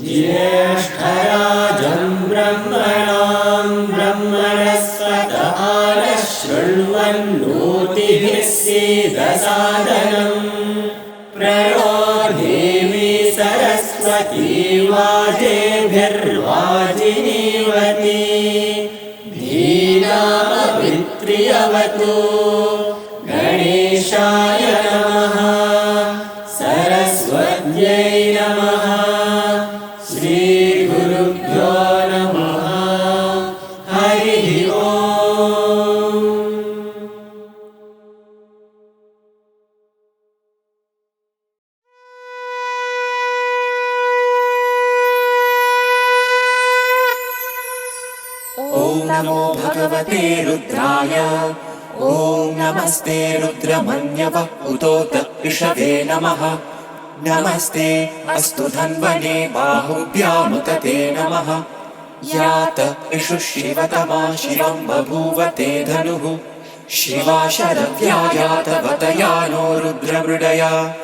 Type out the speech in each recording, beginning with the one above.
ज्येष्ठराजं ब्रह्मणां ब्रह्मणस्पत नः शृण्वन्नोतिभिः सीदसादनम् प्रणो देवी सरस्वती वाजेभिर्वाजिनीवती धीनामभित्र्यवतु गणेशाय नमः सरस्वत्यै नमः श्रीगुरुभ्यो नमः हरिः ओम्। ॐ नमो भगवते रुद्राय। ॐ नमस्ते रुद्रमन्यव उतोत ऋषभे नमः। नमस्ते अस्तु धन्वने बाहुभ्यामुत ते नमः। यात इषु शिवतमा शिवं बभूव ते धनुः। शिवा शरव्या यातवतया नो रुद्रमृडया।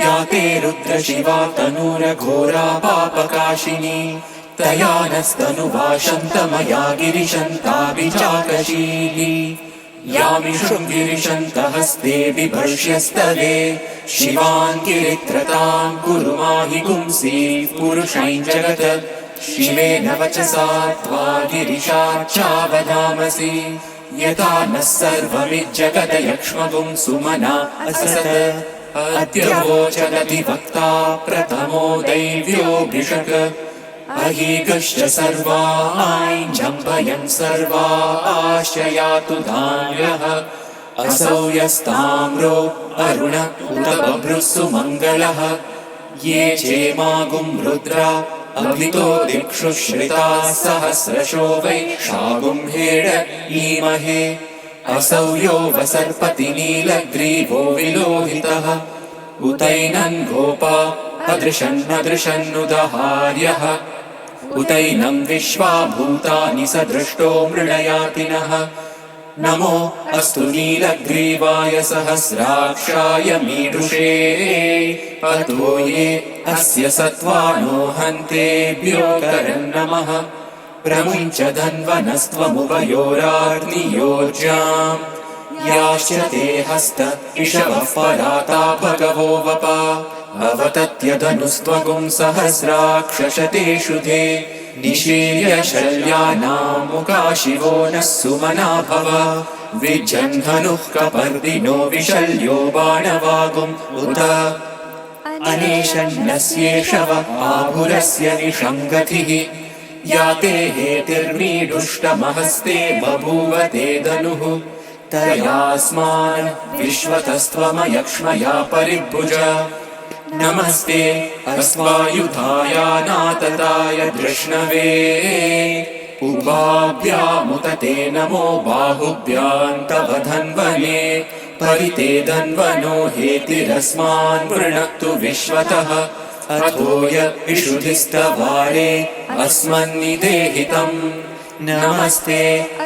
याते रुद्रशिवा तनूरघोरा पापकाशिनी। तया नस्तनुवाशन्तमया गिरिशन्ताभिचाकशीली। यामिषुं गिरिशन्तहस्ते बिभर्ष्यस्तवे। शिवान् गिरित्रतां कुरु माहि पुंसि पुरुषैं जगत्। शिवेन वचसा त्वा गिरिशाच्चावदामसि। यथा नः सर्वमिज्जगदयक्ष्मगुं सुमना अससत्। अद्य वोचदधिवक्ता प्रथमो दैव्योऽभिषक्। अहीगश्च सर्वा ऐञ्जम्भयन् सर्वा आश्रयातु धान्यः। असौ यस्ताम्रो अरुण उत बभ्रुः मङ्गलः। ये चेमागुं रुद्रा अभितो दिक्षु श्रिताः सहस्रशो वै शागुं हेड ईमहे। असौ यो वसर्पति नीलग्रीवो विलोहितः। उतैनं गोपा अदृशन्नदृशन्नुदहार्यः। उतैनं विश्वा भूतानि सदृष्टो मृडयातिनः। नमो अस्तु नीलग्रीवाय सहस्राक्षाय मीडुषे। अतो ये अस्य सत्त्वानो हन्तेभ्यो करन्नमः। प्रमुञ्च धन्वनस्त्वमुभयोराग्नियोर्जाम्। याश्च ते हस्त इषवः पराता भगवो वपा। अवतत्यधनुस्त्वगुं सहस्राक्षशतेषु ते। निशीर्य शल्यानां मुखा शिवो नः सुमना भव। विजन्धनुः कपर्दिनो विशल्यो बाणवागुम् उत। अनेशन्नस्येषव आभुरस्य निषङ्गतिः। याते हेतिर्मीडुष्टमहस्ते बभूव ते धनुः। तयास्मान् विश्वतस्त्वमयक्ष्मया परिभुज। नमस्ते अस्वायुधायानातताय धृष्णवे। उभाभ्यामुत ते नमो बाहुभ्यां तव धन्वने। परिते धन्वनो हेतिरस्मान् वृणक्तु विश्वतः। अथो य इषुधिस्तवारे अस्मन्निदेहितम्। नमस्ते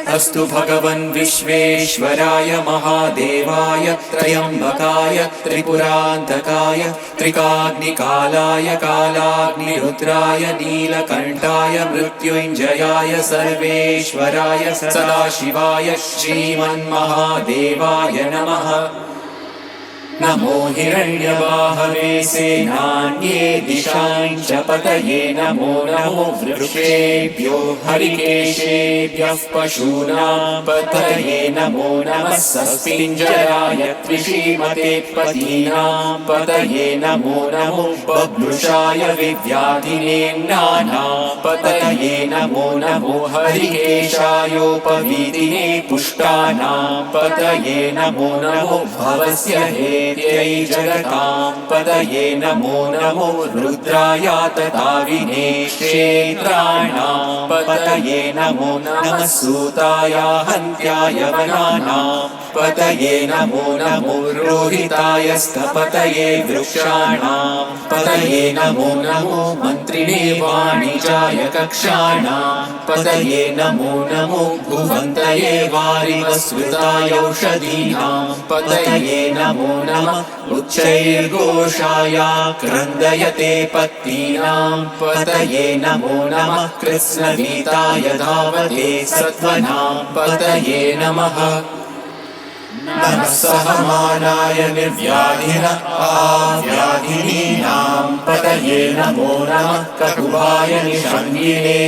अस्तु भगवन् विश्वेश्वराय महादेवाय त्र्यम्बकाय त्रिपुरान्तकाय त्रिकाग्निकालाय कालाग्निरुद्राय नीलकण्ठाय मृत्युञ्जयाय सर्वेश्वराय सदाशिवाय श्रीमन्महादेवाय नमः। नमो हिरण्यबाहवे सेनान्ये दिशाञ्च पतये। नमो नमो वृक्षेभ्यो हरिकेशेभ्यः पशूनां पतये। नमो नमः सस्पिञ्जराय त्रिशीमते पतीनां पतये। नमो नमो बभ्रुषाय विव्याधिनेम्नानां पतये। नमो नमो हरिकेशायोपवीतिने पुष्टानां पतये। नमो नमो भवस्य हेत्यै जगतां पतये। नमो नमो रुद्रायातताविने क्षेत्राणां पतये। नमो नमः सूताय हन्त्याय वनानां पतये नमो नमो रोहिताय स्थपतये वृक्षाणां पतये नमो नमो मन्त्रिणे वाणिजाय कक्षाणां पतये नमो नमो भुवन्तये वारिवस्वृताय औषधीनां पतये नमो नमः उच्चैर्घोषाय क्रन्दयते पत्नीनां पतये नमो नमः कृत्स्नवीताय धावते सत्त्वनां पतये नमः नमः सहमानाय निर्व्याधिन आव्याधिनीनां पतये नमो नमः ककुभाय निषङ्गिने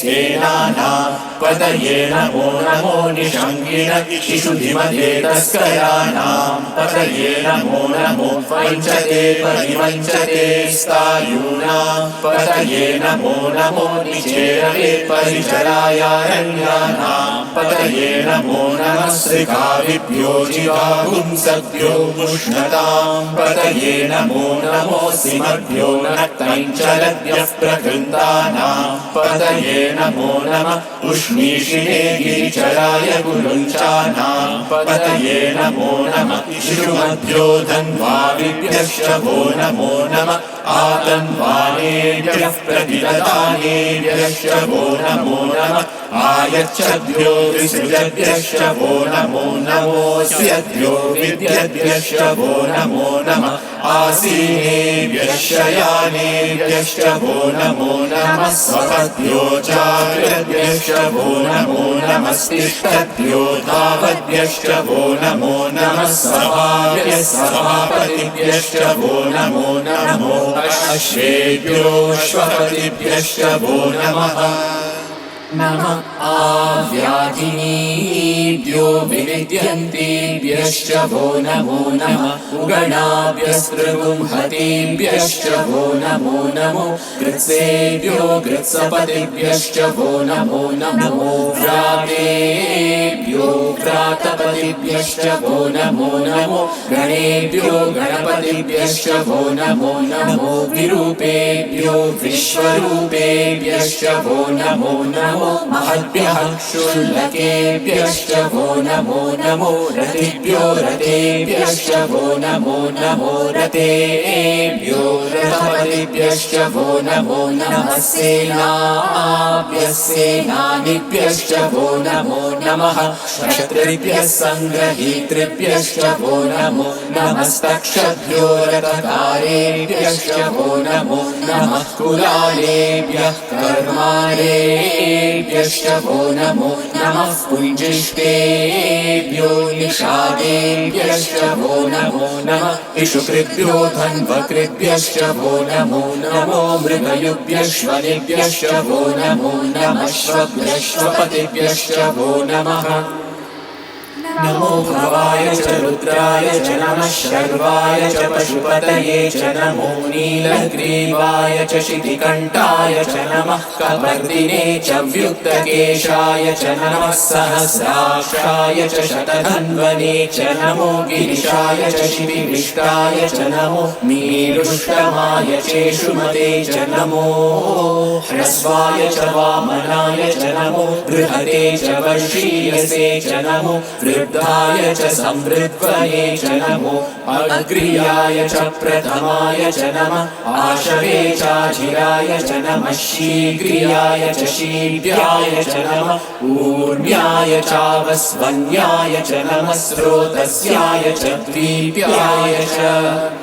सेनानां पतये नमो नमो निषङ्गिन शिशुधिमते तस्कराणां पतये नमो नमो वञ्चते परिवञ्चते स्थायूनां पतये नमो नमो निचेरवे परिचरायारण्यानां पतये नमो नमः श्रीकाविभ्यो जिगागुंसभ्यो उष्णतां पतये नमो नमो सिमभ्यो नक्तञ्चलभ्यः प्रकृन्तानां पतये नमो नमः उष्णीषिणे गिरिचराय गुरुञ्चानां पतये नमो नमः शिशुमभ्यो धन्वाविभ्यश्च वो नमो नमः आतन्वानेभ्यः प्रतिददानेभ्यश्च वो नमो नमः आयच्छद्भ्यो विसृजभ्यश्च वो नमो नमोऽस्यभ्यो विद्यभ्यश्च वो नमो नमः आसीनेभ्यश्च यानेभ्यश्च वो नमो नमः स्वपद्भ्यो चाग्रभ्यश्च वो नमो नमस्तिष्ठद्भ्यो धावद्भ्यश्च वो नमो नमः सभाभ्यः सभापतिभ्यश्च वो नमो नमो अश्वेभ्यो श्वपतिभ्यश्च वो नमः नमः आव्याधिनीभ्यो विविद्यन्तेभ्यश्च वो नमो नमः उगणाभ्यस्त्रिगुंहतेभ्यश्च वो नमो नमो कृत्सेभ्यो कृत्सपतिभ्यश्च वो नमो नमो व्रातेभ्यो व्रातपतिभ्यश्च वो नमो नमो गणेभ्यो गणपतिभ्यश्च वो नमो नमो विरूपेभ्यो विश्वरूपेभ्यश्च वो नमो नमो महद्भ्यः क्षुल्लकेभ्यश्च वो नमो नमो रतिभ्यो रतेभ्यश्च वो नमो नमो रतेभ्यो रथपतिभ्यश्च वो नमो नमः सेनाभ्यः सेनानिभ्यश्च वो नमो नमः क्षत्रिभ्यः सङ्ग्रहीतृभ्यश्च वो नमो नमस्तक्षभ्यो रथकारेभ्यश्च वो नमो नमः कुलालेभ्यः कर्मारेभ्यश्च वो नमो नमः पुञ्जिष्टेभ्यो निषादेभ्यश्च वो नमो नमः इषुकृभ्यो धन्वकृभ्यश्च वो नमो नमो मृगयुभ्यश्वनिभ्यश्च वो नमो नमः श्वभ्यश्वपतिभ्यश्च वो नमः नमो भवाय च रुद्राय च नमः शर्वाय च पशुपतये च नमो नीलग्रीवाय च शितिकण्ठाय च नमः कपर्दिने च व्युक्तकेशाय च नमः सहस्राक्षाय च शतधन्वने च नमो गिरिशाय च शिविविष्टाय च नमो मीरुष्टमाय चेषुमते च नमो ह्रस्वाय च वामनाय च नमो बृहते च वर्षीयसे च नमो वृद्धाय च संवृद्ध्वये च नमो अग्र्याय च प्रथमाय च नमः आशवे चाजिराय च नमः शीघ्रियाय च शीघ्राय च नमः ऊर्म्याय चावस्वन्याय च नमः स्रोतस्याय च द्वीप्याय च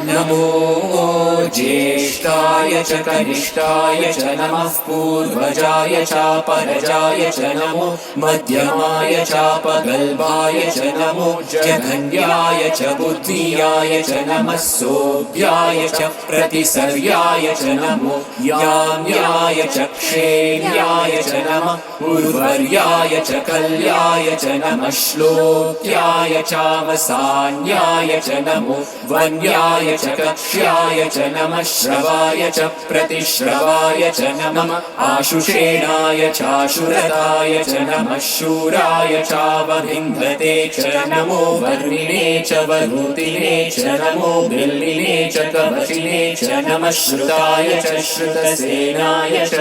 नमो ज्येष्ठाय च कनिष्ठाय च नमः पूर्वजाय चापरजाय च नमो मध्यमाय चापगल्भाय च नमो जघन्याय च बुद्धियाय च नमः सोऽभ्याय च प्रतिसर्याय च नमो याम्याय च क्षेम्याय च नमः उर्वर्याय च कल्याय च नमः श्लोक्याय चावसान्याय च नमो वन्याय च कक्ष्याय च नमः श्रवाय च प्रतिश्रवाय च नमः आशुषेणाय चाशुरताय च नमः शूराय चावभिन्धते च नमो वर्णिने च वरुतिने च नमो बिल्लिने च कवचिने च नमः श्रुताय च श्रुतसेनाय च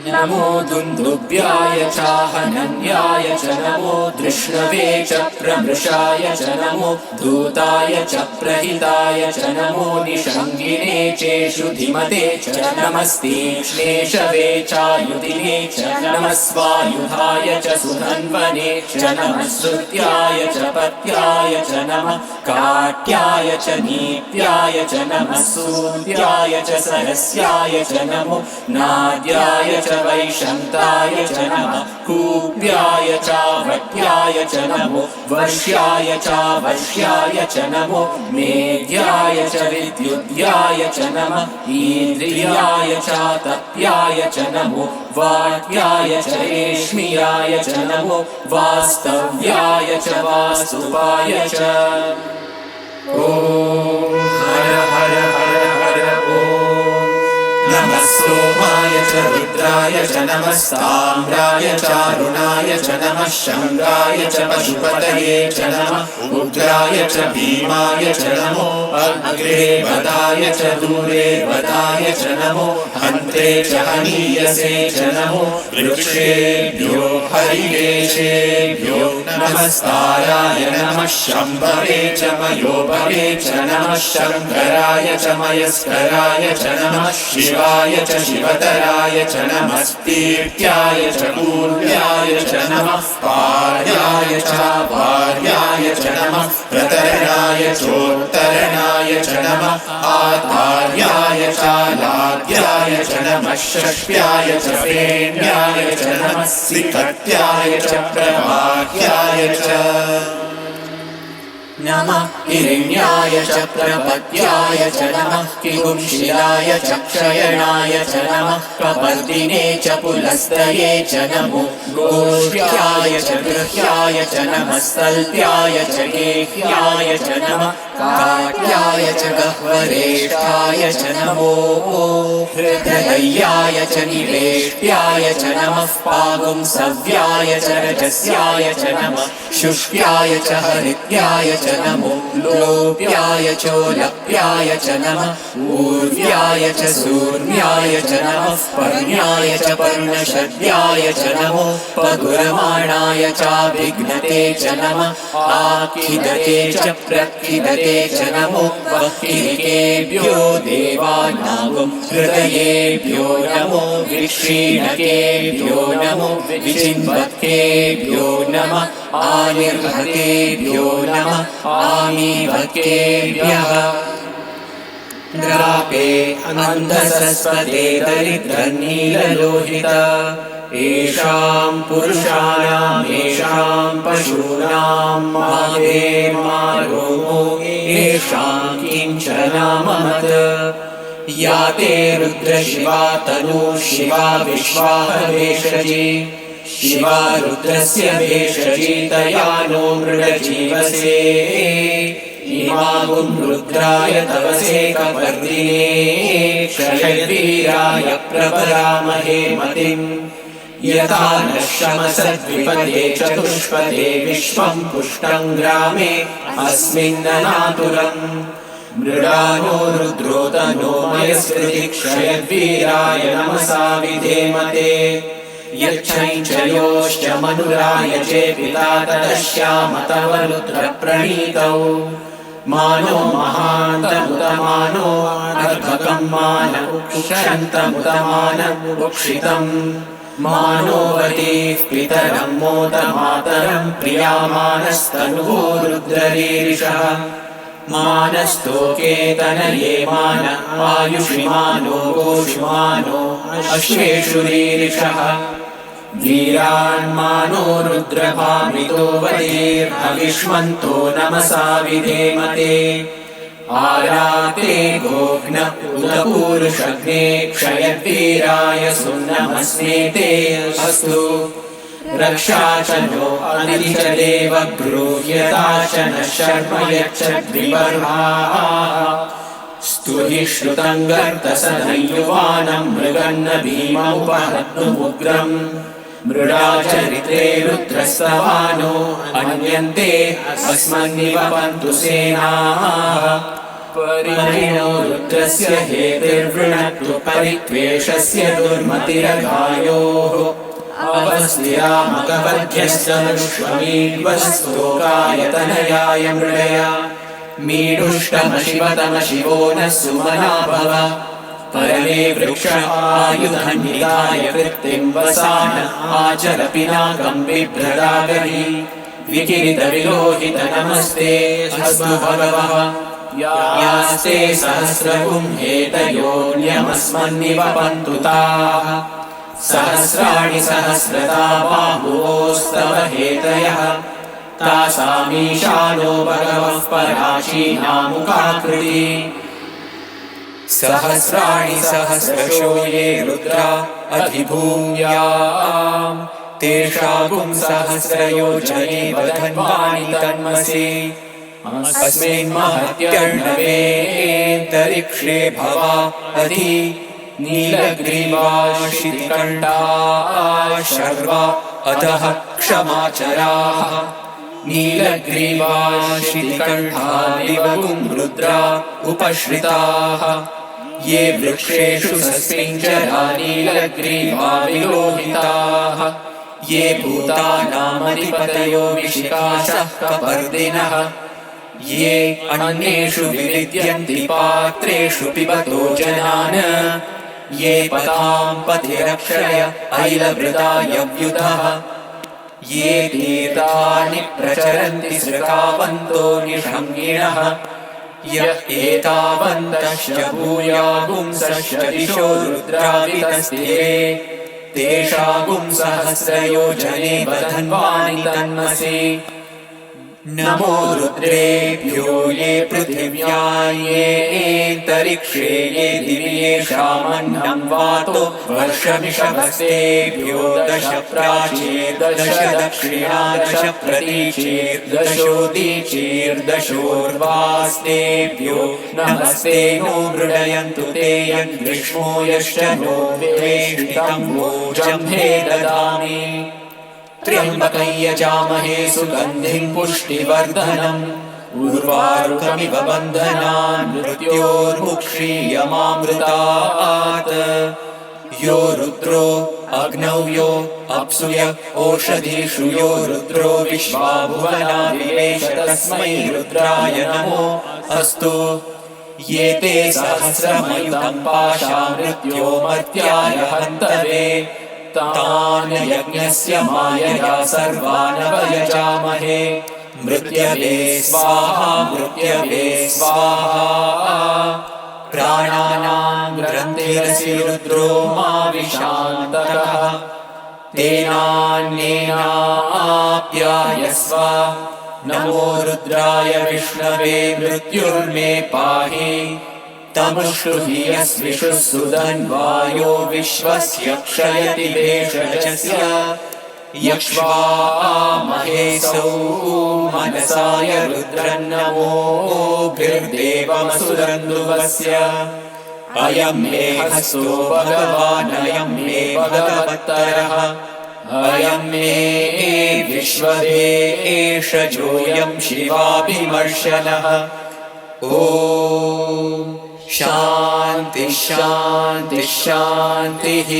नमो दुन्दुभ्याय चाहनन्याय च नमो धृष्णवे च प्रमृषाय च नमो धूताय च प्रहिताय च नमो निषङ्गिने चेषु धिमते च नमस्तीक्ष्णेशवे चायुधिने च नमः स्वायुधाय च सुधन्वने च नमः श्रुत्याय च पत्याय च नमः काट्याय च नीत्याय च नमः सूर्याय च सरस्याय च नमो नाद्याय च वैशन्ताय च नमः कूप्याय चावट्याय च नमो वर्ष्याय चावर्ष्याय च नमो मेघ्याय च विद्युद्याय च नमः ईन्द्रियाय चातप्याय च नमो वाट्याय च रेश्मियाय च नमो वास्तव्याय च वास्तुवाय च ॐ हर हर हर हर ॐ नमः सोमाय च रुद्राय च नमः साम्राय चारुणाय च नमः शङ्गाय च पशुपतये च नमः उग्राय च भीमाय च नमो अग्रे वदाय च दूरे वदाय च नमो हन्त्रे च हनीयसे च नमो वृक्षेभ्यो हरिकेशेभ्यो नमस्ताराय नमः शम्भवे च मयोभवे च नमः शङ्कराय च मयस्कराय च नमः शिवाय च शिवतराय च नमस्तीर्त्याय च पूर्व्याय च नमः पार्याय च भार्याय च नमः प्रतरणाय चोत्तरणाय च नमः आधार्याय च लाद्याय च नमः षष्ट्याय च फेण्याय च नमः सिकट्याय च प्रवाह्याय च नमः हिरण्याय च प्रपद्याय च नमः किंशिलाय च क्षयणाय च नमः कपर्दिने च पुलस्तये च नमो गोष्ठ्याय च गृह्याय च नमः सल्प्याय च गेह्याय च नमः काट्याय च गह्वरेष्ठाय च नमो हृदयाय च निवेष्ट्याय च नमः पागुंसव्याय च रजस्याय च नमः शुष्क्याय च हरित्याय च नमो लोप्याय चोलप्याय च नमः ऊर्व्याय च सूर्म्याय च नमः पर्ण्याय च पर्णशद्याय च नमो पगुरमाणाय चाभिघ्नते च नमः आखिदते च प्रखिदते च नमो वह्निकेभ्यो देवानागं हृदयेभ्यो नमो विक्षीणकेभ्यो नमो विचिन्वत्केभ्यो नमः आनिर्भकेभ्यो नमः आमीभकेभ्यः द्रापे अन्धसस्पते दरिद्रनीललोहित येषां पुरुषाणाम् येषां पशूनां माधेर्मारोमो येषां किञ्चनाममत् या ते रुद्रशिवा तनु शिवा विश्वाहवेशजी शिवा रुद्रस्य भेषजी तया नो मृडजीवसे इमागुं रुद्राय तवसे कपर्दिने क्षयवीराय प्रपरामहे मतिम् यथा नः शमसद्विपदे चतुष्पदे विश्वं पुष्टं ग्रामे अस्मिन्ननातुरम् मृडानो रुद्रोतनो मयस्कृति क्षयवीराय नमसा विधेमते यच्छञ्चयोश्च मनुराय चेपिता तदश्याम तव रुद्रप्रणीतौ मानो महान्तमुतमानो अर्भकं मान उक्षन्तमुतमानमुक्षितम् मानोवतीः पितरं मोदमातरं प्रियामानस्तनुवो रुद्ररीरिषः मानस्तोकेतनये मान आयुषिमानो गोषुमानो अश्वेषु रीरिषः वीरान्मानो रुद्रभामितो वदेर्हविष्मन्तो नमसा विधेमते आराते गोघ्न उदपूरुषग्ने क्षयवीराय सुन्नमस्मेते अस्तु रक्षा च नो अनिति च देव गृह्यता च नः शर्म यच्छद्विपर्हाः स्तुहि श्रुतं गर्तसदयुवानं मृगन्न भीममुपहत्तुमुग्रम् मृडाचरित्रे रुद्रस्तवानो अन्यन्ते अस्मन्निव पन्तु सेनाः परिणो रुद्रस्य हेतिर्वृणत्व परित्वेषस्य दुर्मतिरघायोः अवस्त्यामकवध्यस्तनुष्वमीड्वस्तोकायतनयाय मृडया मीडुष्टमशिवतमशिवो नः सुमना भव परमे वृक्ष आयुधन्निधाय कृत्तिं वसान आचर पिनाकं बिभ्रदागहि विकिरितविलोहित नमस्ते अस्तु भगवः यास्ते सहस्रगुं हेतयोऽन्यमस्मन्निवपन्तु ताः सहस्राणि सहस्रता बाहुवोस्तव हेतयः तासामीशानो भगवः पराचीनामुखाकृति सहस्राणि सहस्रशो ये रुद्रा अधिभूम्याम् तेषागुं सहस्रयोजने वधन्वानि तन्मसि अस्मिन् महत्यर्णवेऽन्तरिक्षे भवा अधि नीलग्रीवाशितिकण्ठा शर्वा अधः क्षमाचराः नीलग्रीवाशितिकण्ठा दिवगुं रुद्रा उपश्रिताः ये वृक्षेषु सस्मिञ्जरा नीलग्रीवा विलोहिताः ये भूतानामधिपतयो विशिकाशः कपर्दिनः ये अन्येषु विविद्यन्ति पात्रेषु पिबतो जनान् ये पतां पथिरक्षय ऐलवृतायव्युतः ये तीर्थानि प्रचरन्ति सृकावन्तो निषङ्गिणः यः एतावन्तश्च भूयागुंसश्च दिशो रुद्रावितस्थिरे तेषागुं सहस्रयोजने वधन्वानि तन्मसि नमो रुद्रेभ्यो ये पृथिव्यां येऽन्तरिक्षे ये दिवि येषामन्नं वातो वर्षमिषभस्तेभ्यो दश प्राचीर्दश दक्षिणा दश प्रतीचीर्दशोदीचीर्दशोर्वास्तेभ्यो नमस्ते नो मृडयन्तु ते यद्विष्णो यश्च नो वेष्टितं भोजं हे ददामि त्र्यम्बकं यजामहे सुगन्धिं पुष्टिवर्धनम् उर्वारुकमिव बन्धनान् मृत्योर्मुक्षीयमामृतात् यो रुद्रो अग्नौ यो अप्सु य ओषधीषु यो रुद्रो विश्वा भुवना विवेश तस्मै रुद्राय नमो अस्तु ये ते सहस्रमयुतं पाशा मृत्योमर्त्याय हन्तवे तान् यज्ञस्य मायया सर्वानवयजामहे मृत्यवे स्वाहा मृत्यवे स्वाहा प्राणानां ग्रन्थिरसि रुद्रो मा विशान्तकः तेनान्येनाप्यायस्व नमो रुद्राय विष्णवे मृत्युर्मे पाहि तमुष्टुहि यस्विषुः सुधन्वायो विश्वस्य क्षयति भेषजस्य यक्ष्वामहेसौ मनसाय रुद्रन्नमोभिर्देवमसुरन्दुवस्य अयं मे हस्तो भगवान् अयं मे भगवत्तरः अयं मे विश्वदेशजोऽयं शिवाभिमर्शनः ॐ शान्ति शान्ति शान्तिः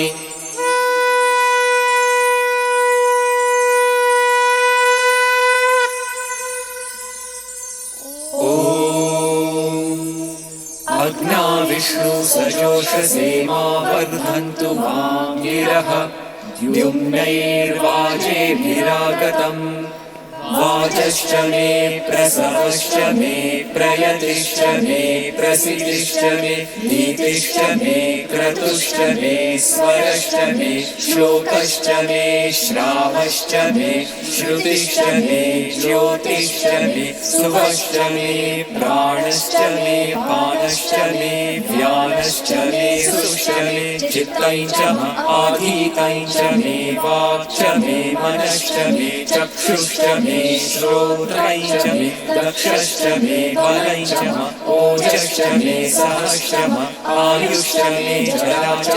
अग्ना विष्णु सजोषसे मा वर्धन्तु मां गिरः द्युम्नैर्वाजेभिरागतम् वाचश्च मे प्रसवश्च मे प्रयतिश्च मे प्रसिद्धिश्च मे नीतिश्च मे क्रतुश्च मे स्वरश्च मे श्लोकश्च मे श्रावश्च मे श्रुतिश्च मे ज्योतिश्च मे सुवश्च मे प्राणश्च मे पानश्च मे व्यानश्च मे सुश्च मे चित्तं च आधीतं च मे वाक् च मे मनश्च मे चक्षुश्च मे श्रोत्रं च मे दक्षश्च मे बलं च ओजश्च मे सहश्च आयुश्च मे जरा च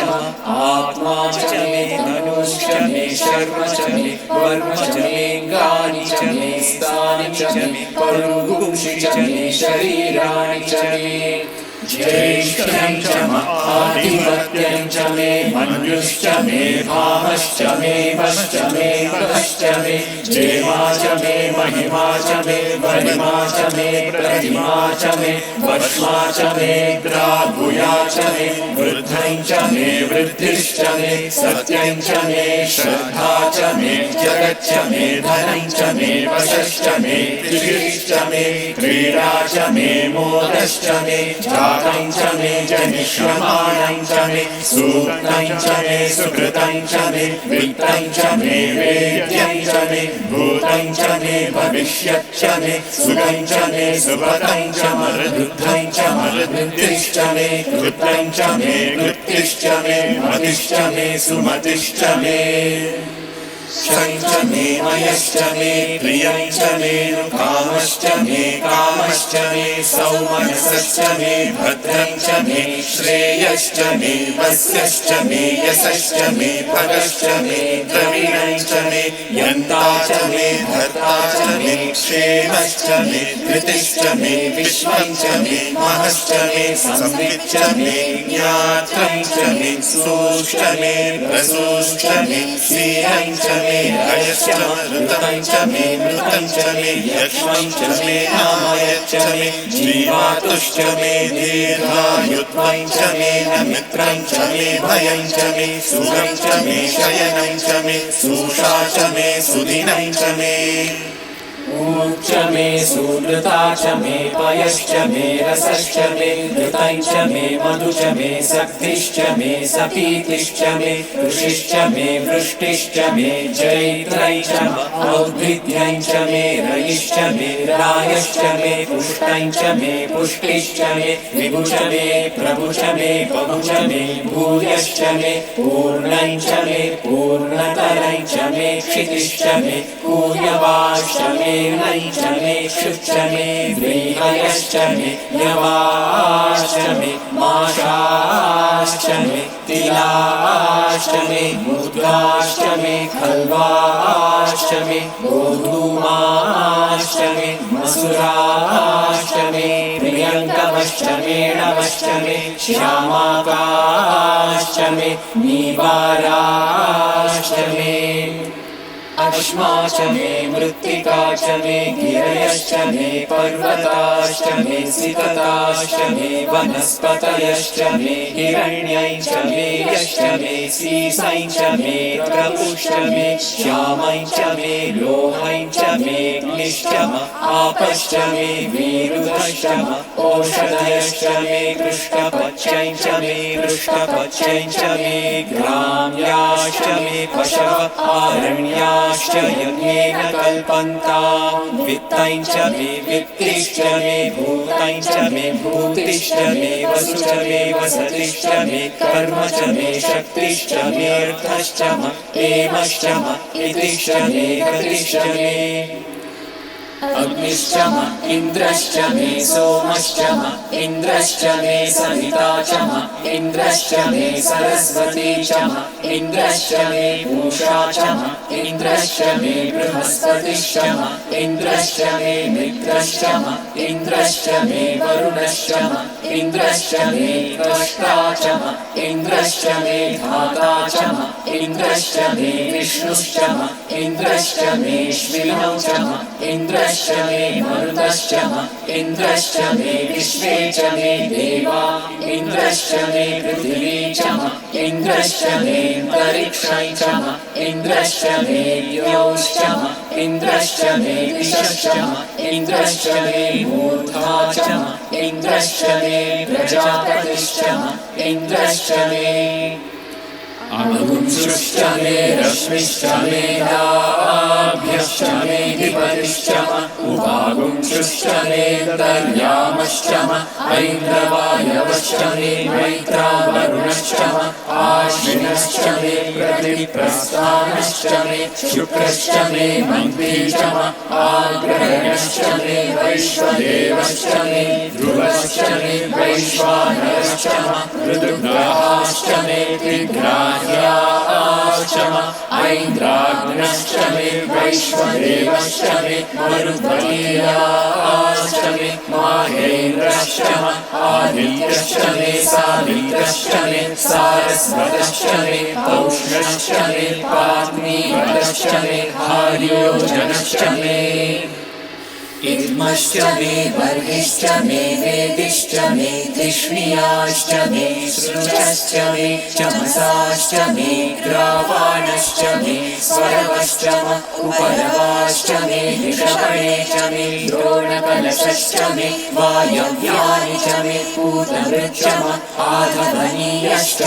आत्मा च मे तनुः मनोश्च मे शर्म च मे वर्म च मेऽङ्गानि च मे स्थानि च मे परुगुंषि च मे शरीराणि च मे ज्येष्ठं च आधिपत्यं च मे मन्युश्च मे भामश्च मे वश्च मे वश्च मे जेमा च मे महिमा च मे वरिमा च मे प्रतिमा च मे वक्ष्मा च मे ग्राहुया च मे वृद्धं च मे वृद्धिश्च मे सत्यं च मे श्रद्धा च मे जगच्च मे धनं च मे वशश्च मे कृषिश्च मे क्रीडा च मे मोदश्च मे जातं च मे जनिष्यमाणं च मे सूक्तं च मे सुकृतं च मे वित्तं च मे वेद्यं च मे भूतं च मे भविष्यच्च मे सुखं च मे सुपतं च मरुद्धं च मरुद्धिश्च मे कृतं च मे कृत्तिश्च मे मतिश्च मे सुमतिश्च मे शं च मे मयश्च मे प्रियं च मे कामश्च मे कामश्च मे सौमनसश्च मे भद्रं च मे श्रेयश्च मे वस्यश्च मे यशश्च मे भगश्च मे द्रविणं च मे यन्ता च मे भर्ता च मे क्षेमश्च मे कृतिश्च मे विश्वं च मे महश्च मे संविच्च मे ज्ञात्रं च मे सोश्च मे रसोश्च मे क्षीरं च मे रयश्च मृतं च मे मृतं च मे यक्ष्मं च मे नामयच्च मे जीवातुश्च मे दीर्घायुत्वं च मे मित्रं च मे भयं च मे सुखं च मे शयनं च मे सुषा च मे सुदिनं च मे ऊर्च मे सुहृता च मे पयश्च मे रसश्च मे घृतं च मे मधु च मे शक्तिश्च मे सपीतिश्च मे ऋषिश्च मे वृष्टिश्च मे जैत्रं च औद्भिद्यं च मे रयिश्च मे रायश्च मे पुष्टं च मे पुष्टिश्च मे विभु च मे प्रभु च मे बहु च मे भूयश्च मे पूर्णं च मे पूर्णतरं च मे क्षितिश्च मे कूयवाश्च मे नञ् च मे शुच्च मे व्रीहयश्च मे यवाश्च मे माशाश्च मे तिलाश्च मे मुद्गाश्च मे खल्वाश्च मे गोधूमाश्च मे मसुराश्च मे प्रियङ्कवश्च मेणवश्च मे श्यामाकाश्च मे नीवाराश्च मे अश्मा च मे मृत्तिका च मे गिरयश्च मे पर्वताश्च मे सिकताश्च मे वनस्पतयश्च मे हिरण्यं च मे यश्च मे सीसं च मे प्रपुश्च मे श्यामं च मे लोहं च मे ग्निश्च आपश्च मे वीरुधश्च ओषधयश्च मे कृष्णपच्यं च मे पृष्ठपच्यं च मे ग्राम्याश्च मे पशव आरण्याश्च यज्ञेन कल्पन्तां वित्तं च मे वित्तिश्च मे भूतं च मे भूतिश्च मे वसु च मे वसतिश्च मे कर्म च मे शक्तिश्च मे अर्थश्च एमश्च इतिश्च मे गतिश्च मे अग्निश्च इन्द्रश्च मे सोमश्च इन्द्रश्च मे सविता च इन्द्रश्च मे सरस्वती च इन्द्रश्च मे पूषा च इन्द्रश्च मे बृहस्पतिश्च इन्द्रश्च मे मित्रश्च इन्द्रश्च मे वरुणश्च इन्द्रश्च मे त्वष्टा च इन्द्रश्च मे धाता च इन्द्रश्च मे विष्णुश्च इन्द्रश्च मे श्विनौ च इन्द्रश्च मे मरुतश्च इन्द्रश्च मे विश्वे च मे देवा इन्द्रश्च मे पृथिवी च इन्द्रश्च मे अन्तरिक्षं च इन्द्रश्च मे द्यौश्च इन्द्रश्च मे दिशश्च इन्द्रश्च मे मूर्धा च इन्द्रश्च मे प्रजापतिश्च इन्द्रश्च मे अग्निश्च मे रश्मिश्च मे लाभ्यश्च मे धिपतिश्च उपागुंश्च मे दर्यामश्च ऐन्द्रवायवश्च मे मैत्रावरुणश्च आश्विनश्च मे प्रतिप्रस्थानश्च मे शुक्रश्च मे मन्त्री च आग्रहणश्च मे वैश्वदेवश्च मे ध्रुवश्च मे वैश्वानरश्च ऋतुग्रहाश्च मे तिग्राह्याश्च ऐन्द्राग्नश्च मे वैश्वदेवश्च मे मरुद्गीयाश्च मे माहेन्द्रश्च आदित्यश्च मे सावित्रश्च मे सारस्वतश्च मे पौष्णश्च मे पाग्नीवतश्च मे आर्योजनश्च मे इद्मश्च मे वर्गिश्च मे वेदिश्च मे तिष्णियाश्च मे सृचश्च मे चमसाश्च मे ग्रावाणश्च मे स्वरवश्च उपरवाश्च मे ऋषभणे च मे द्रोणकलशश्च मे वायव्यानि च मे पूतवृच्च आधवनीयश्च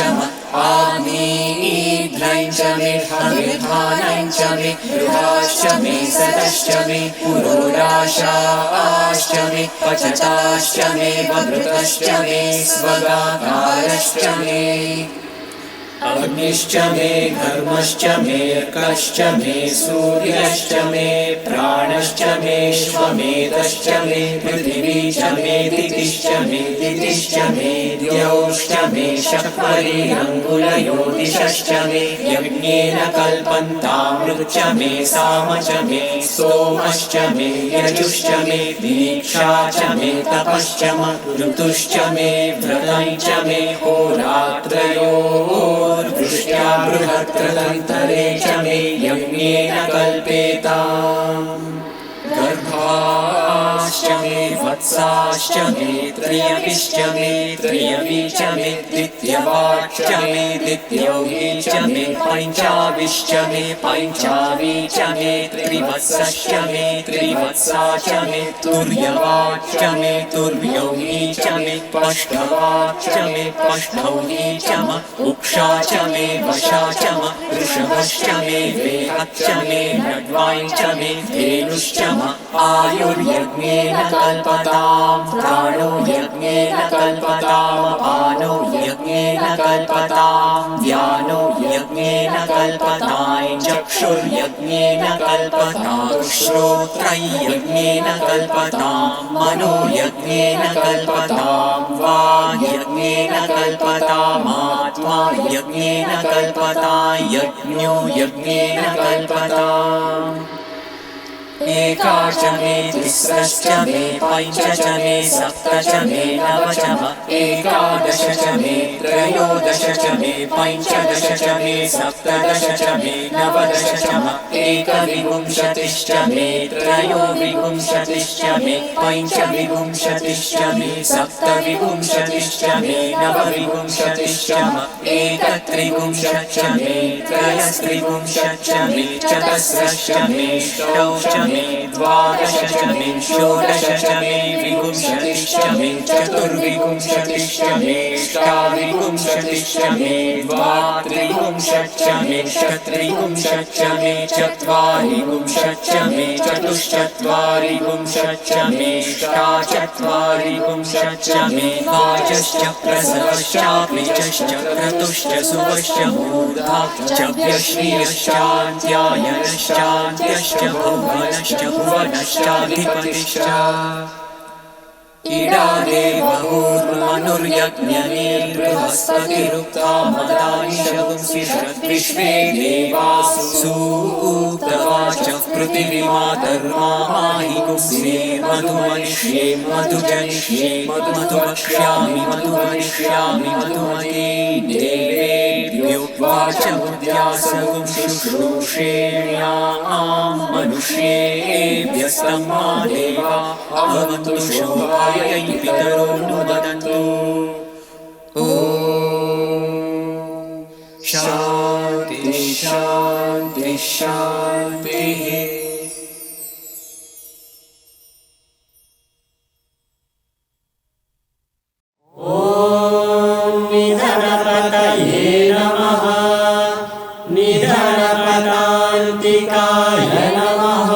आग्नेयीध्रं च मे हविर्धानं च मे गृहाश्च मे सदश्च मे पुरोडाशाश्च मे पचताश्च मे वभृतश्च मे स्वगाकारश्च मे अग्निश्च मे घर्मश्च मे अर्कश्च मे सूर्यश्च मे प्राणश्च मे श्वमेधश्च मे पृथिवी च मे दितिश्च मे दितिश्च मे द्यौश्च मे शक्वरीरङ्गुलयोदिशश्च मे यज्ञेन कल्पन्तामृच्च मे साम च मे सोमश्च मे यजुश्च मे दीक्षा च मे तपश्च ऋतुश्च मे व्रतं च मे होरात्रयोर्वृष्ट्या बृहत्कृतन्तरे च मे यज्ञेन कल्पेताम् गर्भाश्च मे वत्साश्च मे त्रयविश्च मे त्रयवी च मे द्वितीयवाच्च मे द्वितीयौही च मे पञ्चाविश्च मे पञ्चावी च मे त्रिवत्सश्च मे त्रिवत्सा च मे तुर्यवाच्च मे तुर्यौही च मे पष्ठवाच्च मे पष्ठौही च उक्षा च मे वशा च वृषभश्च मे वेहच्च मे नड्वाञ्च मे धेनुश्च आयुर्यज्ञेन कल्पताम् प्राणो यज्ञेन कल्पताम् अपानो यज्ञेन कल्पताम् व्यानो यज्ञेन कल्पताम् चक्षुर्यज्ञेन कल्पताम् श्रोत्रं यज्ञेन कल्पताम् मनो यज्ञेन कल्पताम् वाक् यज्ञेन कल्पताम् आत्मा यज्ञेन कल्पताम् यज्ञो यज्ञेन कल्पताम् एकाच मे तिस्रश्च मे पञ्च च मे सप्त च मे नव च एकादश च मे त्रयोदश च मे पञ्चदश च मे सप्तदश च मे नवदश च एकविंशतिश्च मे त्रयोविंशतिश्च मे पञ्चविंशतिश्च मे सप्तविंशतिश्च मे नवविंशतिश्च एकत्रिंशच्च मे त्रयस्त्रिंशच्च मे चतस्रश्च मे षोडश मे द्वादश च मे षोडश च मे विंशतिश्च मे चतुर्विंशतिश्च मे अष्टाविंशतिश्च मे द्वात्रिंशच्च मे चत्रिंशच्च मे चत्वारिंशच्च मे चतुश्चत्वारिंशच्च मे अष्टाचत्वारिंशच्च मे वाचश्च प्रसवश्चाप्निचश्च क्रतुश्च सुवश्च मूर्धाश्च व्यश्रियश्चान्त्यायनश्चान्त्यश्च भुवनश्च भुवनश्चाधिपतिश्च इडादेवहुर्मनुर्यज्ञनिर्बृहस्पतिरुक्ता मदानि शगुंसि षद्विश्वे देवासु सूक्तवाच पृथिवीमातर्मा हि गुंसे मधुमनिष्ये मधुजनिष्ये मधुवक्ष्यामि मधुमनिष्यामि मधुमते देवेभ्यो वाचमुद्यासगुं शुश्रूषेण्याम् मनुष्येभ्यस्तम् मा देवा अवन्तु शोभाय पितरो नुदन्तु ॐ शान्ति शान्ति शान्तिः ॐ निधनपतये नमः निधनपदान्तिकाय नमः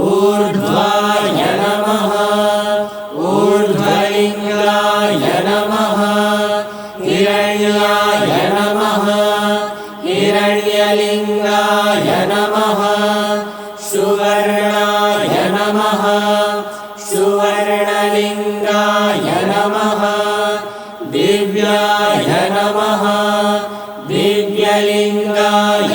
ऊर्ध्वाय नमः ऊर्ध्वलिङ्गाय नमः हिरण्याय नमः हिरण्यलिङ्गाय नमः सुवर्णाय नमः सुवर्णलिङ्गाय नमः दिव्याय नमः दिव्यलिङ्गाय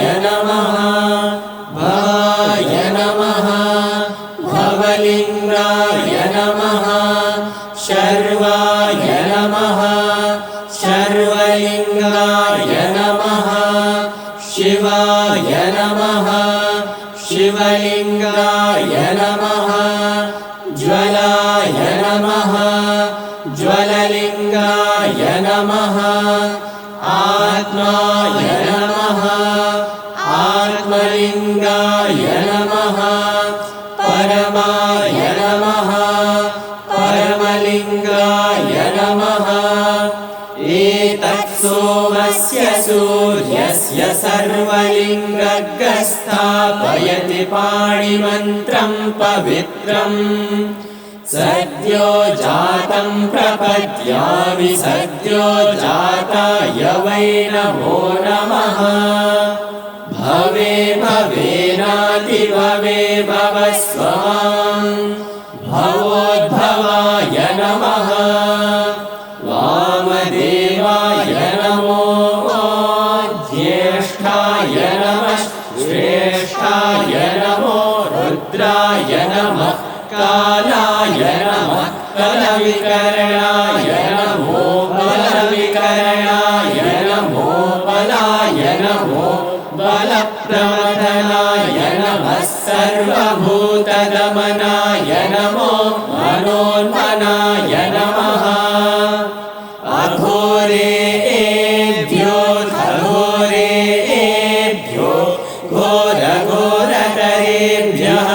नमः शिवाय नमः शिवलिङ्गाय नमः ज्वलाय नमः ज्वललिङ्गाय नमः आत्माय नमः आत्मलिङ्गाय नमः परमाय नमः परमलिङ्गाय नमः एतत् सोमस्य सूर्यस्य सर्वलिङ्गस्थापयति पाणिमन्त्रं पवित्रम् सद्यो जातं प्रपद्यामि सद्यो जाताय वै नमो नमः भवे भवेनातिभवे भवस्वाम् भवोद्भवाय नमः वामदेवाय नमो ज्येष्ठाय नमः श्रेष्ठाय नमो रुद्राय नमः कालाय नमः बलविकरणाय नमो बलविकरणाय नमो बलाय नमो बलप्रमथनाय नमः सर्वभूतदमनाय नमो मनोन्मनाय नमः अघोरेभ्यो घोरेभ्यो घोरघोरतरेभ्यः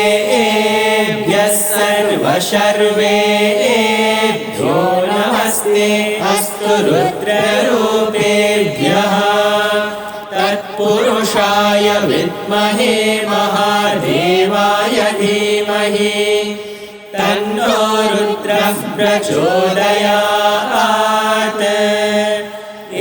सर्वेभ्यः सर्वशर्वेभ्यो नमस्ते अस्तु रुद्ररूपेभ्यः तत्पुरुषाय विद्महे महादेवाय धीमहि तन्नो रुद्रः प्रचोदयात्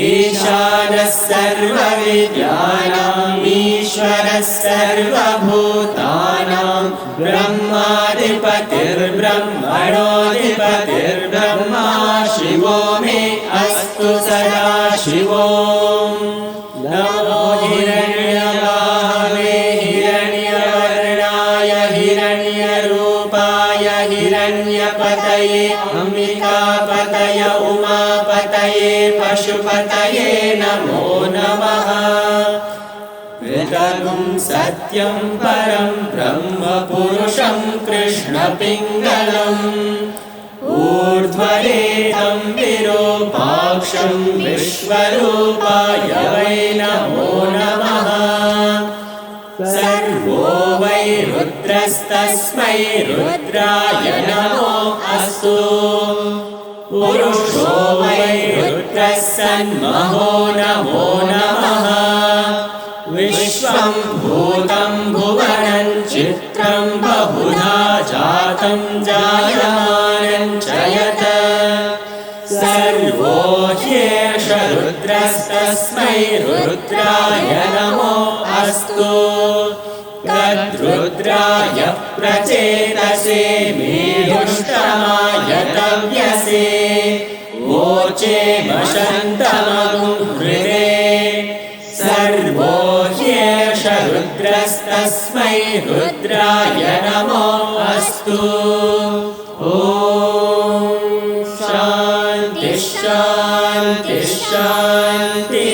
ईशानः सर्वविद्यानाम् ईश्वरः सर्वभूतानां ब्रह्माधिपतिर्ब्रह्मणोऽधिपतिर्ब्रह्मा शिवो मे अस्तु सदा शिवो नमो हिरण्यबाहवे हिरण्यवर्णाय हिरण्यरूपाय हिरण्यपतये अम्बिकापतय उमापतये पशुपतये नमो नमः पृथगुं सत्यं परं ब्रह्म पुरुषं कृष्णपिङ्गलम् ऊर्ध्वरेतं विरूपाक्षं विश्वरूपाय वै नमो नमः सर्वो वै रुद्रस्तस्मै रुद्राय नमो अस्तु पुरुषो वै रुद्रः सन्महो नमो नमः विश्वं भूतं भुवनं चित्रं बहुधा जातं जायमानं च यत् सर्वो ह्येष रुद्रस्तस्मै रुद्राय नमो अस्तु तद्रुद्राय प्रचेतसे मेयुष्टमाय तव्यसे वोचे वशन्तमगुं हृदे सर्वो ह्येष रुद्रस्तस्मै रुद्राय नमो अस्तु ॐ शान्ति शान्ति शान्तिः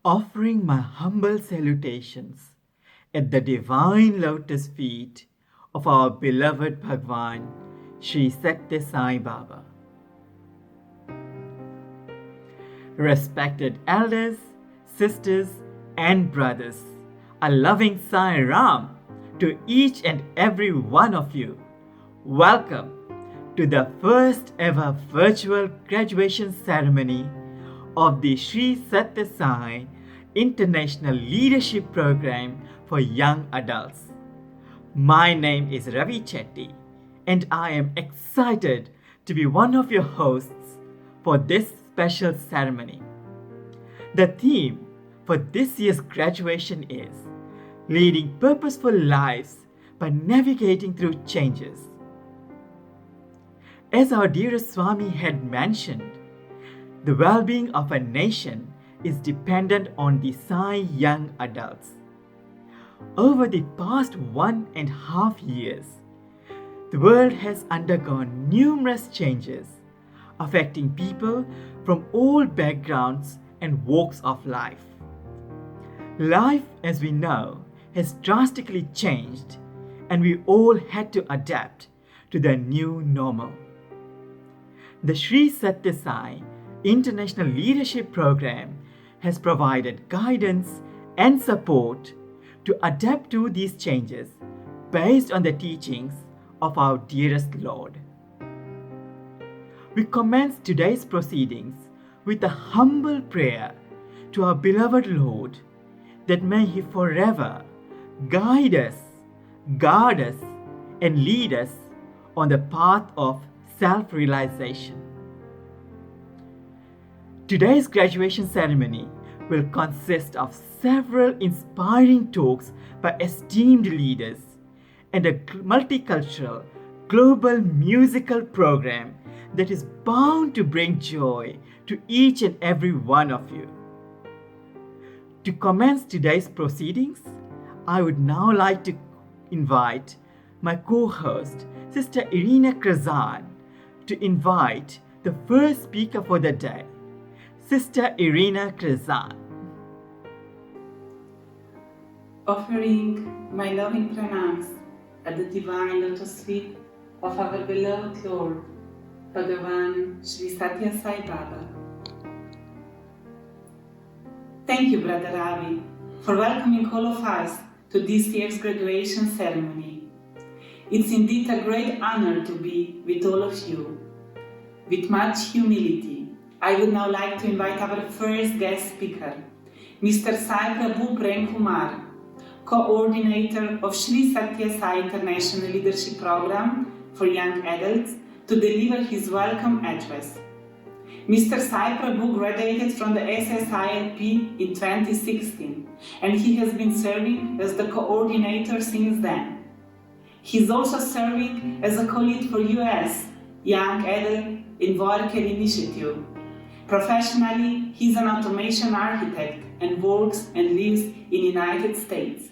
offering my humble salutations at the divine lotus feet of our beloved Bhagwan, Sri Sathya Sai Baba. Respected elders, sisters, and brothers, a loving Sai Ram to each and every one of you. Welcome to the first ever virtual graduation ceremony of the Sri Sathya Sai International Leadership Program for Young Adults. My name is Ravi Chetty, and I am excited to be one of your hosts for this special ceremony. The theme for this year's graduation is Leading Purposeful Lives by Navigating Through Changes. As our dearest Swami had mentioned, the well-being of a nation is dependent on the Sai young adults. Over the past 1.5 years, the world has undergone numerous changes, affecting people from all backgrounds and walks of life. Life, as we know, has drastically changed, and we all had to adapt to the new normal. The Sri Sathya Sai International Leadership Program has provided guidance and support to adapt to these changes based on the teachings of our dearest Lord. We commence today's proceedings with a humble prayer to our beloved Lord that may He forever guide us, guard us, and lead us on the path of self-realization. Today's graduation ceremony will consist of several inspiring talks by esteemed leaders and a multicultural global musical program that is bound to bring joy to each and every one of you. To commence today's proceedings, I would now like to invite my co-host, Sister Irina Krazan, to invite the first speaker for the day, Sister Irina Krazan. Offering my loving pranams at the divine lotus feet of our beloved Lord, Bhagavan Sri Sathya Sai Baba. Thank you, Brother Ravi, for welcoming all of us to this year's graduation ceremony. It's indeed a great honor to be with all of you. With much humility, I would now like to invite our first guest speaker, Mr. Sai Prabhu Prem Kumar, Coordinator of Sri Sathya Sai International Leadership Program for Young Adults, to deliver his welcome address. Mr. Sai Prabhu graduated from the SSIO in 2016, and he has been serving as the coordinator since then. He's also serving as a co-lead for US Young Adult in Worker Initiative. Professionally, he's an automation architect and works and lives in United States.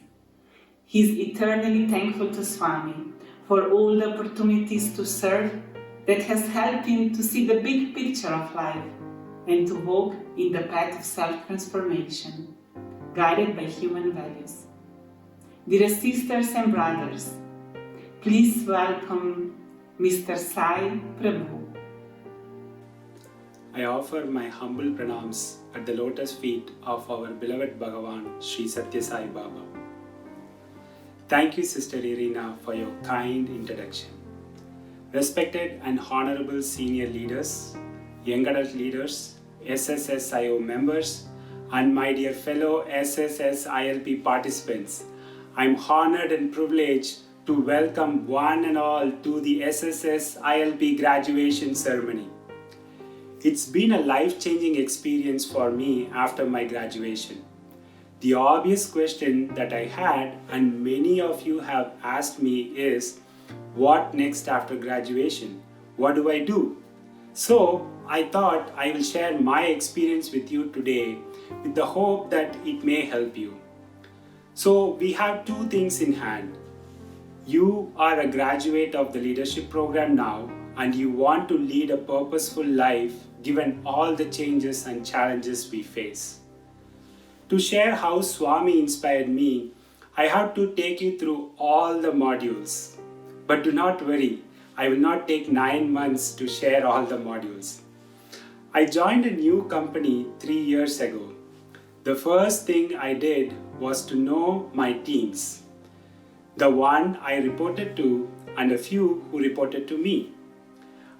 He's eternally thankful to Swami for all the opportunities to serve that has helped him to see the big picture of life and to walk in the path of self-transformation, guided by human values. Dear sisters and brothers, please welcome Mr. Sai Prabhu. I offer my humble pranams at the lotus feet of our beloved Bhagavan, Sri Sathya Sai Baba. Thank you, Sister Irina, for your kind introduction. Respected and honorable senior leaders, young adult leaders, SSSIO members, and my dear fellow SSSILP participants, I'm honored and privileged to welcome one and all to the SSSILP graduation ceremony. It's been a life-changing experience for me after my graduation. The obvious question that I had, and many of you have asked me, is what next after graduation? What do I do? So I thought I will share my experience with you today with the hope that it may help you. So we have two things in hand. You are a graduate of the leadership program now, and you want to lead a purposeful life given all the changes and challenges we face. To share how Swami inspired me, I have to take you through all the modules. But do not worry, I will not take 9 months to share all the modules. I joined a new company 3 years ago. The first thing I did was to know my teams, the one I reported to and a few who reported to me.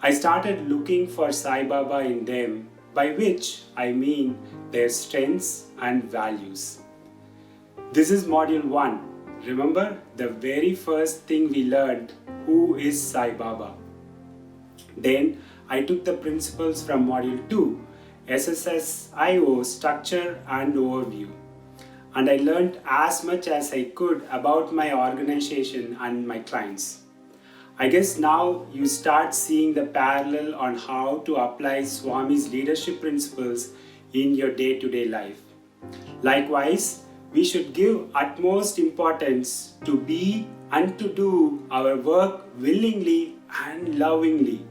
I started looking for Sai Baba in them, by which I mean their strengths and values. This is module 1. Remember the very first thing we learned, who is Sai Baba. Then I took the principles from module 2, SSSIO, structure and overview. And I learned as much as I could about my organization and my clients. I guess now you start seeing the parallel on how to apply Swami's leadership principles in your day-to-day life. Likewise, we should give utmost importance to be and to do our work willingly and lovingly.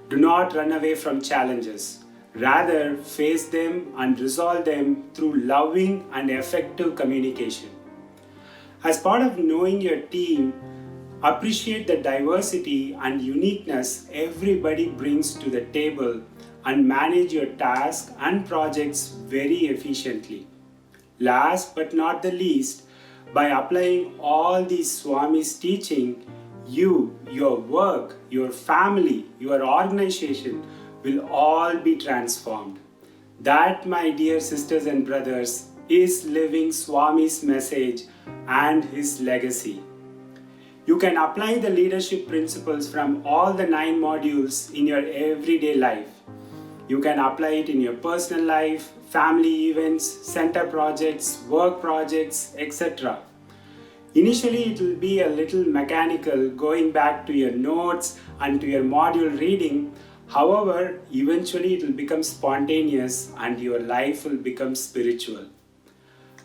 Do not run away from challenges. Rather, face them and resolve them through loving and effective communication. As part of knowing your team, appreciate the diversity and uniqueness everybody brings to the table and manage your tasks and projects very efficiently. Last but not the least, by applying all these Swami's teaching, you, your work, your family, your organization will all be transformed. That, my dear sisters and brothers, is living Swami's message and his legacy. You can apply the leadership principles from all the 9 modules in your everyday life. You can apply it in your personal life, family events, center projects, work projects, etc. Initially, it will be a little mechanical, going back to your notes and to your module reading. However, eventually it will become spontaneous and your life will become spiritual.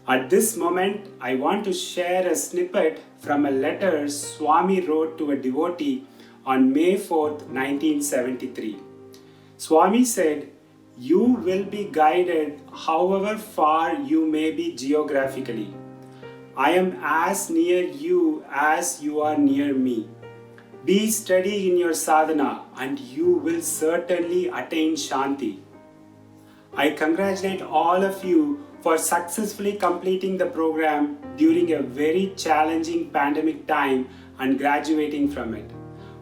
At this moment, I want to share a snippet from a letter Swami wrote to a devotee on May 4th, 1973. Swami said, "You will be guided however far you may be geographically. I am as near you as you are near me. Be steady in your sadhana and you will certainly attain Shanti." I congratulate all of you for successfully completing the program during a very challenging pandemic time and graduating from it.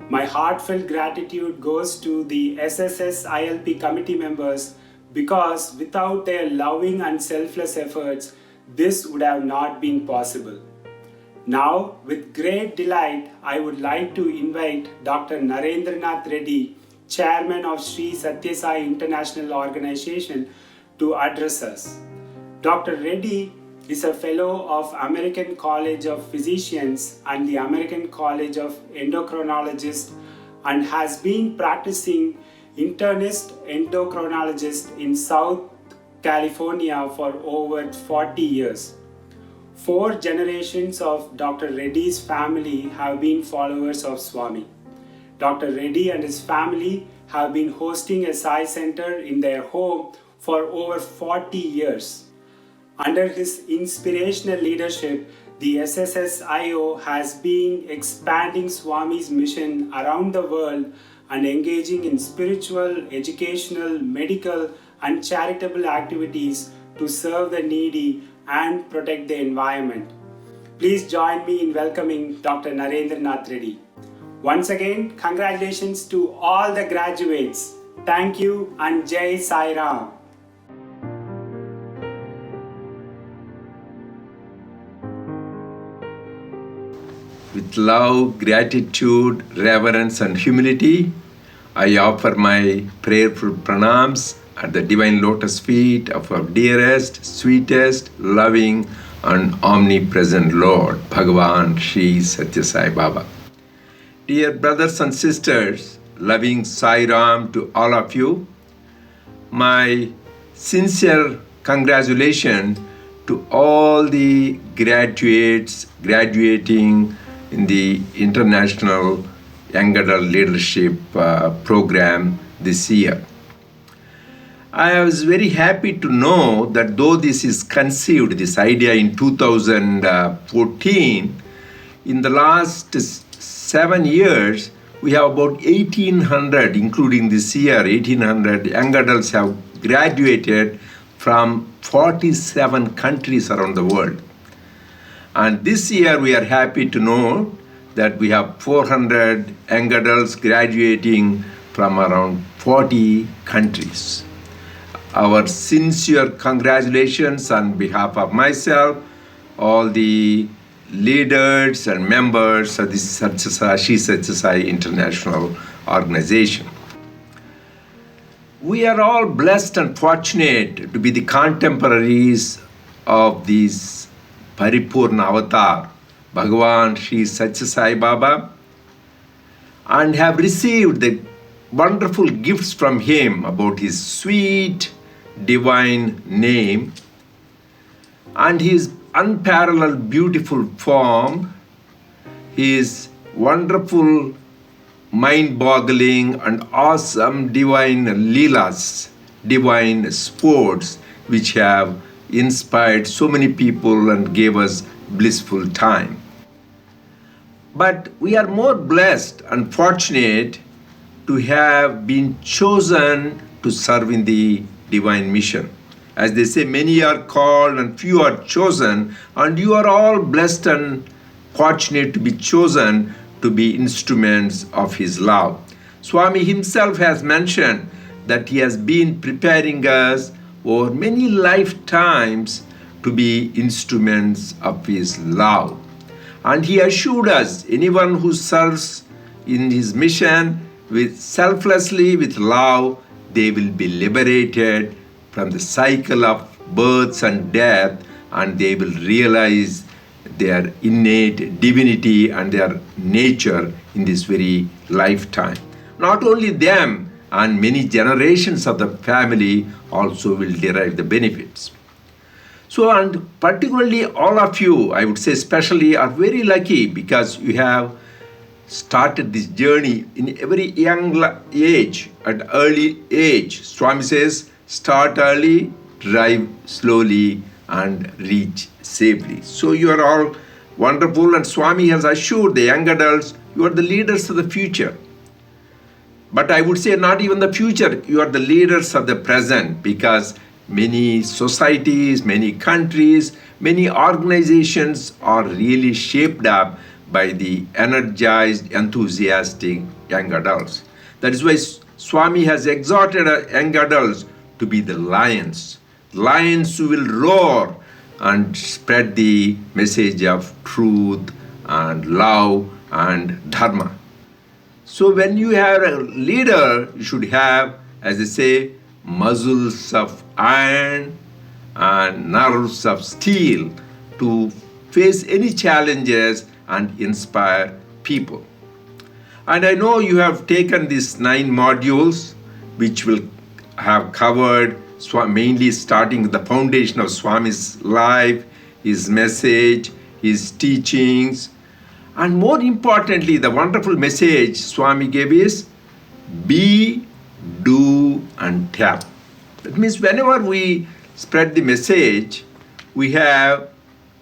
My heartfelt gratitude goes to the SSSILP committee members because without their loving and selfless efforts, this would have not been possible. Now, with great delight, I would like to invite Dr. Narendranath Reddy, Chairman of Sri Sathya Sai International Organization, to address us. Dr. Reddy is a fellow of American College of Physicians and the American College of Endocrinologists and has been practicing internist endocrinologist in South California for over 40 years. 4 generations of Dr. Reddy's family have been followers of Swami. Dr. Reddy and his family have been hosting a Sai Center in their home for over 40 years. Under his inspirational leadership, the SSSIO has been expanding Swami's mission around the world and engaging in spiritual, educational, medical, and charitable activities to serve the needy and protect the environment. Please join me in welcoming Dr. Narendranath Reddy. Once again, congratulations to all the graduates. Thank you and Jai Sai Ram. With love, gratitude, reverence and humility, I offer my prayerful pranams at the divine lotus feet of our dearest, sweetest, loving and omnipresent Lord, Bhagavan Sri Sathya Sai Baba. Dear brothers and sisters, loving Sai Ram to all of you, my sincere congratulations to all the graduates graduating in the International Young Adult Leadership Program this year. I was very happy to know that though this is conceived, this idea in 2014, in the last 7 years, we have about 1,800, including this year, 1,800 young adults have graduated from 47 countries around the world. And this year, we are happy to know that we have 400 young adults graduating from around 40 countries. Our sincere congratulations on behalf of myself, all the leaders and members of this Sathya Sai International Organization. We are all blessed and fortunate to be the contemporaries of this Paripurna Avatar, Bhagavan Sri Sathya Sai Baba, and have received the wonderful gifts from him about his sweet divine name and his unparalleled beautiful form, his wonderful, mind-boggling and awesome divine leelas, divine sports, which have inspired so many people and gave us blissful time. But we are more blessed and fortunate to have been chosen to serve in the divine mission. As they say, many are called and few are chosen, and you are all blessed and fortunate to be chosen to be instruments of his love. Swami himself has mentioned that he has been preparing us over many lifetimes to be instruments of his love. And he assured us, anyone who serves in his mission with selflessly with love, they will be liberated from the cycle of births and death, and they will realize their innate divinity and their nature in this very lifetime. Not only them, and many generations of the family also will derive the benefits. So, and particularly all of you, I would say especially, are very lucky because you have started this journey in a very young age, at early age. Swami says, start early, drive slowly, and reach safely. So you are all wonderful, and Swami has assured the young adults, you are the leaders of the future. But I would say not even the future, you are the leaders of the present, because many societies, many countries, many organizations are really shaped up by the energized, enthusiastic young adults. That is why Swami has exhorted young adults to be the lions who will roar and spread the message of truth and love and dharma. So when you have a leader, you should have, as they say, muscles of iron and nerves of steel to face any challenges and inspire people. And I know you have taken these 9 modules, which will have covered mainly starting with the foundation of Swami's life, his message, his teachings, and more importantly, the wonderful message Swami gave is be, do, and tell. That means whenever we spread the message, we have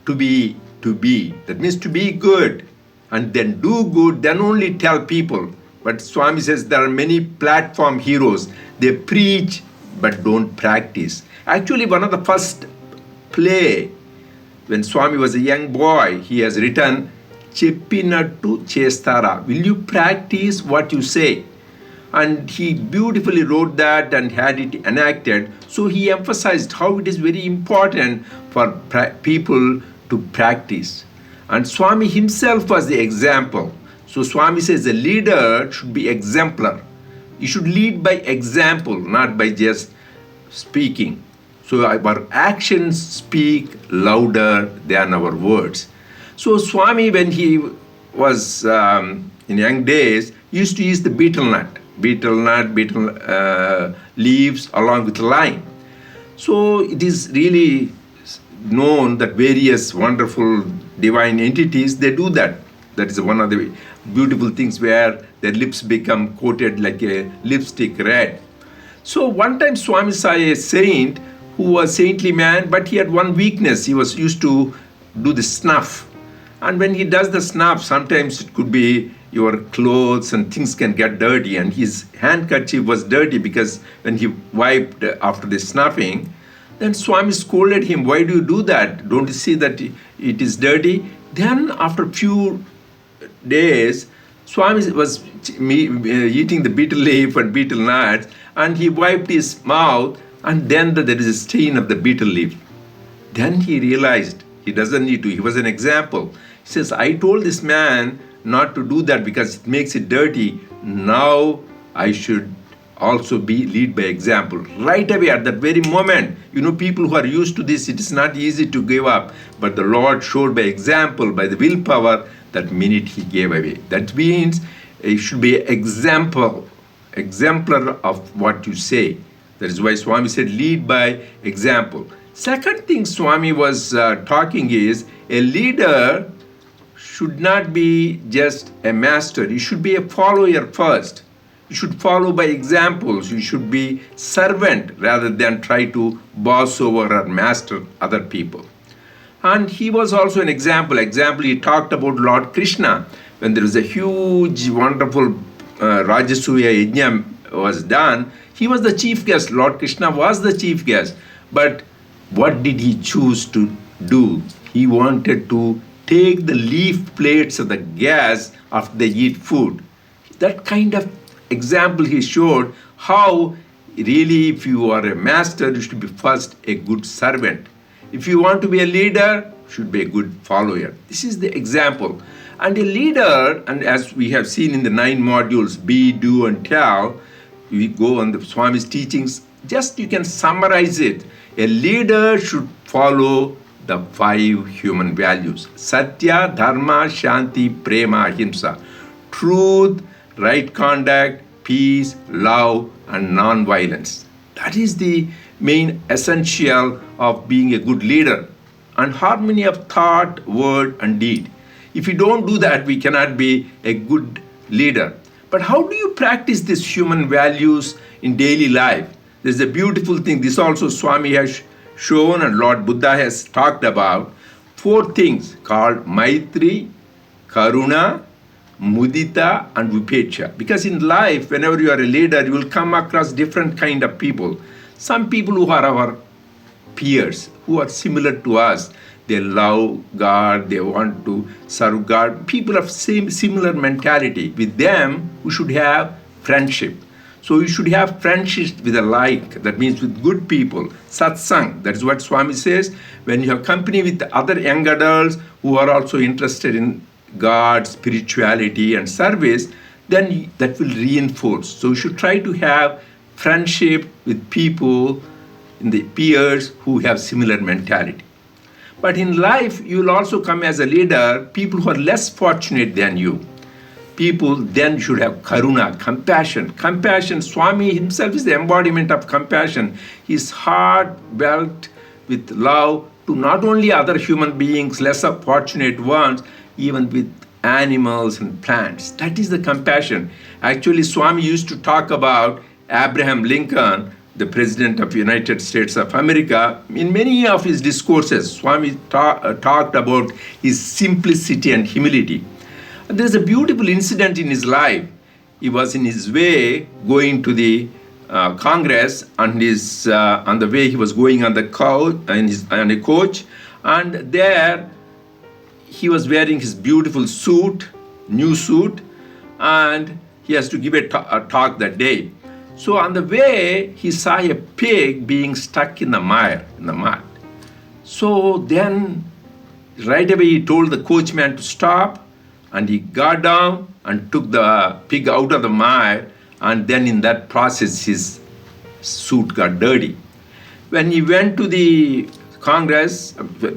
to be. That means to be good, and then do good, then only tell people. But Swami says there are many platform heroes. They preach but don't practice. Actually, one of the first play, when Swami was a young boy, he has written, Cheppinattu Chestara. Will you practice what you say? And he beautifully wrote that and had it enacted. So he emphasized how it is very important for people to practice. And Swami himself was the example. So Swami says a leader should be exemplar. You should lead by example, not by just speaking. So our actions speak louder than our words. So Swami, when he was in young days, used to use the betel leaves along with lime. So it is really known that various wonderful divine entities, they do that. That is one of the beautiful things where their lips become coated like a lipstick red. So one time Swami saw a saint who was a saintly man, but he had one weakness. He was used to do the snuff. And when he does the snuff, sometimes it could be your clothes and things can get dirty. And his handkerchief was dirty because when he wiped after the snuffing, then Swami scolded him, "Why do you do that? Don't you see that it is dirty?" Then after a few days, Swami was eating the betel leaf and betel nuts, and he wiped his mouth, and then there is a stain of the betel leaf. Then he realized he doesn't need to. He was an example. He says, "I told this man not to do that because it makes it dirty. Now I should also lead by example." Right away, at that very moment, people who are used to this, it is not easy to give up. But the Lord showed by example, by the willpower, that minute he gave away. That means it should be exemplar of what you say. That is why Swami said, lead by example. Second thing Swami was talking is, a leader should not be just a master. You should be a follower first. You should follow by examples. You should be servant rather than try to boss over or master other people. And he was also an example. He talked about Lord Krishna. When there was a huge, wonderful Rajasuya Yajna was done, he was the chief guest. Lord Krishna was the chief guest. But what did he choose to do? He wanted to take the leaf plates of the guests after they eat food. That kind of example he showed, how really if you are a master, you should be first a good servant. If you want to be a leader, you should be a good follower. This is the example. And a leader, and as we have seen in the 9 modules, be, do, and tell, we go on the Swami's teachings, just you can summarize it. A leader should follow the 5 human values: Satya, Dharma, Shanti, Prema, Ahimsa. Truth, right conduct, peace, love, and non-violence. That is the main essential of being a good leader. And harmony of thought, word, and deed. If we don't do that, we cannot be a good leader. But how do you practice these human values in daily life? There's a beautiful thing. This also Swami has shown and Lord Buddha has talked about. 4 things called Maitri, Karuna, Mudita, and Vipecha. Because in life, whenever you are a leader, you will come across different kind of people. Some people who are our peers, who are similar to us. They love God, they want to serve God. People of similar mentality. With them, we should have friendship. So you should have friendship with the like. That means with good people. Satsang, that is what Swami says. When you have company with other young adults who are also interested in God, spirituality, and service, then that will reinforce. So you should try to have friendship with people in the peers who have similar mentality. But in life, you will also come as a leader, people who are less fortunate than you. People then should have karuna, compassion. Compassion, Swami himself is the embodiment of compassion. His heart dwelt with love to not only other human beings, lesser fortunate ones, even with animals and plants. That is the compassion. Actually, Swami used to talk about Abraham Lincoln, the President of the United States of America. In many of his discourses, Swami talked about his simplicity and humility. And there's a beautiful incident in his life. He was in his way going to the Congress, and on the way he was going on the couch, on a coach, and there he was wearing his beautiful suit, new suit, and he has to give a talk that day. So on the way, he saw a pig being stuck in the mire, in the mud. So then, right away, he told the coachman to stop, and he got down and took the pig out of the mire, and then in that process, his suit got dirty. When he went to the Congress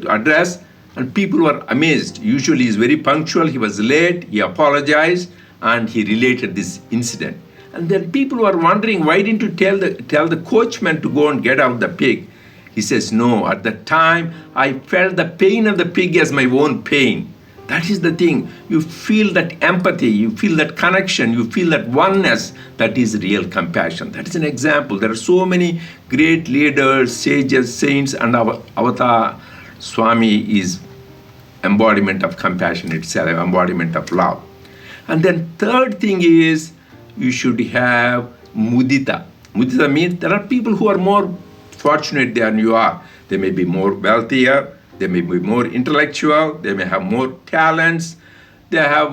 address, and people were amazed. Usually he's very punctual, he was late, he apologized, and he related this incident. And then people were wondering, why didn't you tell the coachman to go and get out the pig? He says, no, at the time, I felt the pain of the pig as my own pain. That is the thing. You feel that empathy, you feel that connection, you feel that oneness. That is real compassion. That is an example. There are so many great leaders, sages, saints, and our Avatar Swami is embodiment of compassion itself, embodiment of love. And then third thing is you should have mudita. Mudita means there are people who are more fortunate than you are. They may be more wealthier, they may be more intellectual, they may have more talents, they have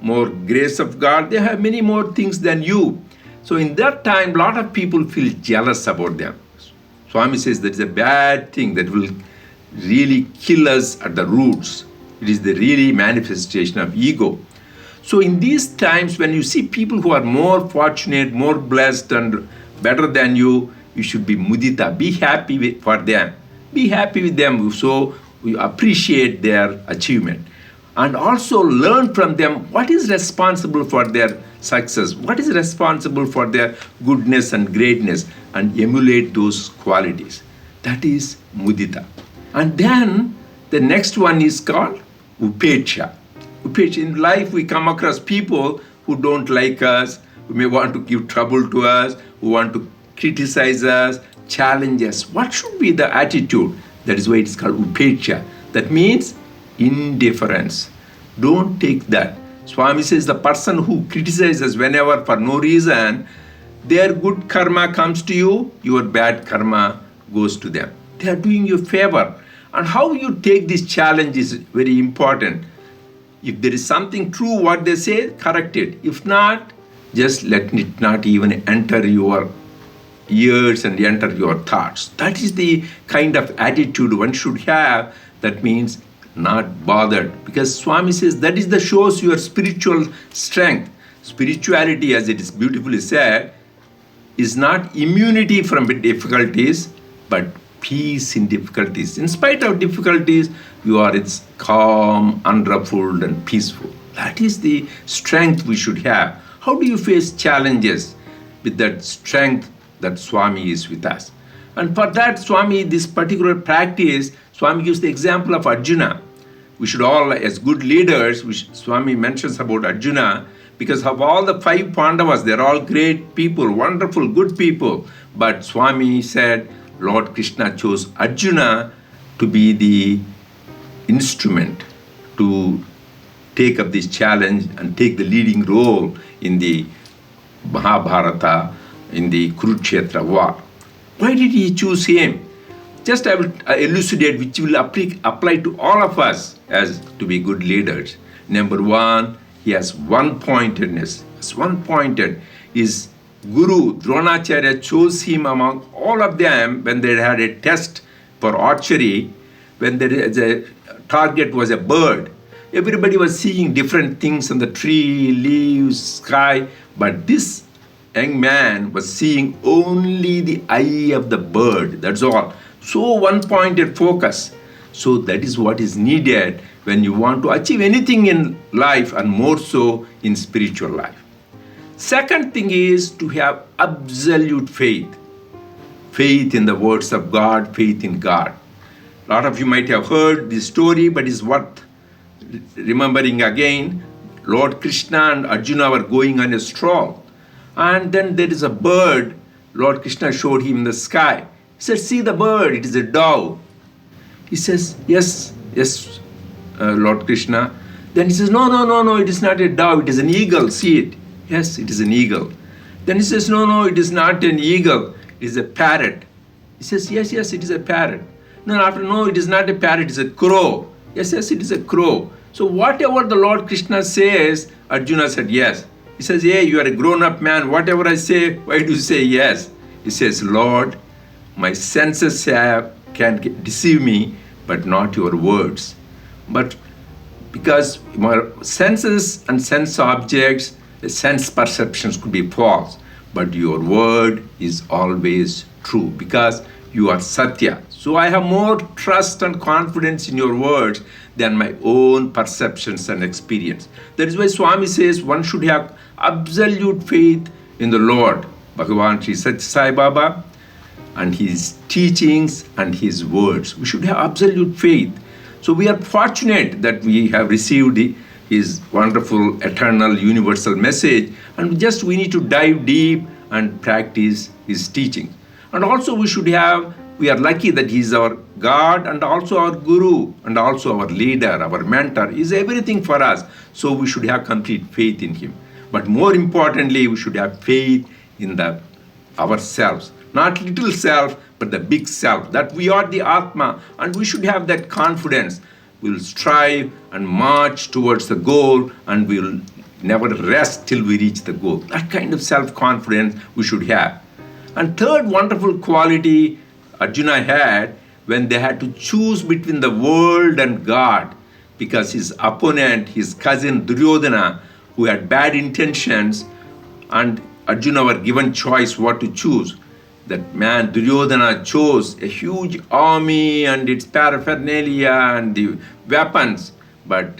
more grace of God, they have many more things than you. So in that time, a lot of people feel jealous about them. Swami says that is a bad thing that will really kill us at the roots. It is the really manifestation of ego. So in these times, when you see people who are more fortunate, more blessed, and better than you, you should be mudita. Be happy for them. Be happy with them. So we appreciate their achievement. And also learn from them what is responsible for their success, what is responsible for their goodness and greatness, and emulate those qualities. That is mudita. And then the next one is called upecha. Upecha. In life, we come across people who don't like us, who may want to give trouble to us, who want to criticize us, challenge us. What should be the attitude? That is why it's called upecha. That means indifference. Don't take that. Swami says the person who criticizes whenever for no reason, their good karma comes to you, your bad karma goes to them. They are doing you a favor. And how you take this challenge is very important. If there is something true what they say, correct it. If not, just let it not even enter your ears and enter your thoughts. That is the kind of attitude one should have. That means not bothered. Because Swami says that is the shows your spiritual strength. Spirituality, as it is beautifully said, is not immunity from difficulties, but peace in difficulties. In spite of difficulties, you are calm, unruffled, and peaceful. That is the strength we should have. How do you face challenges? With that strength that Swami is with us. And for that, Swami, this particular practice, Swami gives the example of Arjuna. We should all, as good leaders, Swami mentions about Arjuna, because of all the 5 Pandavas, they're all great people, wonderful, good people. But Swami said, Lord Krishna chose Arjuna to be the instrument to take up this challenge and take the leading role in the Mahabharata, in the Kurukshetra war. Why did he choose him? Just I will elucidate which will apply to all of us as to be good leaders. Number 1, he has one-pointedness. As one-pointed. His Guru Dronacharya chose him among all of them when they had a test for archery, when the target was a bird. Everybody was seeing different things on the tree, leaves, sky, but this young man was seeing only the eye of the bird. That's all. So one-pointed focus. So that is what is needed when you want to achieve anything in life, and more so in spiritual life. Second thing is to have absolute faith. Faith in the words of God, faith in God. A lot of you might have heard this story, but it's worth remembering again. Lord Krishna and Arjuna were going on a stroll. And then there is a bird. Lord Krishna showed him in the sky. He said, see the bird, it is a dove. He says, yes, Lord Krishna. Then he says, no, it is not a dove, it is an eagle, see it. Yes, it is an eagle. Then he says, no, it is not an eagle, it is a parrot. He says, yes, it is a parrot. No, it is not a parrot, it is a crow. Yes, it is a crow. So whatever the Lord Krishna says, Arjuna said yes. He says, hey, you are a grown-up man, whatever I say, why do you say yes? He says, Lord, my senses can deceive me, but not your words. But because my senses and sense objects, the sense perceptions could be false, but your word is always true because you are Sathya. So I have more trust and confidence in your words than my own perceptions and experience. That is why Swami says one should have absolute faith in the Lord, Bhagavan Sri Sathya Sai Baba, and his teachings and his words. We should have absolute faith. So we are fortunate that we have received his wonderful, eternal, universal message, and we need to dive deep and practice his teaching. And also we are lucky that he is our God and also our Guru and also our leader, our mentor. He is everything for us. So we should have complete faith in him. But more importantly, we should have faith in ourselves. Not little self, but the big self, that we are the Atma, and we should have that confidence. We'll strive and march towards the goal, and we'll never rest till we reach the goal. That kind of self-confidence we should have. And third wonderful quality Arjuna had, when they had to choose between the world and God, because his opponent, his cousin Duryodhana, who had bad intentions, and Arjuna were given choice what to choose. That man Duryodhana chose a huge army and its paraphernalia and the weapons. But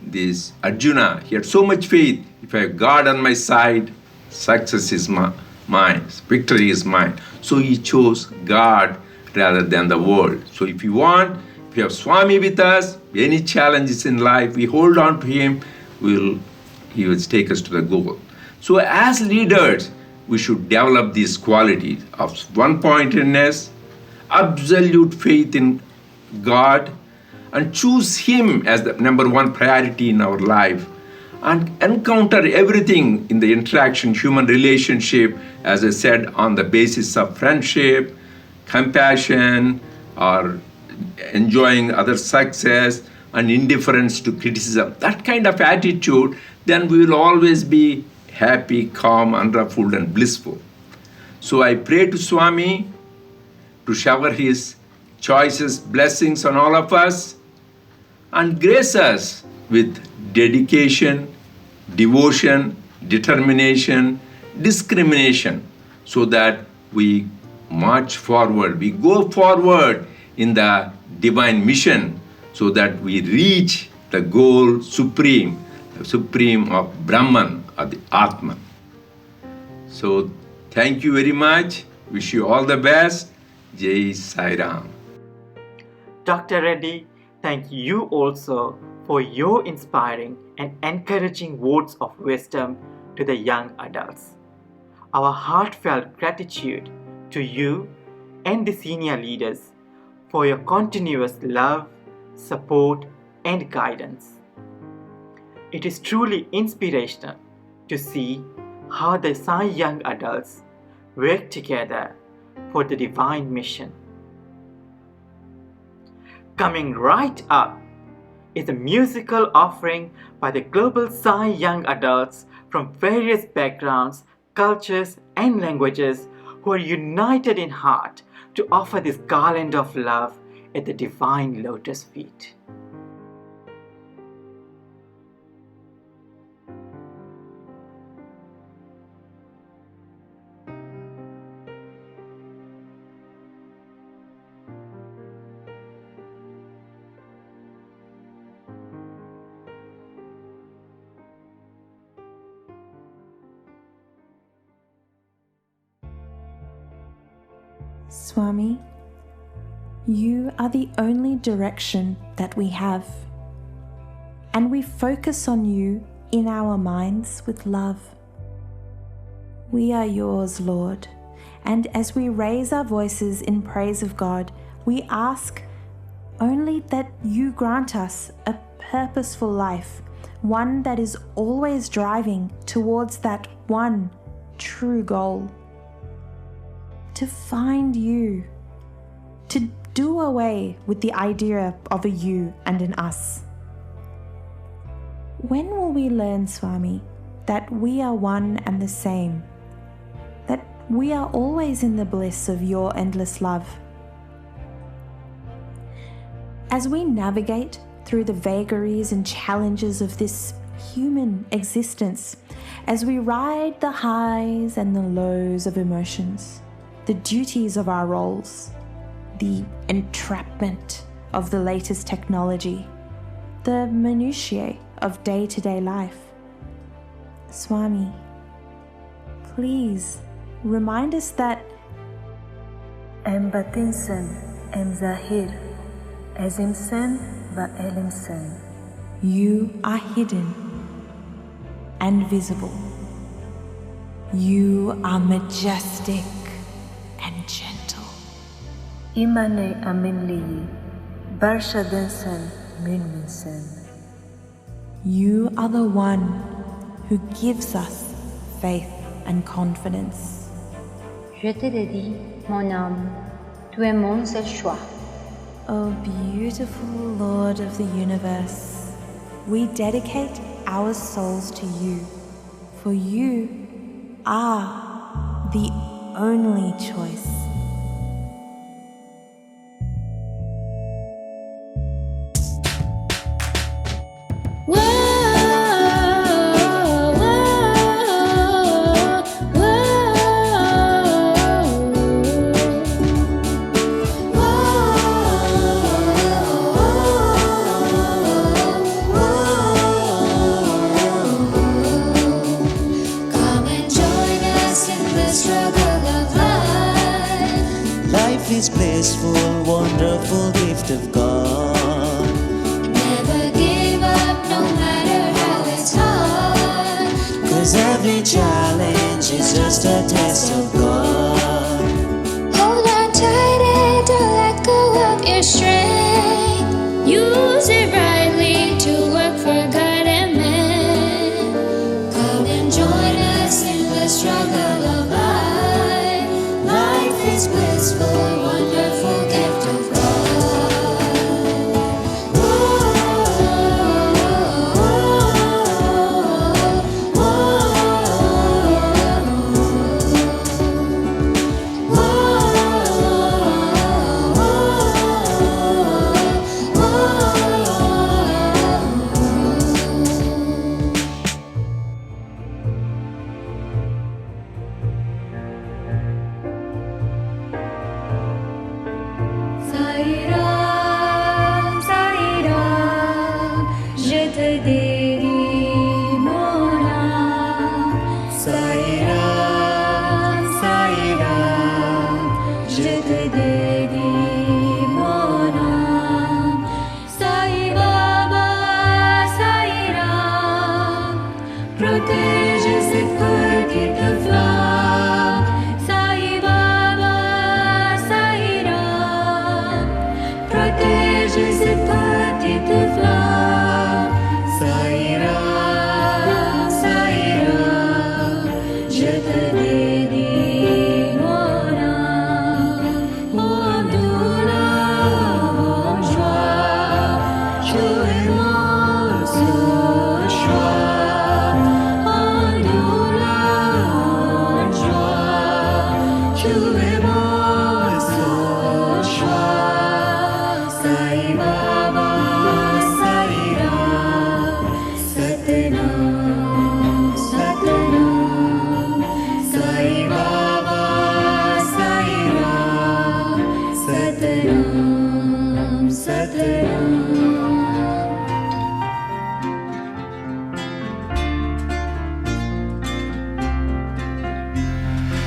this Arjuna, he had so much faith. If I have God on my side, success is mine, victory is mine. So he chose God rather than the world. So if you have Swami with us, any challenges in life, we hold on to him, he will take us to the goal. So as leaders, we should develop these qualities of one-pointedness, absolute faith in God, and choose him as the number one priority in our life, and encounter everything in the interaction, human relationship, as I said, on the basis of friendship, compassion, or enjoying other success, and indifference to criticism. That kind of attitude, then we will always be happy, calm, unruffled, and blissful. So I pray to Swami to shower his choices, blessings on all of us, and grace us with dedication, devotion, determination, discrimination, so that we march forward, we go forward in the divine mission, so that we reach the goal supreme, the supreme of Brahman, or the Atman. So thank you very much. Wish you all the best. Jai Sai Ram. Dr. Reddy, thank you also for your inspiring and encouraging words of wisdom to the young adults. Our heartfelt gratitude to you and the senior leaders for your continuous love, support, and guidance. It is truly inspirational to see how the Sai young adults work together for the divine mission. Coming right up is a musical offering by the global Sai young adults from various backgrounds, cultures, and languages who are united in heart to offer this garland of love at the divine lotus feet. Swami, you are the only direction that we have, and we focus on you in our minds with love. We are yours, Lord, and as we raise our voices in praise of God, we ask only that you grant us a purposeful life, one that is always driving towards that one true goal. To find you, to do away with the idea of a you and an us. When will we learn, Swami, that we are one and the same, that we are always in the bliss of your endless love? As we navigate through the vagaries and challenges of this human existence, as we ride the highs and the lows of emotions, the duties of our roles, the entrapment of the latest technology, the minutiae of day-to-day life. Swami, please remind us that em batinsan, em zahir, as em san ve elimsin. You are hidden and visible. You are majestic and gentle. İmane aminliği, barşadınsan müminsin. You are the one who gives us faith and confidence. Je te dédie, mon âme, tu es mon seul choix. O beautiful Lord of the universe, we dedicate our souls to you, for you are the only choice. Life is blissful, wonderful gift of God. Never give up, no matter how it's hard. 'Cause every challenge is just a test of God. Hold on tight and don't let go of your strength. Use it rightly to work for God and man. Come and join us in the struggle of life. Life is blissful, wonderful gift of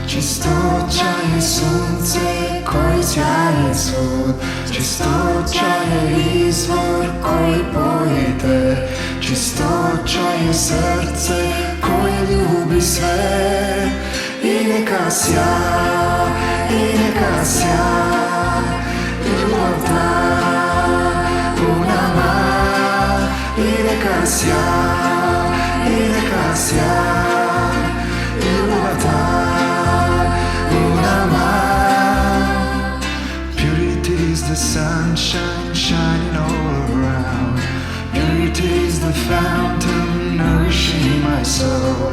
Чисточає сонце, кой сяє суд, чисточає ізвор, кой поїде, чисточає серце, кой люби sve, і нека ся, любов та у нама, і нека ся, любов та. Purity is the sunshine shining all around. Purity is the fountain nourishing my soul.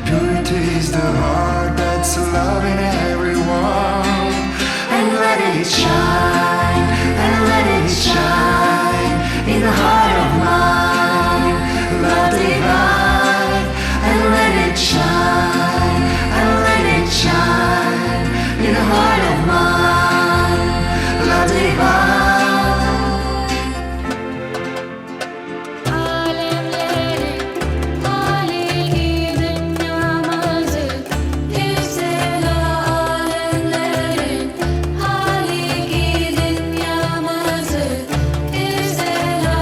Purity is the heart that's loving everyone. And let it shine, in the heart of mine. Love divine, and let it shine, in the heart of mine. Love divine. Hali gidin yamazı, güzel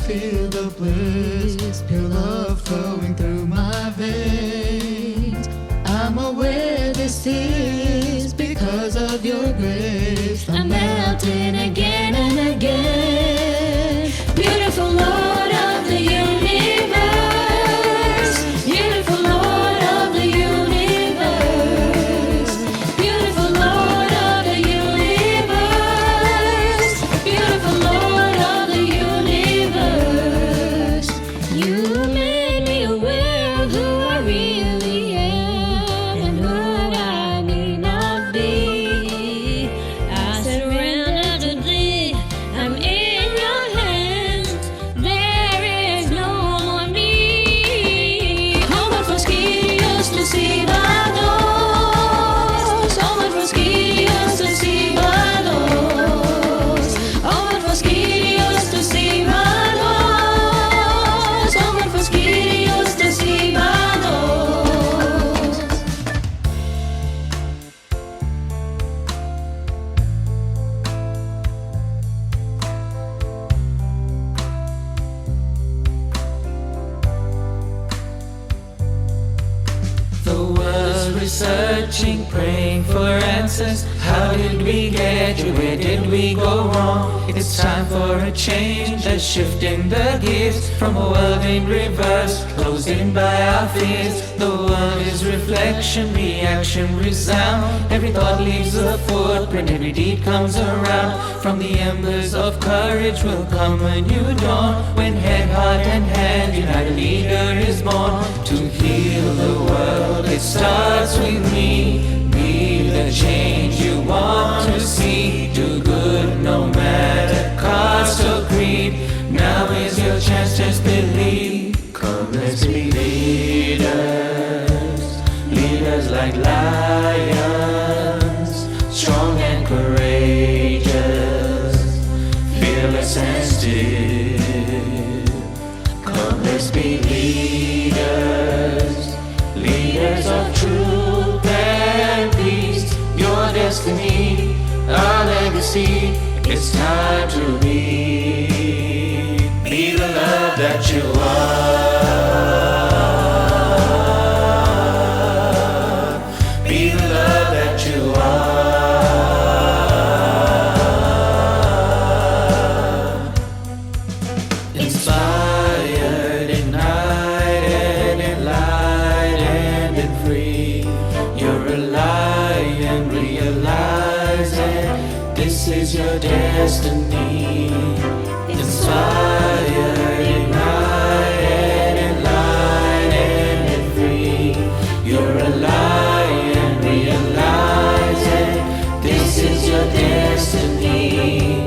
feel the bliss, pure love flowing through my veins. I'm aware this is because of your grace. I'm melting again and again. Beautiful Lord of the universe, beautiful Lord of the universe, beautiful Lord of the universe, beautiful Lord of the universe. You made me aware of who I really am and what I need not be. I surrender to thee, I'm in your hands, there is no more need. Hombre fosquillos tus cibados, hombre fosquillos tus cibados, hombre fosquillos tus cibados, hombre fosquillos tus cibados. The world's researching, praying for answers. How did we get here? Where did we go wrong? It's time for a change, a shift in the gears. From a world in reverse, closed in by our fears. The world is reflection, reaction, resound. Every thought leaves a footprint, every deed comes around. From the embers of courage will come a new dawn. When head, heart and hand unite, a leader is born. To heal the world, it starts with me. Be the change you want to see. Do good no matter cost or greed. Now is your chance, just believe. Come, let's be leaders, leaders like lions, strong and courageous, fearless and still. Come, let's be leaders, leaders of truth and peace. Your destiny, our legacy, it's time to be the love that you are, be the love that you are. Inspired, ignited, enlightened and free. You're a lion, realizing this is your destiny. Inspired, ignited, enlightened and free. You're a lion, realizing this is your destiny.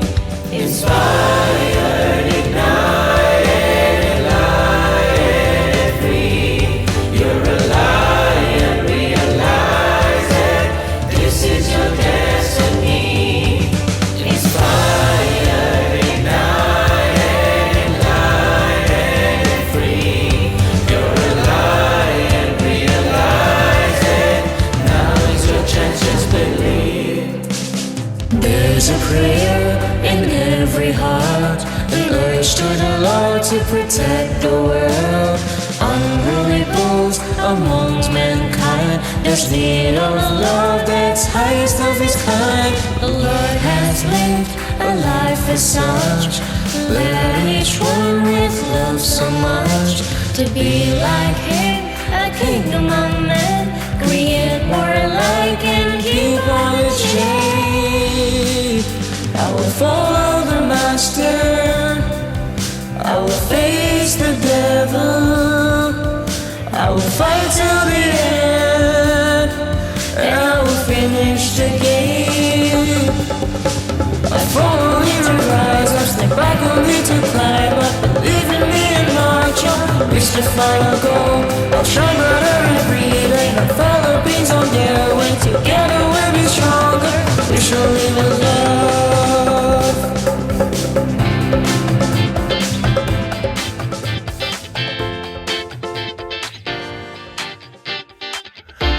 Inspired, ignited, enlightened and free. You're a lion, realizing this is your destiny. Inspired, ignited, enlightened and free. You're a lion, realizing now is your chance, just believe. There's a prayer in every heart, an urge to the Lord to protect the world. Unruly bulls amongst mankind, there's need of love that's highest of its kind. The Lord has lived a life as such, let each one with love so much. To be like Him, a kingdom of men, create more alike and keep on the chain. I will follow the Master, I will face the devil, I will fight till the end, and I will finish the game. I fall only to rise, I step back only to climb up. Believe in me and march on, reach the final goal. I'll shine brighter every day, and fellow beings on their way. Together we'll be stronger, we shall live in love.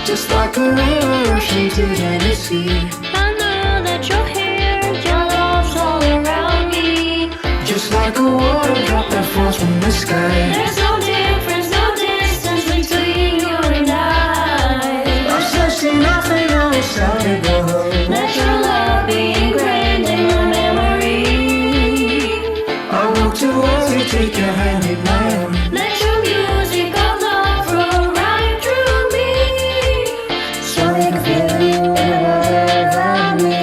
Just like a river rushing to the sea, I know that you're here, your love's all around me. Just like a water drop that start to go. Let your love be ingrained in my memory. I walk towards you, take your hand in my own. Let your music of love flow right through me. So I can feel you around me.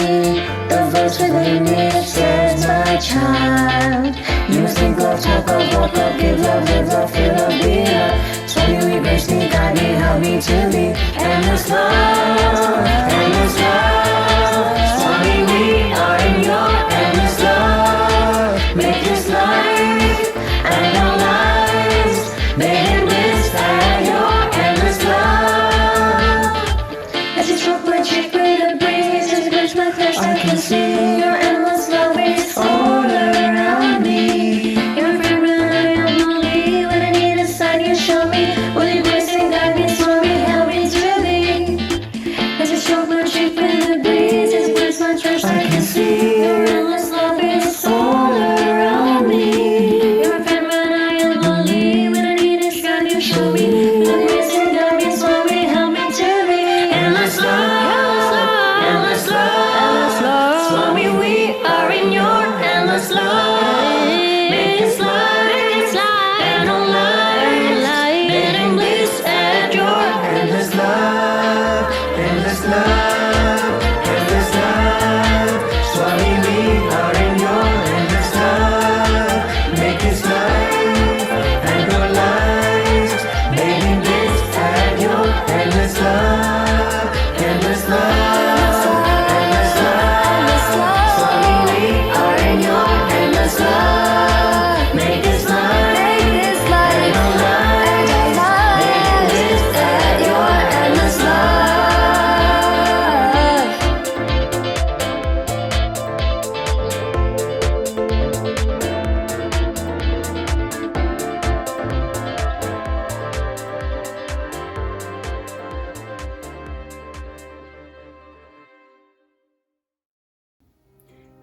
The voice within me says, my child, you must think love, talk of love, love, give love, live love, feel love, be love. So you embrace me, guide me, help me to be endless love, endless love. Swami, we are in your endless love. Make this life and our lives made in bliss and your endless love. As you stroke my cheek with a breeze, as you touch my flesh, I can see your endless love is all around me. You're a friend when I am lonely. When I need a sign, you show me. Will you grace and guide me, Swami, help me to be. As you stroke my cheek with a breeze, as you touch my flesh, I can see your endless love is all around me. You're a friend when I am lonely. When I need a sign, you show me. Will you grace and guide me, Swami, help me to be. Endless love, endless love, endless love. Swami, we are in your endless love. Make this life and all lives made in bliss at your endless love, endless love, endless love. Swami, we are in your endless love. Make this life and all lives made in bliss at your endless love, endless love, endless love. Swami, we are in your endless love. Make this life and all lives made in bliss at your endless love.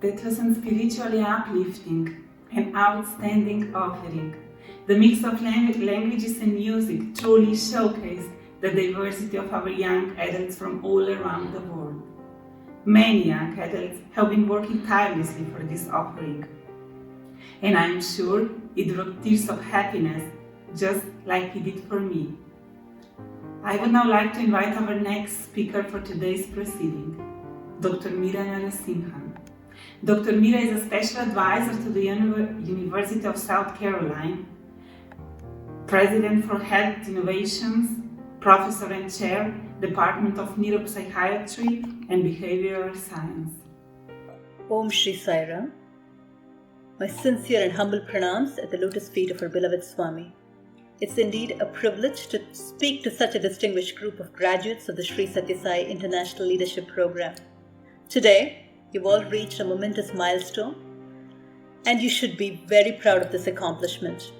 That was spiritually uplifting and outstanding offering. The mix of languages and music truly showcased the diversity of our young adults from all around the world. Many young adults have been working tirelessly for this offering, and I am sure it brought tears of happiness, just like it did for me. I would now like to invite our next speaker for today's proceeding, Dr. Meera Narasimhan. Dr. Meera is a special advisor to the University of South Carolina, President for Health Innovations, Professor and Chair, Department of Neuropsychiatry and Behavioral Science. Om Shri Sai Ram. My sincere and humble pranams at the lotus feet of our beloved Swami. It's indeed a privilege to speak to such a distinguished group of graduates of the Sri Sathya Sai International Leadership Program. Today, you've all reached a momentous milestone, and you should be very proud of this accomplishment.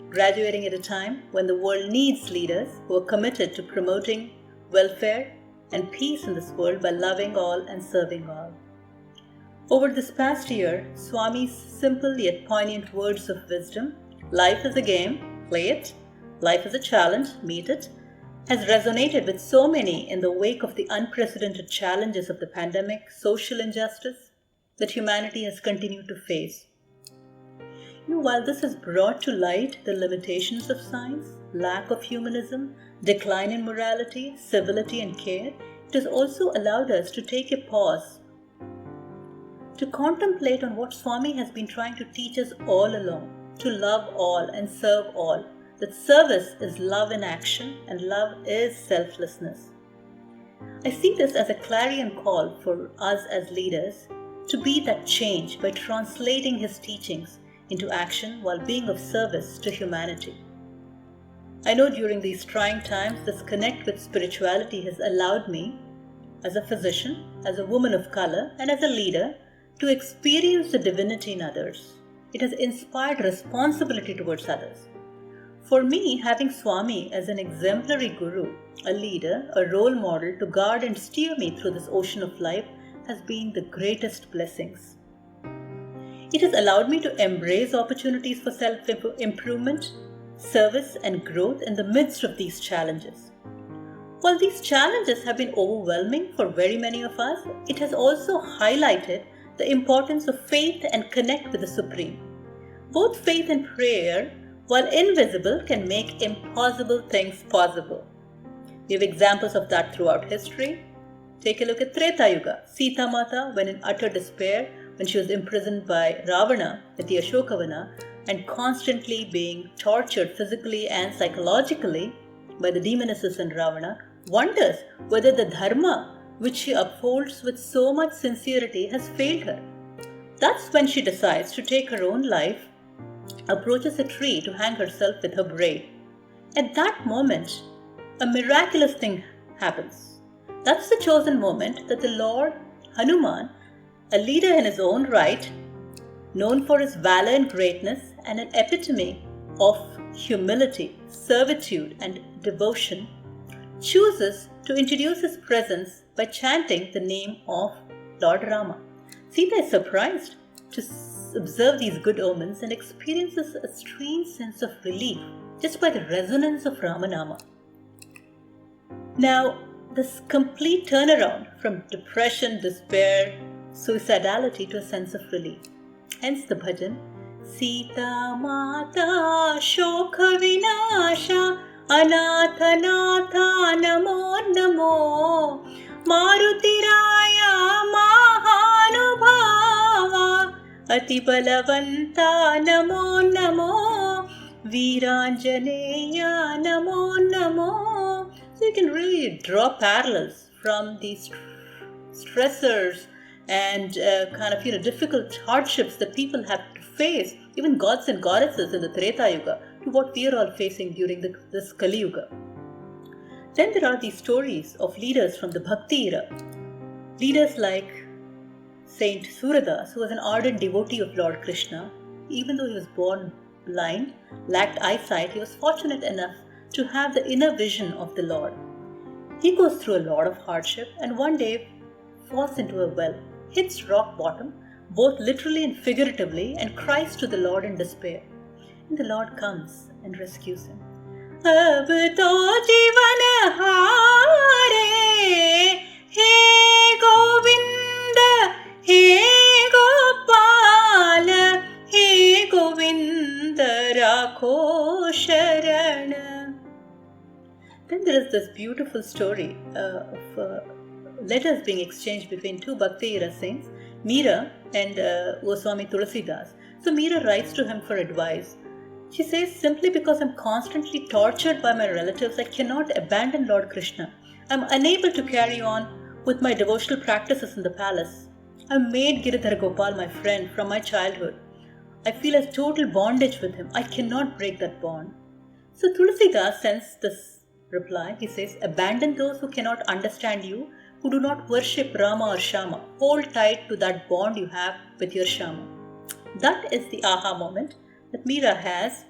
Graduating at a time when the world needs leaders who are committed to promoting welfare and peace in this world by loving all and serving all. Over this past year, Swami's simple yet poignant words of wisdom, life is a game, play it, life is a challenge, meet it, has resonated with so many in the wake of the unprecedented challenges of the pandemic, social injustice that humanity has continued to face. While this has brought to light the limitations of science, lack of humanism, decline in morality, civility and care, it has also allowed us to take a pause, to contemplate on what Swami has been trying to teach us all along, to love all and serve all, that service is love in action and love is selflessness. I see this as a clarion call for us as leaders to be that change by translating his teachings into action while being of service to humanity. I know during these trying times, this connect with spirituality has allowed me, as a physician, as a woman of color, and as a leader, to experience the divinity in others. It has inspired responsibility towards others. For me, having Swami as an exemplary guru, a leader, a role model to guard and steer me through this ocean of life has been the greatest blessings. It has allowed me to embrace opportunities for self-improvement, service and growth in the midst of these challenges. While these challenges have been overwhelming for very many of us, it has also highlighted the importance of faith and connect with the Supreme. Both faith and prayer, while invisible, can make impossible things possible. We have examples of that throughout history. Take a look at Treta Yuga. Sita Mata, when in utter despair, when she was imprisoned by Ravana at the Ashokavana and constantly being tortured physically and psychologically by the demonesses and Ravana, wonders whether the dharma which she upholds with so much sincerity has failed her. That's when she decides to take her own life, approaches a tree to hang herself with her braid. At that moment, a miraculous thing happens. That's the chosen moment that the Lord Hanuman, a leader in his own right, known for his valor and greatness and an epitome of humility, servitude, and devotion, chooses to introduce his presence by chanting the name of Lord Rama. Sita is surprised to observe these good omens and experiences a strange sense of relief just by the resonance of Ramanama. Now, this complete turnaround from depression, despair, suicidality to a sense of relief. Hence the bhajan, Sita Mata Shokha Vinasha Anatha Natha Namo Namo Marutiraya Mahanubhava Ati Balavanta Namo Namo Viranjaneya Namo Namo. So you can really draw parallels from these stressors and difficult hardships that people have to face, even gods and goddesses in the Treta Yuga, to what we are all facing during this Kali Yuga. Then there are these stories of leaders from the Bhakti era. Leaders like Saint Suradas, who was an ardent devotee of Lord Krishna. Even though he was born blind, lacked eyesight, he was fortunate enough to have the inner vision of the Lord. He goes through a lot of hardship and one day falls into a well, hits rock bottom, both literally and figuratively, and cries to the Lord in despair. And the Lord comes and rescues him. Ab to jivan hare, he Govinda, he Gopal, he Govinda rakho sharana. Then there is this beautiful story of letters being exchanged between two Bhakti era saints, Meera and Goswami Tulsidas. So Meera writes to him for advice. She says, simply because I'm constantly tortured by my relatives, I cannot abandon Lord Krishna. I'm unable to carry on with my devotional practices in the palace. I've made Giridhar Gopal my friend from my childhood. I feel a total bondage with him. I cannot break that bond. So Tulsidas sends this reply. He says, abandon those who cannot understand you, who do not worship Rama or Shama. Hold tight to that bond you have with your Shama. That is the aha moment that Meera has,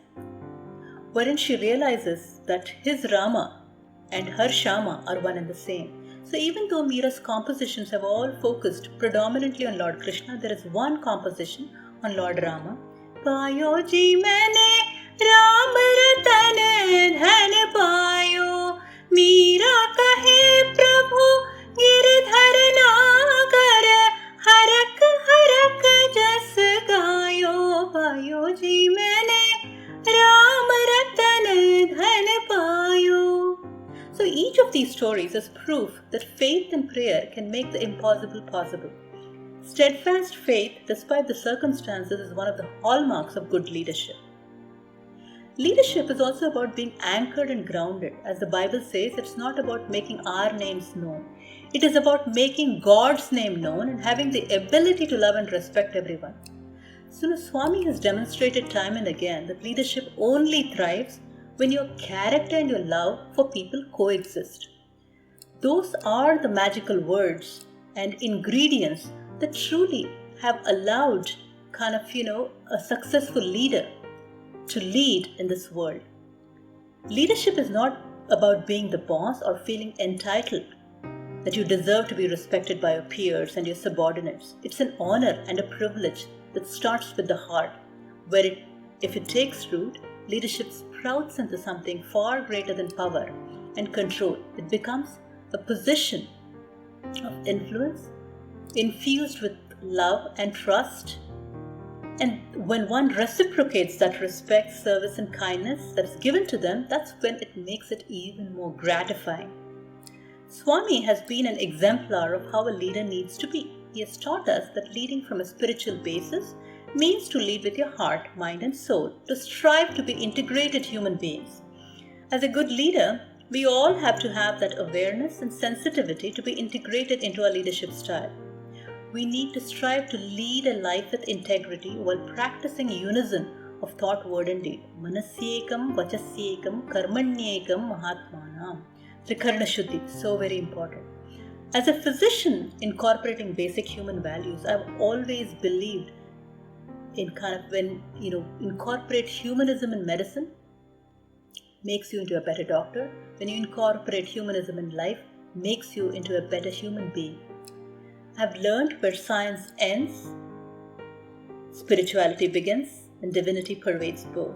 wherein she realizes that his Rama and her Shama are one and the same. So even though Meera's compositions have all focused predominantly on Lord Krishna, there is one composition on Lord Rama. Payo ji maine Ram ratan dhan payo, Meera kahe Prabhu Giridhar nagar, harak harak jas gayo. Payo ji maine Ram ratan dhan payo. So each of these stories is proof that faith and prayer can make the impossible possible. Steadfast faith, despite the circumstances, is one of the hallmarks of good leadership. Leadership is also about being anchored and grounded. As the Bible says, it's not about making our names known. It is about making God's name known and having the ability to love and respect everyone. So Swami has demonstrated time and again that leadership only thrives when your character and your love for people coexist. Those are the magical words and ingredients that truly have allowed a successful leader to lead in this world. Leadership is not about being the boss or feeling entitled that you deserve to be respected by your peers and your subordinates. It's an honor and a privilege that starts with the heart, where if it takes root, leadership sprouts into something far greater than power and control. It becomes a position of influence infused with love and trust. And when one reciprocates that respect, service, and kindness that is given to them, that's when it makes it even more gratifying. Swami has been an exemplar of how a leader needs to be. He has taught us that leading from a spiritual basis means to lead with your heart, mind, and soul, to strive to be integrated human beings. As a good leader, we all have to have that awareness and sensitivity to be integrated into our leadership style. We need to strive to lead a life with integrity while practicing unison of thought, word, and deed. Manasyekam, vachasyekam, karmanyekam, mahatmanam. Trikarna Shuddhi, so very important. As a physician incorporating basic human values, I've always believed in when incorporate humanism in medicine, makes you into a better doctor. When you incorporate humanism in life, makes you into a better human being. I've learned where science ends, spirituality begins, and divinity pervades both.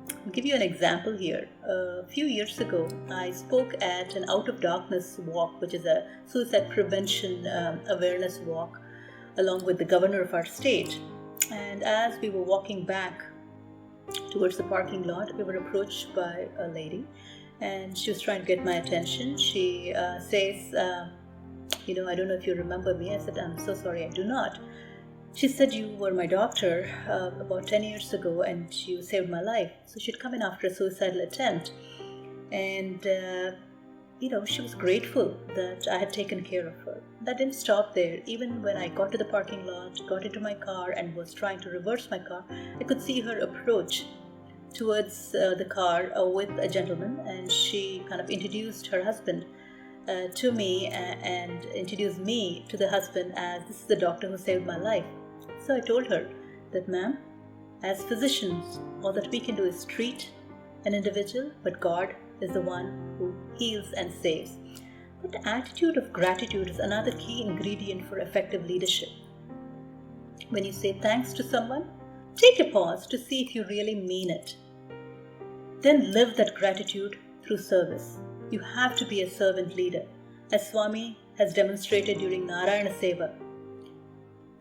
I'll give you an example here. A few years ago, I spoke at an Out of Darkness walk, which is a suicide prevention awareness walk, along with the governor of our state. And as we were walking back towards the parking lot, we were approached by a lady, and she was trying to get my attention. She says, I don't know if you remember me. I said, I'm so sorry, I do not. She said, you were my doctor about 10 years ago and you saved my life. So she'd come in after a suicidal attempt. And, she was grateful that I had taken care of her. That didn't stop there. Even when I got to the parking lot, got into my car and was trying to reverse my car, I could see her approach towards the car with a gentleman, and she kind of introduced her husband to me and introduced me to the husband as, this is the doctor who saved my life. So I told her that, ma'am, as physicians, all that we can do is treat an individual, but God is the one who heals and saves. But the attitude of gratitude is another key ingredient for effective leadership. When you say thanks to someone, take a pause to see if you really mean it. Then live that gratitude through service. You have to be a servant leader, as Swami has demonstrated during Narayana Seva.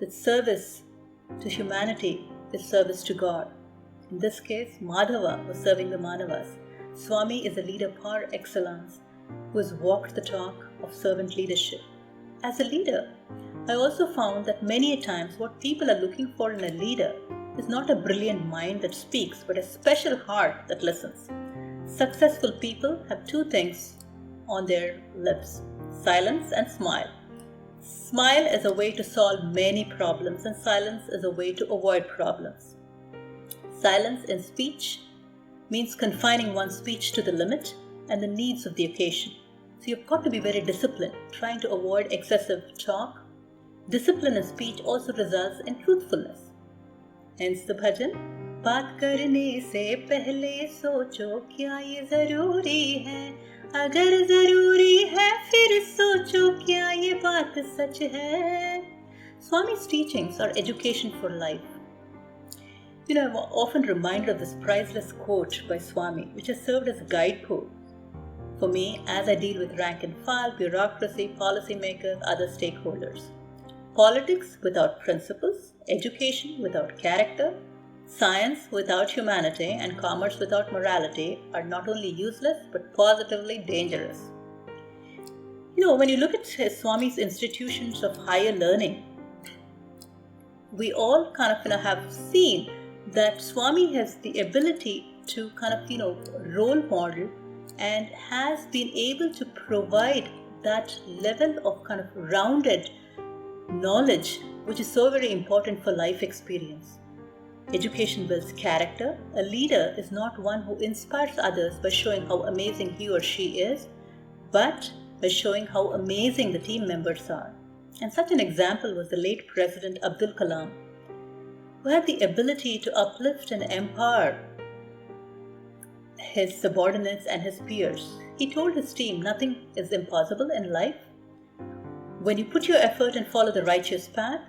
That service to humanity is service to God. In this case, Madhava was serving the Manavas. Swami is a leader par excellence who has walked the talk of servant leadership. As a leader, I also found that many a times what people are looking for in a leader is not a brilliant mind that speaks, but a special heart that listens. Successful people have two things on their lips: silence and smile. Smile is a way to solve many problems, and silence is a way to avoid problems. Silence in speech means confining one's speech to the limit and the needs of the occasion. So you've got to be very disciplined, trying to avoid excessive talk. Discipline in speech also results in truthfulness. Hence the bhajan, बात करने से पहले सोचो क्या ये जरूरी है, अगर जरूरी है फिर सोचो क्या ये बात सच है. Swami's teachings are education for life. I'm often reminded of this priceless quote by Swami, which has served as a guidepost for me as I deal with rank and file, bureaucracy, policymakers, other stakeholders. Politics without principles, education without character, science without humanity, and commerce without morality are not only useless but positively dangerous. When you look at Swami's institutions of higher learning, we all have seen that Swami has the ability to role model and has been able to provide that level of rounded knowledge, which is so very important for life experience. Education builds character. A leader is not one who inspires others by showing how amazing he or she is, but by showing how amazing the team members are. And such an example was the late President Abdul Kalam, who had the ability to uplift and empower his subordinates and his peers. He told his team, nothing is impossible in life. When you put your effort and follow the righteous path,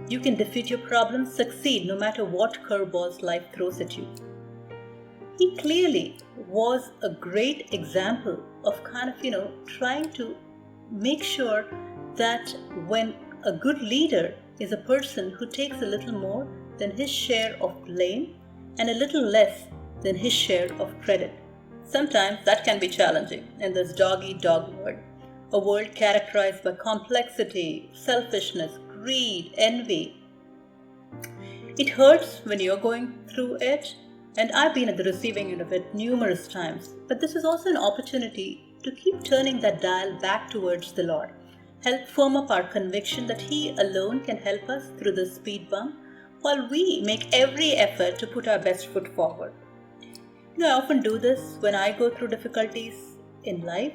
you can defeat your problems, succeed no matter what curveballs life throws at you. he clearly was a great example of trying to make sure that when a good leader is a person who takes a little more than his share of blame and a little less than his share of credit. Sometimes that can be challenging in this dog-eat-dog world, a world characterized by complexity, selfishness, greed, envy. It hurts when you're going through it, and I've been at the receiving end of it numerous times. But this is also an opportunity to keep turning that dial back towards the Lord, help firm up our conviction that He alone can help us through this speed bump, while we make every effort to put our best foot forward. I often do this when I go through difficulties in life,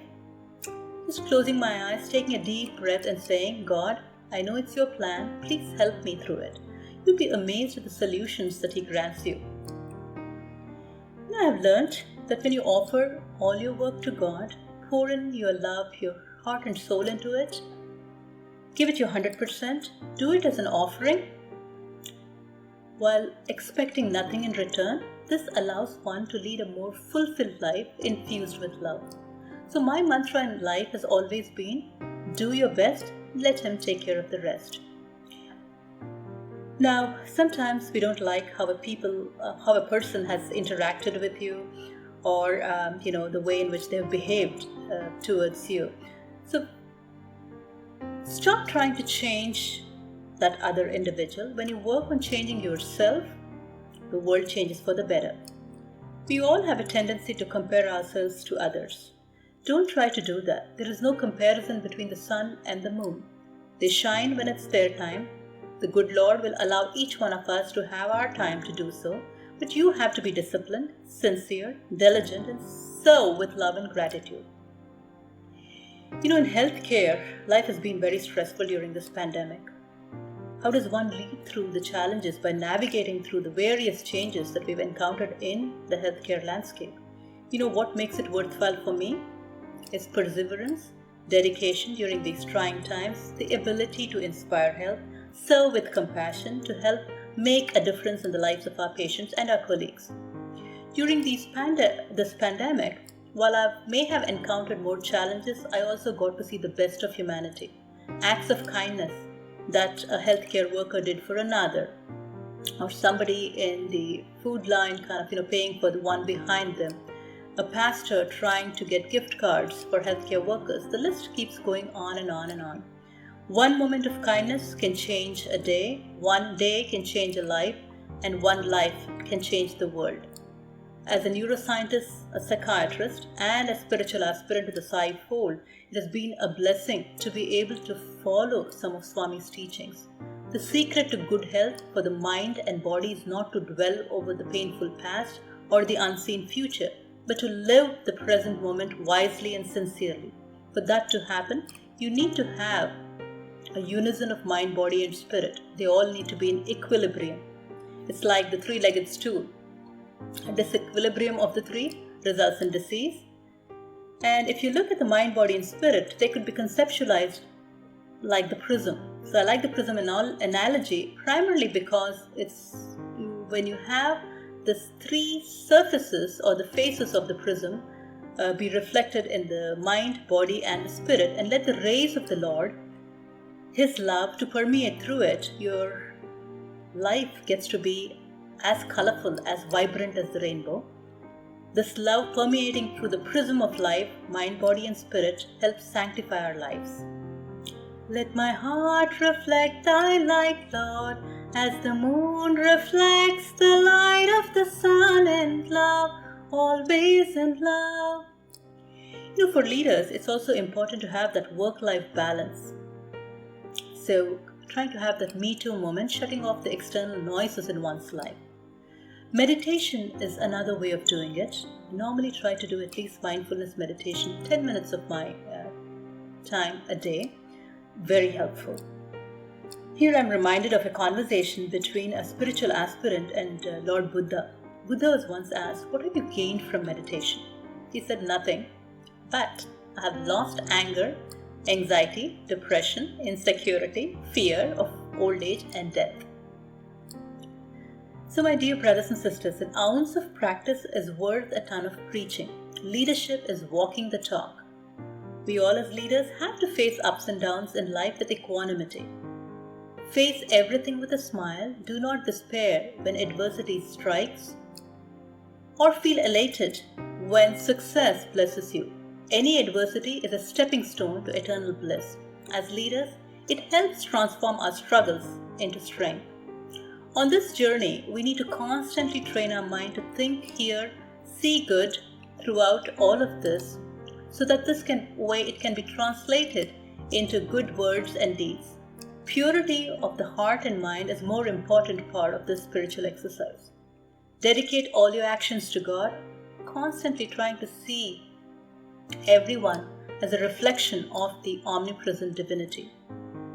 just closing my eyes, taking a deep breath and saying, God, I know it's your plan, please help me through it. You'll be amazed at the solutions that He grants you. I have learned that when you offer all your work to God, pour in your love, your heart and soul into it, give it your 100%, do it as an offering, while expecting nothing in return, this allows one to lead a more fulfilled life infused with love. So my mantra in life has always been, do your best, let Him take care of the rest. Now, sometimes we don't like how a person has interacted with you, or the way in which they've behaved towards you. So stop trying to change that other individual. When you work on changing yourself, the world changes for the better. We all have a tendency to compare ourselves to others. Don't try to do that. There is no comparison between the sun and the moon. They shine when it's their time. The good Lord will allow each one of us to have our time to do so, but you have to be disciplined, sincere, diligent, and serve with love and gratitude. In healthcare, life has been very stressful during this pandemic. How does one lead through the challenges by navigating through the various changes that we've encountered in the healthcare landscape? What makes it worthwhile for me is perseverance, dedication during these trying times, the ability to inspire help, serve with compassion to help make a difference in the lives of our patients and our colleagues. During this pandemic, while I may have encountered more challenges, I also got to see the best of humanity, acts of kindness that a healthcare worker did for another, or somebody in the food line paying for the one behind them, a pastor trying to get gift cards for healthcare workers. The list keeps going on and on and on. One moment of kindness can change a day, one day can change a life, and one life can change the world. As a neuroscientist, a psychiatrist, and a spiritual aspirant to the Sai fold, it has been a blessing to be able to follow some of Swami's teachings. The secret to good health for the mind and body is not to dwell over the painful past or the unseen future, but to live the present moment wisely and sincerely. For that to happen, you need to have a unison of mind, body, and spirit. They all need to be in equilibrium. It's like the three-legged stool. A disequilibrium of the three results in disease. And if you look at the mind, body, and spirit, they could be conceptualized like the prism. So I like the prism analogy primarily because it's when you have the three surfaces or the faces of the prism be reflected in the mind, body, and the spirit, and let the rays of the Lord, His love, to permeate through it, your life gets to be as colorful, as vibrant as the rainbow. This love permeating through the prism of life, mind, body, and spirit, helps sanctify our lives. Let my heart reflect Thy light, Lord, as the moon reflects the light of the sun in love, always in love. For leaders, it's also important to have that work-life balance. So, trying to have that Me Too moment, shutting off the external noises in one's life. Meditation is another way of doing it. I normally try to do at least mindfulness meditation, 10 minutes of my time a day. Very helpful. Here I'm reminded of a conversation between a spiritual aspirant and Lord Buddha. Buddha was once asked, "What have you gained from meditation?" He said, "Nothing, but I have lost anger, anxiety, depression, insecurity, fear of old age and death." So, my dear brothers and sisters, an ounce of practice is worth a ton of preaching. Leadership is walking the talk. We all as leaders have to face ups and downs in life with equanimity. Face everything with a smile. Do not despair when adversity strikes, or feel elated when success blesses you. Any adversity is a stepping stone to eternal bliss. As leaders, it helps transform our struggles into strength. On this journey, we need to constantly train our mind to think, hear, see good throughout all of this, so that it can be translated into good words and deeds. Purity of the heart and mind is a more important part of this spiritual exercise. Dedicate all your actions to God, constantly trying to see everyone as a reflection of the omnipresent divinity.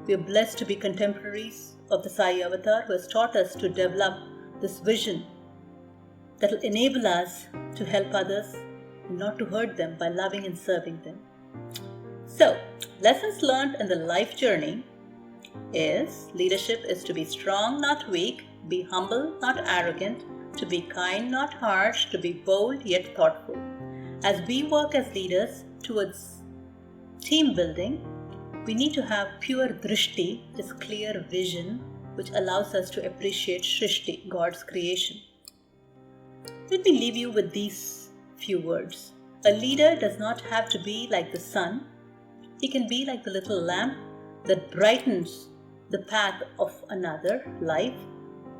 We are blessed to be contemporaries of the Sai Avatar, who has taught us to develop this vision that will enable us to help others, not to hurt them, by loving and serving them. So, lessons learned in the life journey is leadership is to be strong, not weak, be humble, not arrogant, to be kind, not harsh, to be bold yet thoughtful. As we work as leaders towards team building, we need to have pure drishti, this clear vision, which allows us to appreciate Shrishti, God's creation. Let me leave you with these few words. A leader does not have to be like the sun. He can be like the little lamp that brightens the path of another life.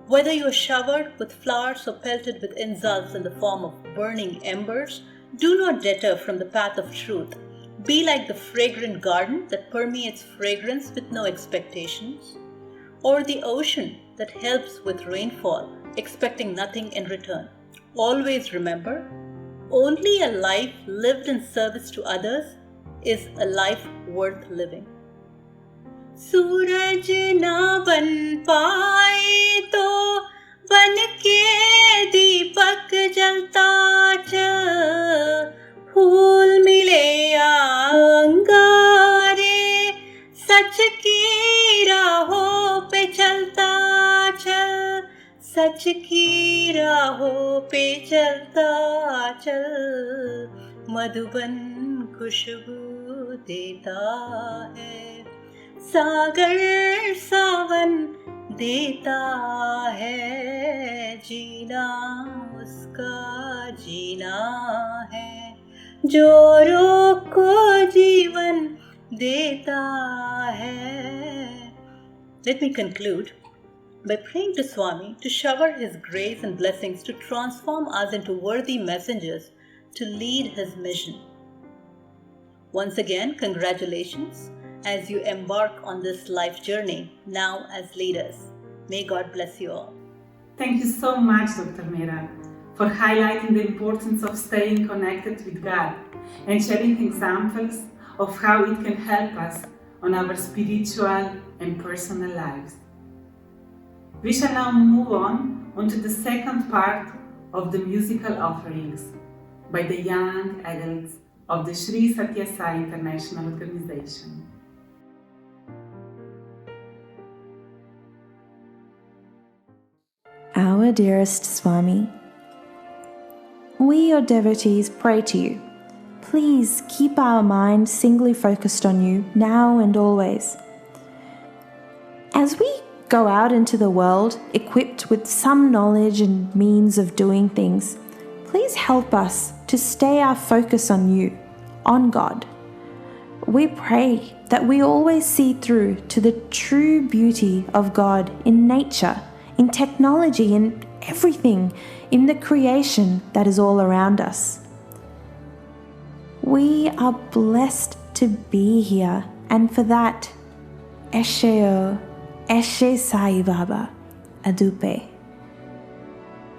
Whether you are showered with flowers or pelted with insults in the form of burning embers, do not deter from the path of truth. Be like the fragrant garden that permeates fragrance with no expectations, or the ocean that helps with rainfall, expecting nothing in return. Always remember, only a life lived in service to others is a life worth living. सूरज ना बन पाए तो बन के दीपक जलता चल, फूल मिले या अंगारे, सच की राहों पे चलता चल, सच की राहों पे चलता चल, मधुबन खुशबू देता है, सागर सावन देता है, जीना उसका जीना है, जो रोग को जीवन देता है. Let me conclude by praying to Swami to shower his grace and blessings to transform us into worthy messengers to lead his mission. Once again, congratulations as you embark on this life journey now as leaders. May God bless you all. Thank you so much, Dr. Meera, for highlighting the importance of staying connected with God and sharing examples of how it can help us on our spiritual and personal lives. We shall now move on to the second part of the musical offerings by the young adults of the Sri Sathya Sai International Organization. Our dearest Swami, we, your devotees, pray to you. Please keep our mind singly focused on you now and always. As we go out into the world equipped with some knowledge and means of doing things, please help us to stay our focus on you, on God. We pray that we always see through to the true beauty of God in nature, in technology, in everything, in the creation that is all around us. We are blessed to be here, and for that, SSSIO, SSSIO Sai Baba, Adupe.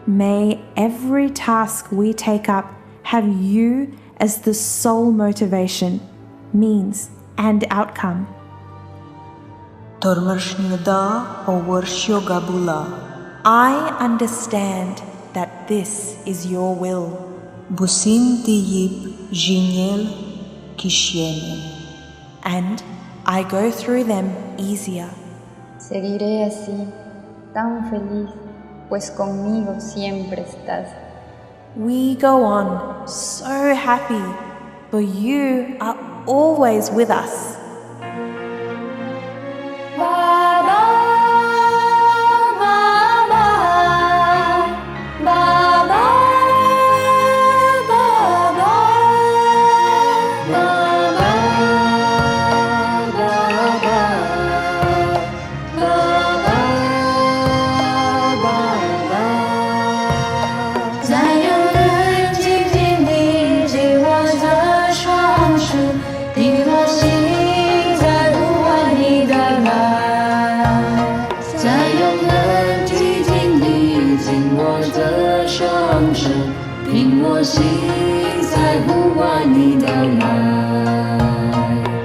May every task we take up have you as the sole motivation, means, and outcome. I understand that this is your will. And I go through them easier. Seguiré así, tan feliz, pues conmigo siempre estás. We go on so happy, for you are always with us.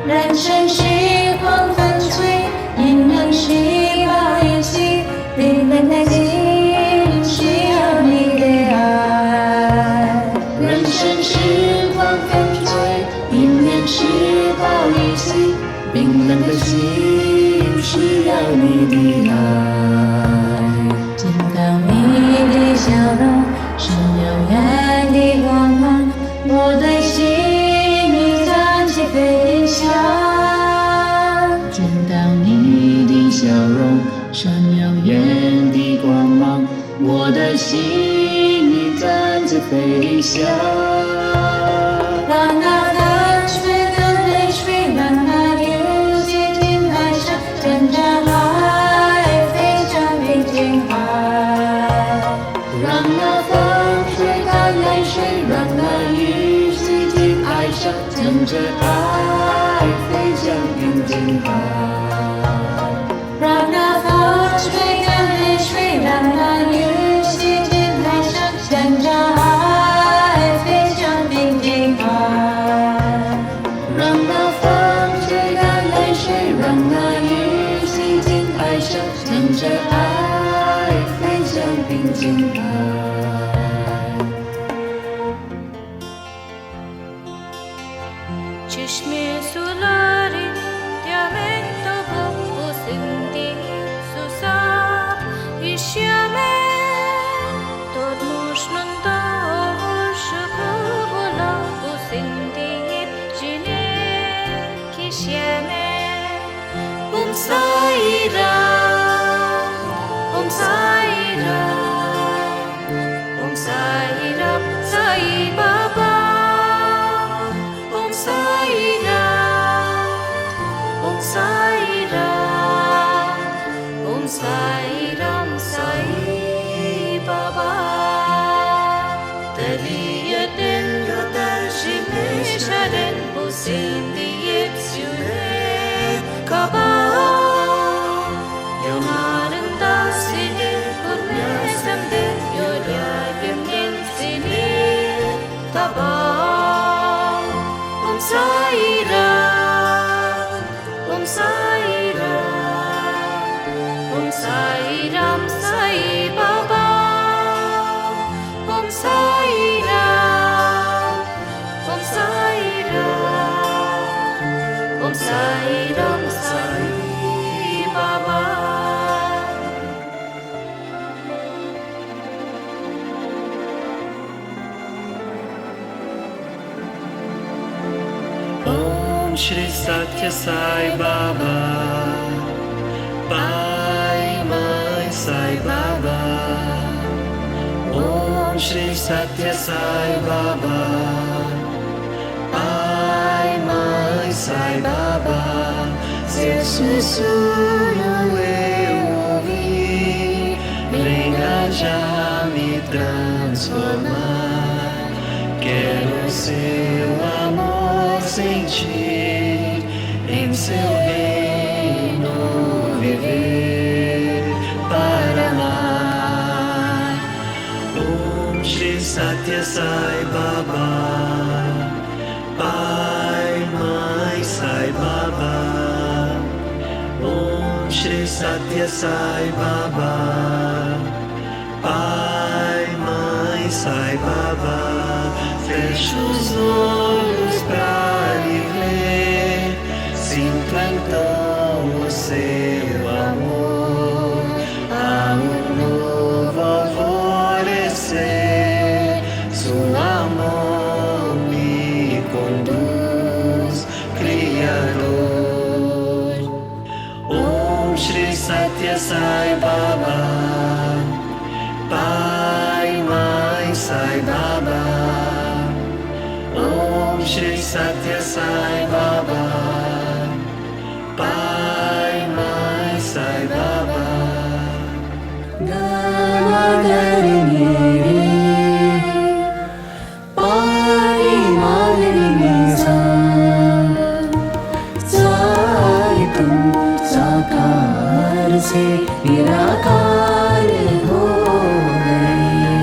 人生是黄昏吹，阴冷是暴雨起，冰冷的心需要你的爱。人生是黄昏吹，阴冷是暴雨起，冰冷的心需要你的爱。见到你的笑容，是耀眼的光芒，我的心已暂且飞翔。见到你的笑容，闪耀眼的光芒，我的心已暂且飞翔。让那风吹的泪水，让那雨洗进海上，趁着海飞向平静海。让那风吹干泪水，让那雨洗进爱上，乘着爱飞向平静海。让那风吹干泪水，让那雨洗进爱上，乘着爱飞向平静海。让那风吹干泪水，让那雨洗进爱上，乘着爱飞向平静海。Чешме сулари, diamento bumbu sindi susap, ishyame, tormush nanda shubula busindi jine kishyame, saira, saira, saira, sai baba. Sai Ram Sai Baba Taliyaten Gadashime Sharen Busindi Yepsune Kaba Yonaren Dasine Kurmesemde Yoryagim Gensini Kaba Sai Ram Sai Ram Sai Baba Sai Ram Sai Ram Sai Baba Om Shri Sathya Sai Baba Sai Baba Om Shri Sathya Sai Baba Pai Mãe Sai Baba Seu sussurro eu ouvi venha já me transformar quero seu amor sentir em seu reino viver para amar Om Shri Sathya Sai Baba Pai, Mãe Sai Baba Om Shri Sathya Sai Baba Pai, Mãe Sai Baba Fecha os olhos pra lhe ver sinto então o seu amor há novo Shri Sathya Sai Baba. Bye my Sai Baba. Om Shri Sathya Sai Baba. Bye my Sai Baba. Gama Gari Niri Pari Mali Nisa Sai tum साकार से निराकार हो गए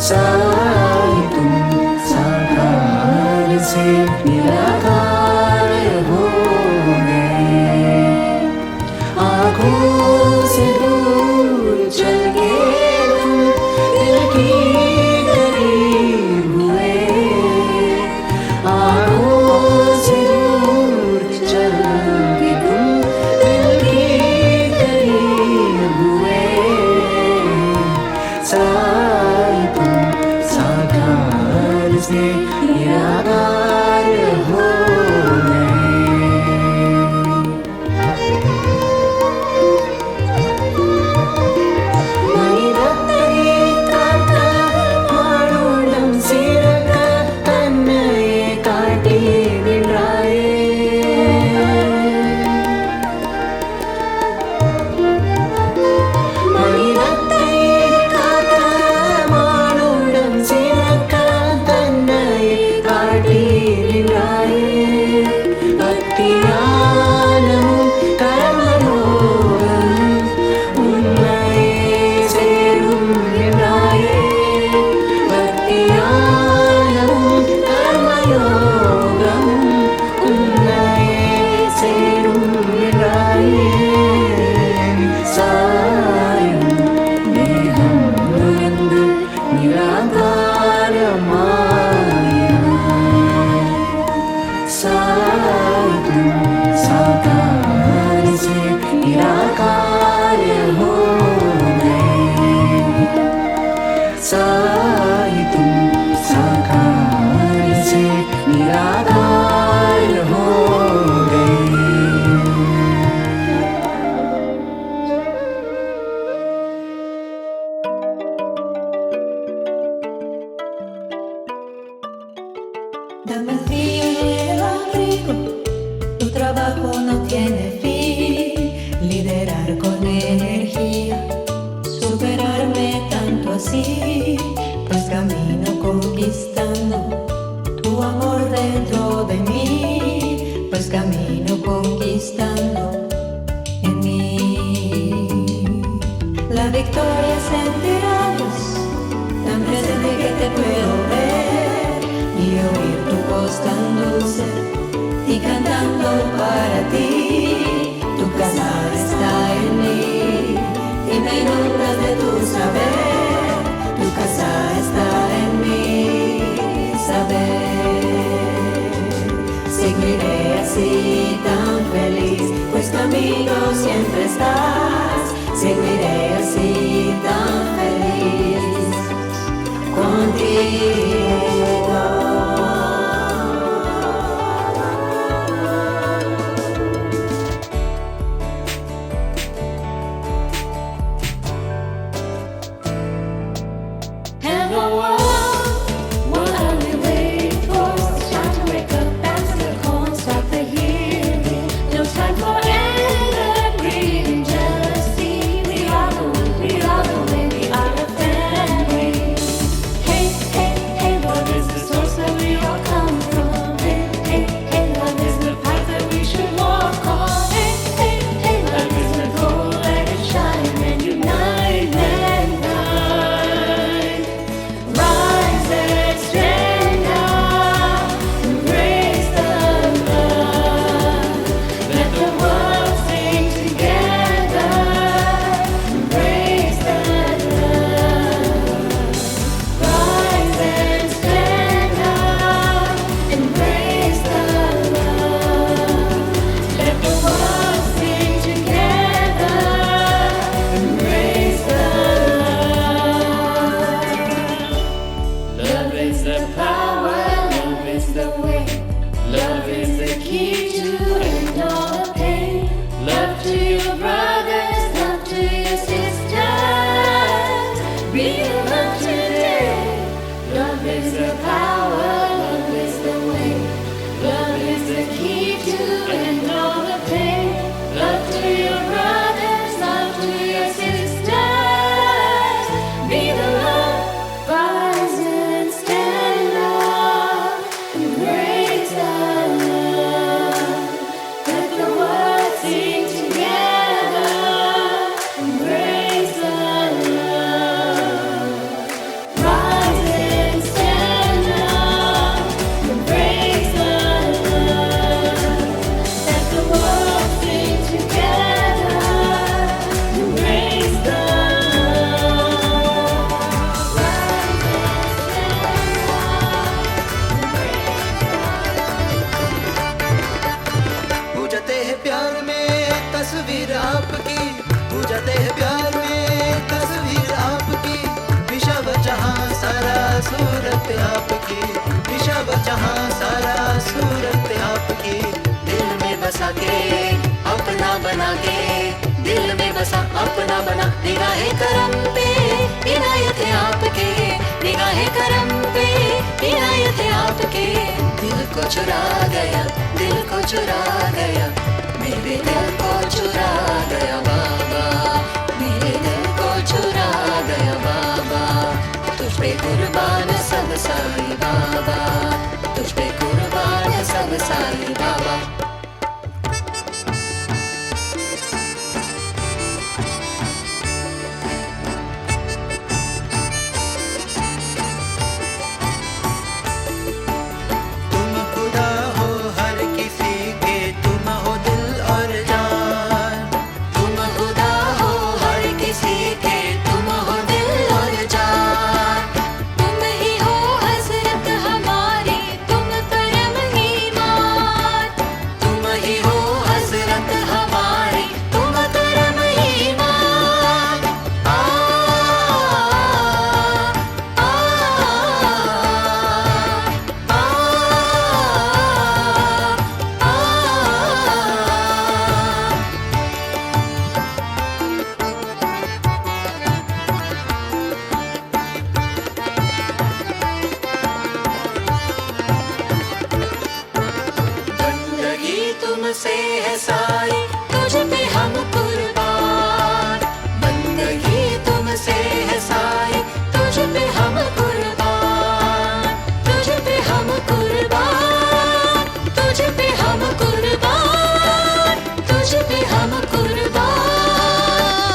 साई तुम साकार से निराकार हो गए आँखों से दूर चल गए तुम दिल की करीब हुए आँखों से दूर चल निराकार हो Dame el frío y el abrigo, tu trabajo no tiene fin, liderar con energía, superarme tanto así, pues camino conquistando tu amor dentro de mí, pues camino conquistando en mí. La victoria sentirás, tan presente que te puedo ver y oír tu voz tan dulce y cantando para ti. Tu casa está en mí y me inundas de tu saber. Tu casa está en mí, saber. Seguiré así tan feliz, pues conmigo siempre estás. Seguiré así tan feliz contigo. Hey, प्यार में तस्वीर आपकी, हो जाते हैं प्यार में तस्वीर आपकी, विश्व जहां सारा सूरत आपकी, विश्व जहां सारा सूरत आपकी। दिल में बसा के अपना बना के, दिल में बसा अपना बना, निगाहे करम पे इनायत है आपके, निगाहे करम पे इनायत है आपके। दिल को चुरा गया, दिल को चुरा गया, मेरे दिल को चुरा गया बाबा, मेरे दिल को चुरा गया बाबा। तुझ पे कुर्बान सब साई बाबा, तुझ पे कुर्बान सब साई बाबा। तुमसे है साई, तुझ पे हम कुर्बान, बंदगी तुमसे है साई, तुझ पे हम कुर्बान, तुझ पे हम कुर्बान, तुझ पे हम कुर्बान, तुझ पे हम कुर्बान,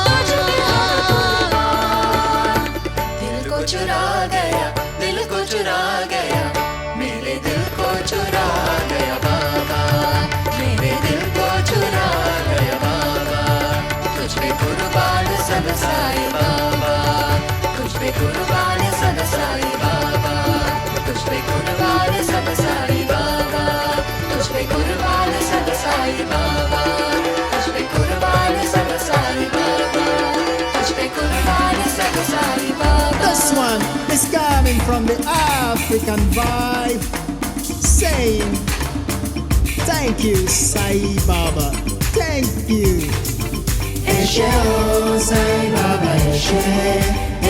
तुझ पे हम कुर्बान। दिल को चुरा गया, दिल को चुरा गया, मेरे दिल को चुरा गया बाबा, मेरे दिल को चुरा गया बाबा। तुझ पे कुर्बान सब साई बाबा, तुझ पे कुर्बान सब साई बाबा, तुझ पे कुर्बान सब साई बाबा, तुझ पे कुर्बान सब साई बाबा, तुझ पे कुर्बान सब साई बाबा, तुझ पे कुर्बान सब Sai Baba. This one is coming from the African vibe, saying thank you Sai Baba, thank you. Eshe o Sai Baba Eshe,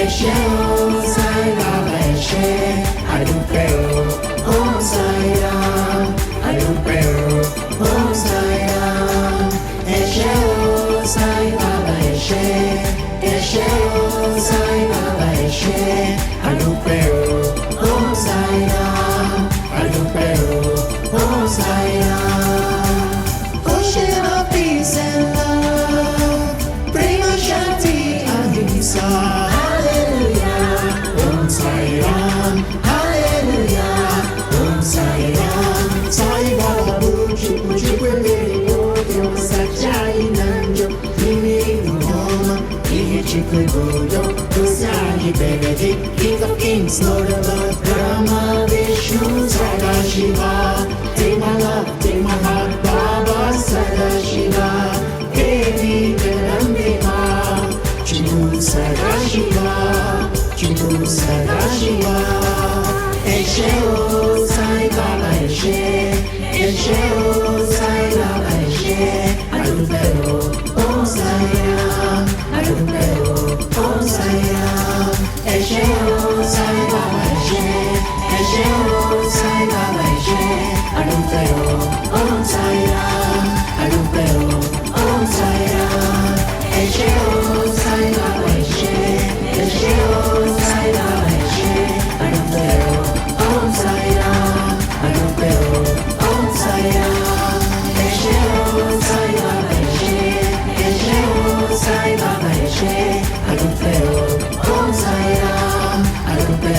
Eshe o Sai Baba Eshe, Adupe o Sai Ram, Adupe o Sai Ram. Eshe o Sai Baba Eshe, Eshe o Sai Baba Eshe, Adupe o Sai Ram, Adupe o Sai Ram. Ocean of peace and love, Prema Shanti Ahimsa. Hallelujah, Om Sai Ram, Hallelujah, Om Sai Ram. Sai Baba Buju Buju Kwemiri Yoyo Sajai Nanjo, Nini Nuhoma, Ihe Chikwe Budo, Kusani Benedict, King of Kings, Lord of Lords, Brahma Vishnu Sadashiva. Take my love, take my heart, Baba Sadashiva. Devi Vedandima, Chimu Sadashiva, Chimu Sadashiva. Eshe o Sai Baba Eshe, Eshe o Sai Baba Eshe, Adupe o Sai Ram, Adupe o Sai Ram. Eshe o Sai Baba Eshe, Eshe o Sai Baba Eshe, Adupe o Sai Ram, Adupe o Sai Ram. Eshe o Sai Baba Eshe, Eshe o Sai Baba Eshe, Adupe o Sai Ram, Adupe o Sai Ram. Eshe o Sai Baba Eshe, Eshe o Sai Baba Eshe, Adupe o Sai Ram, Adupe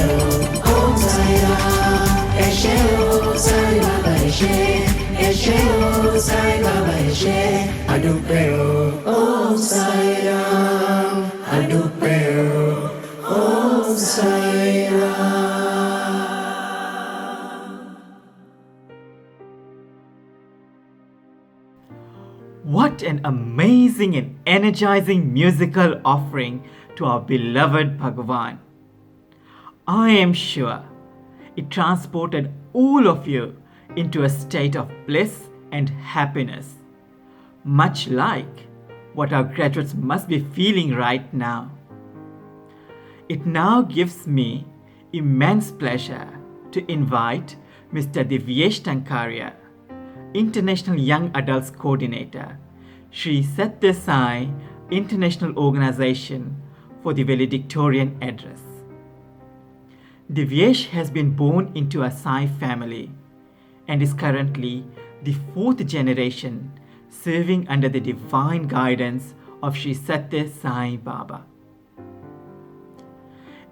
o Sai Ram. Eshe o Sai Baba Eshe, Eshe o Sai Baba Eshe, Adupe o Sai Ram, Adupe o Sai Ram. What an amazing and energizing musical offering to our beloved Bhagavan. I am sure it transported all of you into a state of bliss and happiness, much like what our graduates must be feeling right now. It now gives me immense pleasure to invite Mr. Divyesh Tankaria, International Young Adults Coordinator, Sri Sathya Sai International Organization, for the valedictorian address. Divyesh has been born into a Sai family and is currently the 4th generation serving under the divine guidance of Sri Sathya Sai Baba.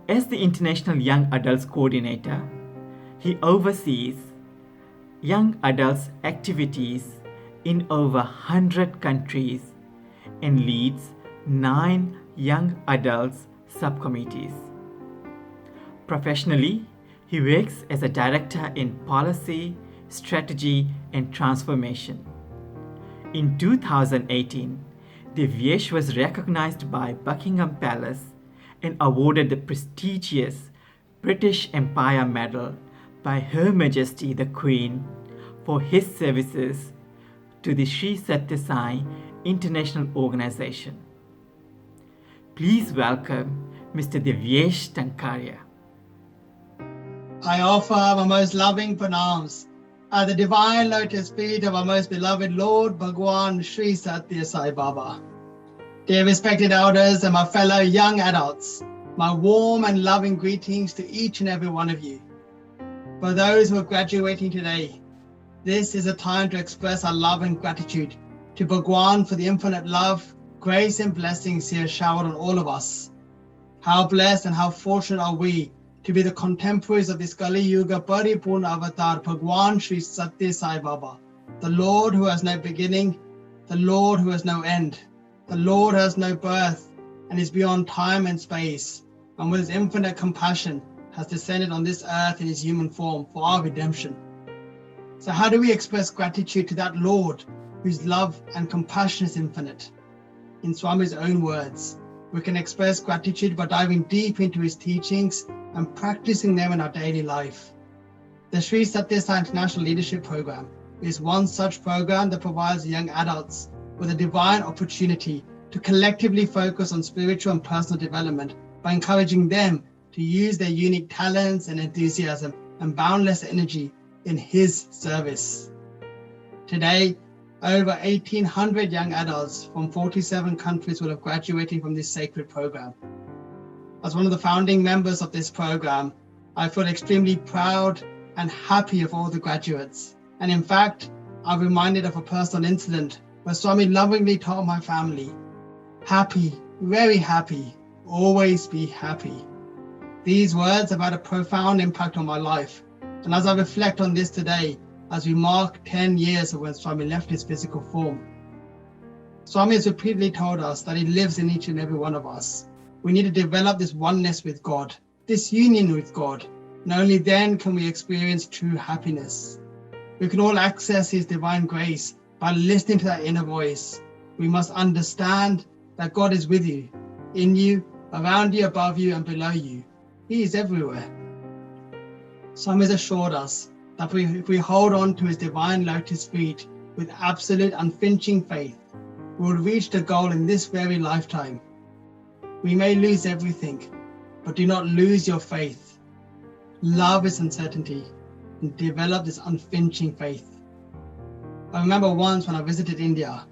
As the International Young Adults Coordinator, he oversees young adults activities in over 100 countries and leads 9 young adults subcommittees. Professionally, he works as a director in policy, strategy and transformation. In 2018, Divyesh was recognized by Buckingham Palace and awarded the prestigious British Empire Medal by Her Majesty the Queen for his services to the Sri Sathya Sai International Organization. Please welcome Mr. Divyesh Tankaria. I offer my most loving pranams at the divine lotus feet of our most beloved Lord Bhagwan Sri Sathya Sai Baba. Dear respected elders and my fellow young adults, my warm and loving greetings to each and every one of you. For those who are graduating today, this is a time to express our love and gratitude to Bhagwan for the infinite love, grace and blessings he has showered on all of us. How blessed and how fortunate are we to be the contemporaries of this Kali Yuga Paripurna Avatar Bhagwan Sri Sathya Sai Baba, the Lord who has no beginning, the Lord who has no end, the Lord has no birth and is beyond time and space, and with his infinite compassion has descended on this earth in his human form for our redemption. So how do we express gratitude to that Lord whose love and compassion is infinite? In Swami's own words, we can express gratitude by diving deep into his teachings and practicing them in our daily life. The Sri Sathya Sai International Leadership Program is one such program that provides young adults with a divine opportunity to collectively focus on spiritual and personal development by encouraging them to use their unique talents and enthusiasm and boundless energy in his service. Today, over 1,800 young adults from 47 countries will have graduated from this sacred program. As one of the founding members of this program, I feel extremely proud and happy of all the graduates. And in fact, I'm reminded of a personal incident where Swami lovingly told my family, "Happy, very happy, always be happy." These words have had a profound impact on my life. And as I reflect on this today, as we mark 10 years of when Swami left his physical form, Swami has repeatedly told us that he lives in each and every one of us. We need to develop this oneness with God, this union with God, and only then can we experience true happiness. We can all access his divine grace by listening to that inner voice. We must understand that God is with you, in you, around you, above you, and below you. He is everywhere. Swami has assured us that if we hold on to his divine lotus feet with absolute unflinching faith, we will reach the goal in this very lifetime. We may lose everything, but do not lose your faith. Love is uncertainty and develop this unflinching faith. I remember once when I visited India,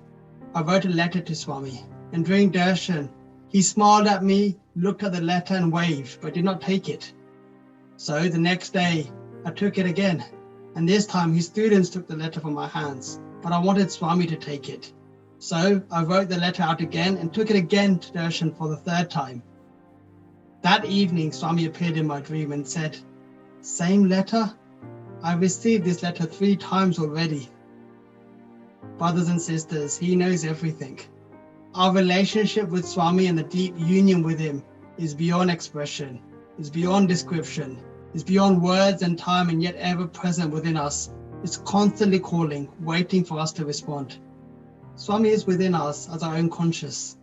I wrote a letter to Swami, and during darshan, he smiled at me, looked at the letter and waved, but did not take it. So the next day, I took it again, and this time his students took the letter from my hands, but I wanted Swami to take it. So I wrote the letter out again and took it again to darshan for the 3rd time. That evening, Swami appeared in my dream and said, "Same letter? I received this letter 3 times already." Brothers and sisters, he knows everything. Our relationship with Swami and the deep union with him is beyond expression, is beyond description, is beyond words and time, and yet ever present within us. It's constantly calling, waiting for us to respond. Swami is within us as our own conscious.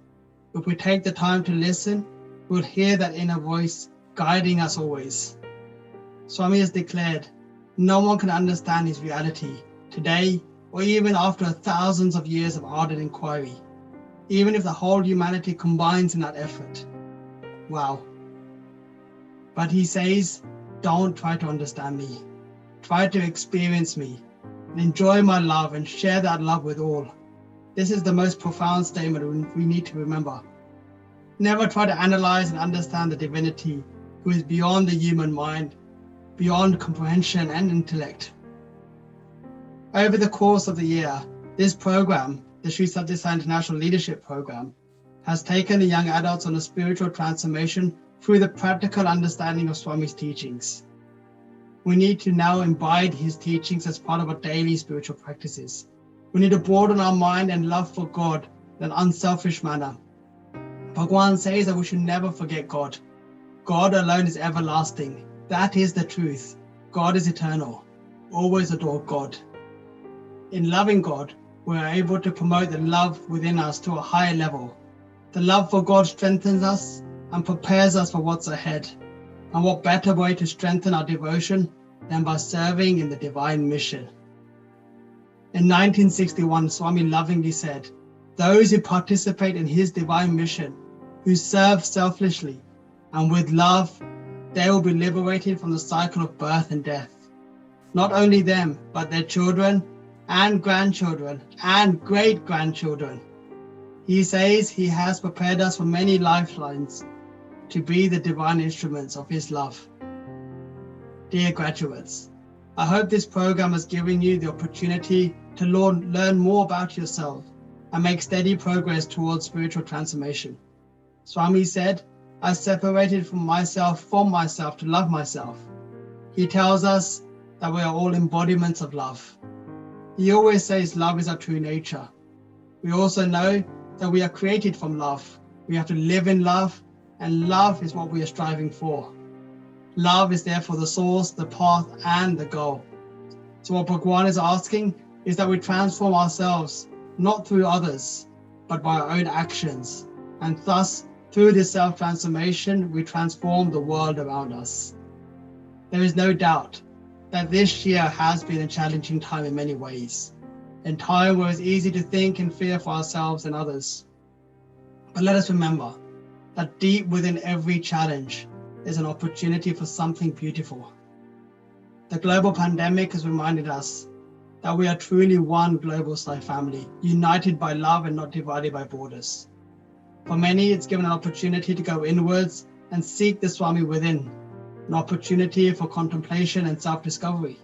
If we take the time to listen, we'll hear that inner voice guiding us always. Swami has declared, no one can understand his reality today or even after thousands of years of ardent inquiry, even if the whole humanity combines in that effort. Wow. But he says, don't try to understand me. Try to experience me and enjoy my love and share that love with all. This is the most profound statement we need to remember. Never try to analyze and understand the divinity who is beyond the human mind, beyond comprehension and intellect. Over the course of the year, this program, the Sri Sathya Sai International Leadership Program, has taken the young adults on a spiritual transformation through the practical understanding of Swami's teachings. We need to now imbibe his teachings as part of our daily spiritual practices. We need to broaden our mind and love for God in an unselfish manner. Bhagwan says that we should never forget God. God alone is everlasting. That is the truth. God is eternal. Always adore God. In loving God, we are able to promote the love within us to a higher level. The love for God strengthens us and prepares us for what's ahead. And what better way to strengthen our devotion than by serving in the divine mission? In 1961, Swami lovingly said, those who participate in his divine mission, who serve selflessly and with love, they will be liberated from the cycle of birth and death. Not only them, but their children and grandchildren and great-grandchildren. He says he has prepared us for many lifelines to be the divine instruments of his love. Dear graduates, I hope this program has given you the opportunity to learn more about yourself and make steady progress towards spiritual transformation. Swami said, I separated from myself to love myself. He tells us that we are all embodiments of love. He always says love is our true nature. We also know that we are created from love. We have to live in love, and love is what we are striving for. Love is therefore the source, the path, and the goal. So what Bhagwan is asking is that we transform ourselves, not through others, but by our own actions. And thus, through this self-transformation, we transform the world around us. There is no doubt that this year has been a challenging time in many ways, a time where it's easy to think and fear for ourselves and others. But let us remember that deep within every challenge is an opportunity for something beautiful. The global pandemic has reminded us that we are truly one global Sai family, united by love and not divided by borders. For many, it's given an opportunity to go inwards and seek the Swami within, an opportunity for contemplation and self-discovery.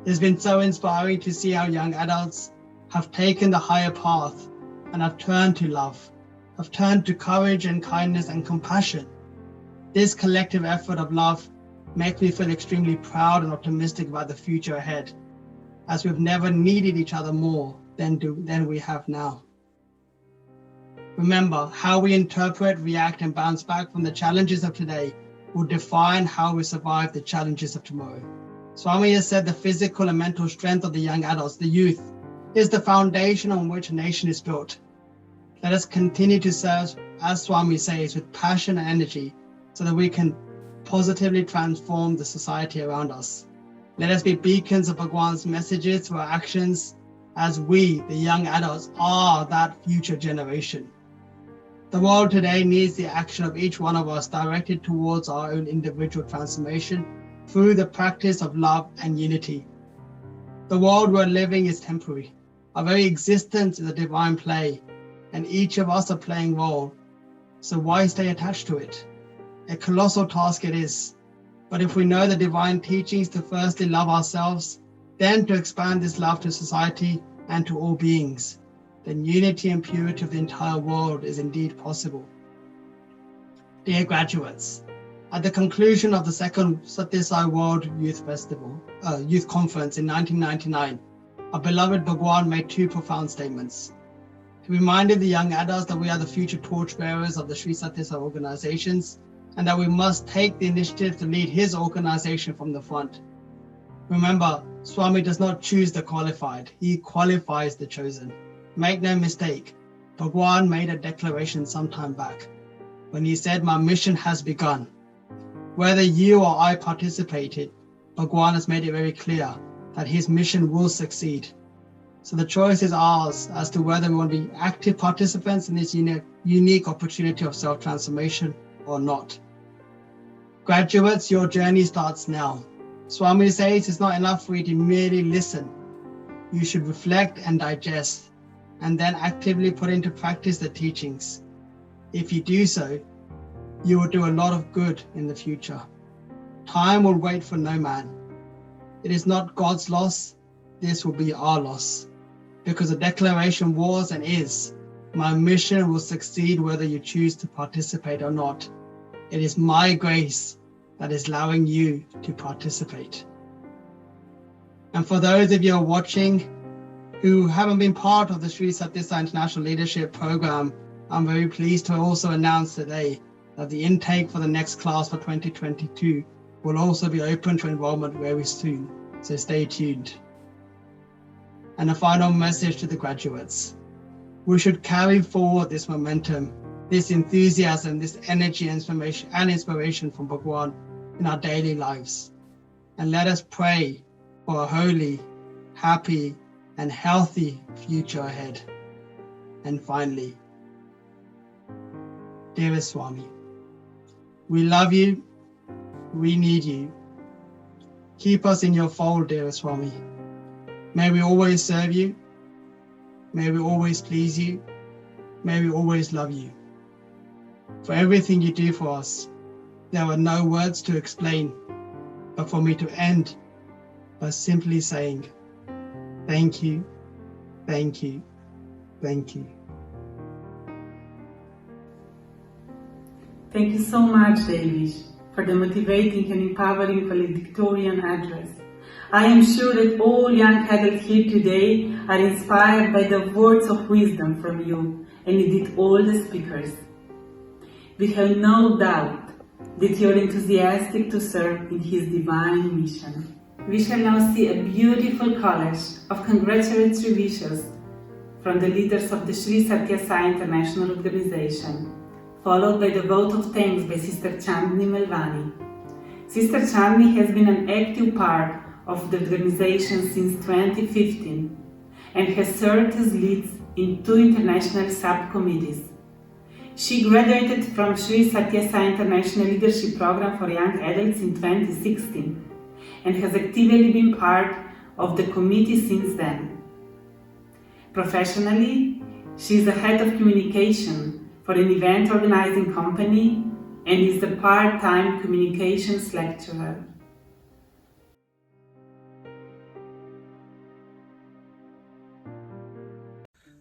It's been so inspiring to see how young adults have taken the higher path and have turned to love, have turned to courage and kindness and compassion. This collective effort of love makes me feel extremely proud and optimistic about the future ahead, as we've never needed each other more than we have now. Remember, how we interpret, react, and bounce back from the challenges of today will define how we survive the challenges of tomorrow. Swami has said the physical and mental strength of the young adults, the youth, is the foundation on which a nation is built. Let us continue to serve, as Swami says, with passion and energy, so that we can positively transform the society around us. Let us be beacons of Bhagwan's messages through our actions, as we, the young adults, are that future generation. The world today needs the action of each one of us directed towards our own individual transformation through the practice of love and unity. The world we're living is temporary. Our very existence is a divine play, and each of us are playing a role. So why stay attached to it? A colossal task it is. But if we know the divine teachings to firstly love ourselves, then to expand this love to society and to all beings, then unity and purity of the entire world is indeed possible. Dear graduates, at the conclusion of the second Sathya Sai World Youth Conference in 1999, our beloved Bhagwan made two profound statements. He reminded the young adults that we are the future torchbearers of the Sri Sathya Sai organizations, and that we must take the initiative to lead his organization from the front. Remember, Swami does not choose the qualified, he qualifies the chosen. Make no mistake, Bhagwan made a declaration some time back when he said, "My mission has begun." Whether you or I participated, Bhagwan has made it very clear that his mission will succeed. So the choice is ours as to whether we want to be active participants in this unique opportunity of self-transformation or not. Graduates, your journey starts now. Swami says it's not enough for you to merely listen. You should reflect and digest, and then actively put into practice the teachings. If you do so, you will do a lot of good in the future. Time will wait for no man. It is not God's loss, this will be our loss. Because the declaration was and is, my mission will succeed whether you choose to participate or not. It is my grace that is allowing you to participate. And for those of you watching who haven't been part of the Sri Sathya Sai International Leadership Program, I'm very pleased to also announce today that the intake for the next class for 2022 will also be open to enrollment very soon, so stay tuned. And a final message to the graduates. We should carry forward this momentum, this enthusiasm, this energy and inspiration from Bhagwan in our daily lives. And let us pray for a holy, happy, and healthy future ahead. And finally, dearest Swami, we love you, we need you. Keep us in your fold, dearest Swami. May we always serve you. May we always please you. May we always love you. For everything you do for us, there are no words to explain, but for me to end by simply saying, thank you, thank you, thank you. Thank you so much, David, for the motivating and empowering valedictorian address. I am sure that all young adults here today are inspired by the words of wisdom from you, and indeed all the speakers. We have no doubt that you are enthusiastic to serve in His divine mission. We shall now see a beautiful collage of congratulatory wishes from the leaders of the Sri Sathya Sai International Organization, followed by the vote of thanks by Sister Chandni Melvani. Sister Chandni has been an active part of the organization since 2015 and has served as lead in 2 international subcommittees. She graduated from Sri Sathya Sai International Leadership Program for Young Adults in 2016 and has actively been part of the committee since then. Professionally, she is the head of communication for an event organizing company and is the part-time communications lecturer.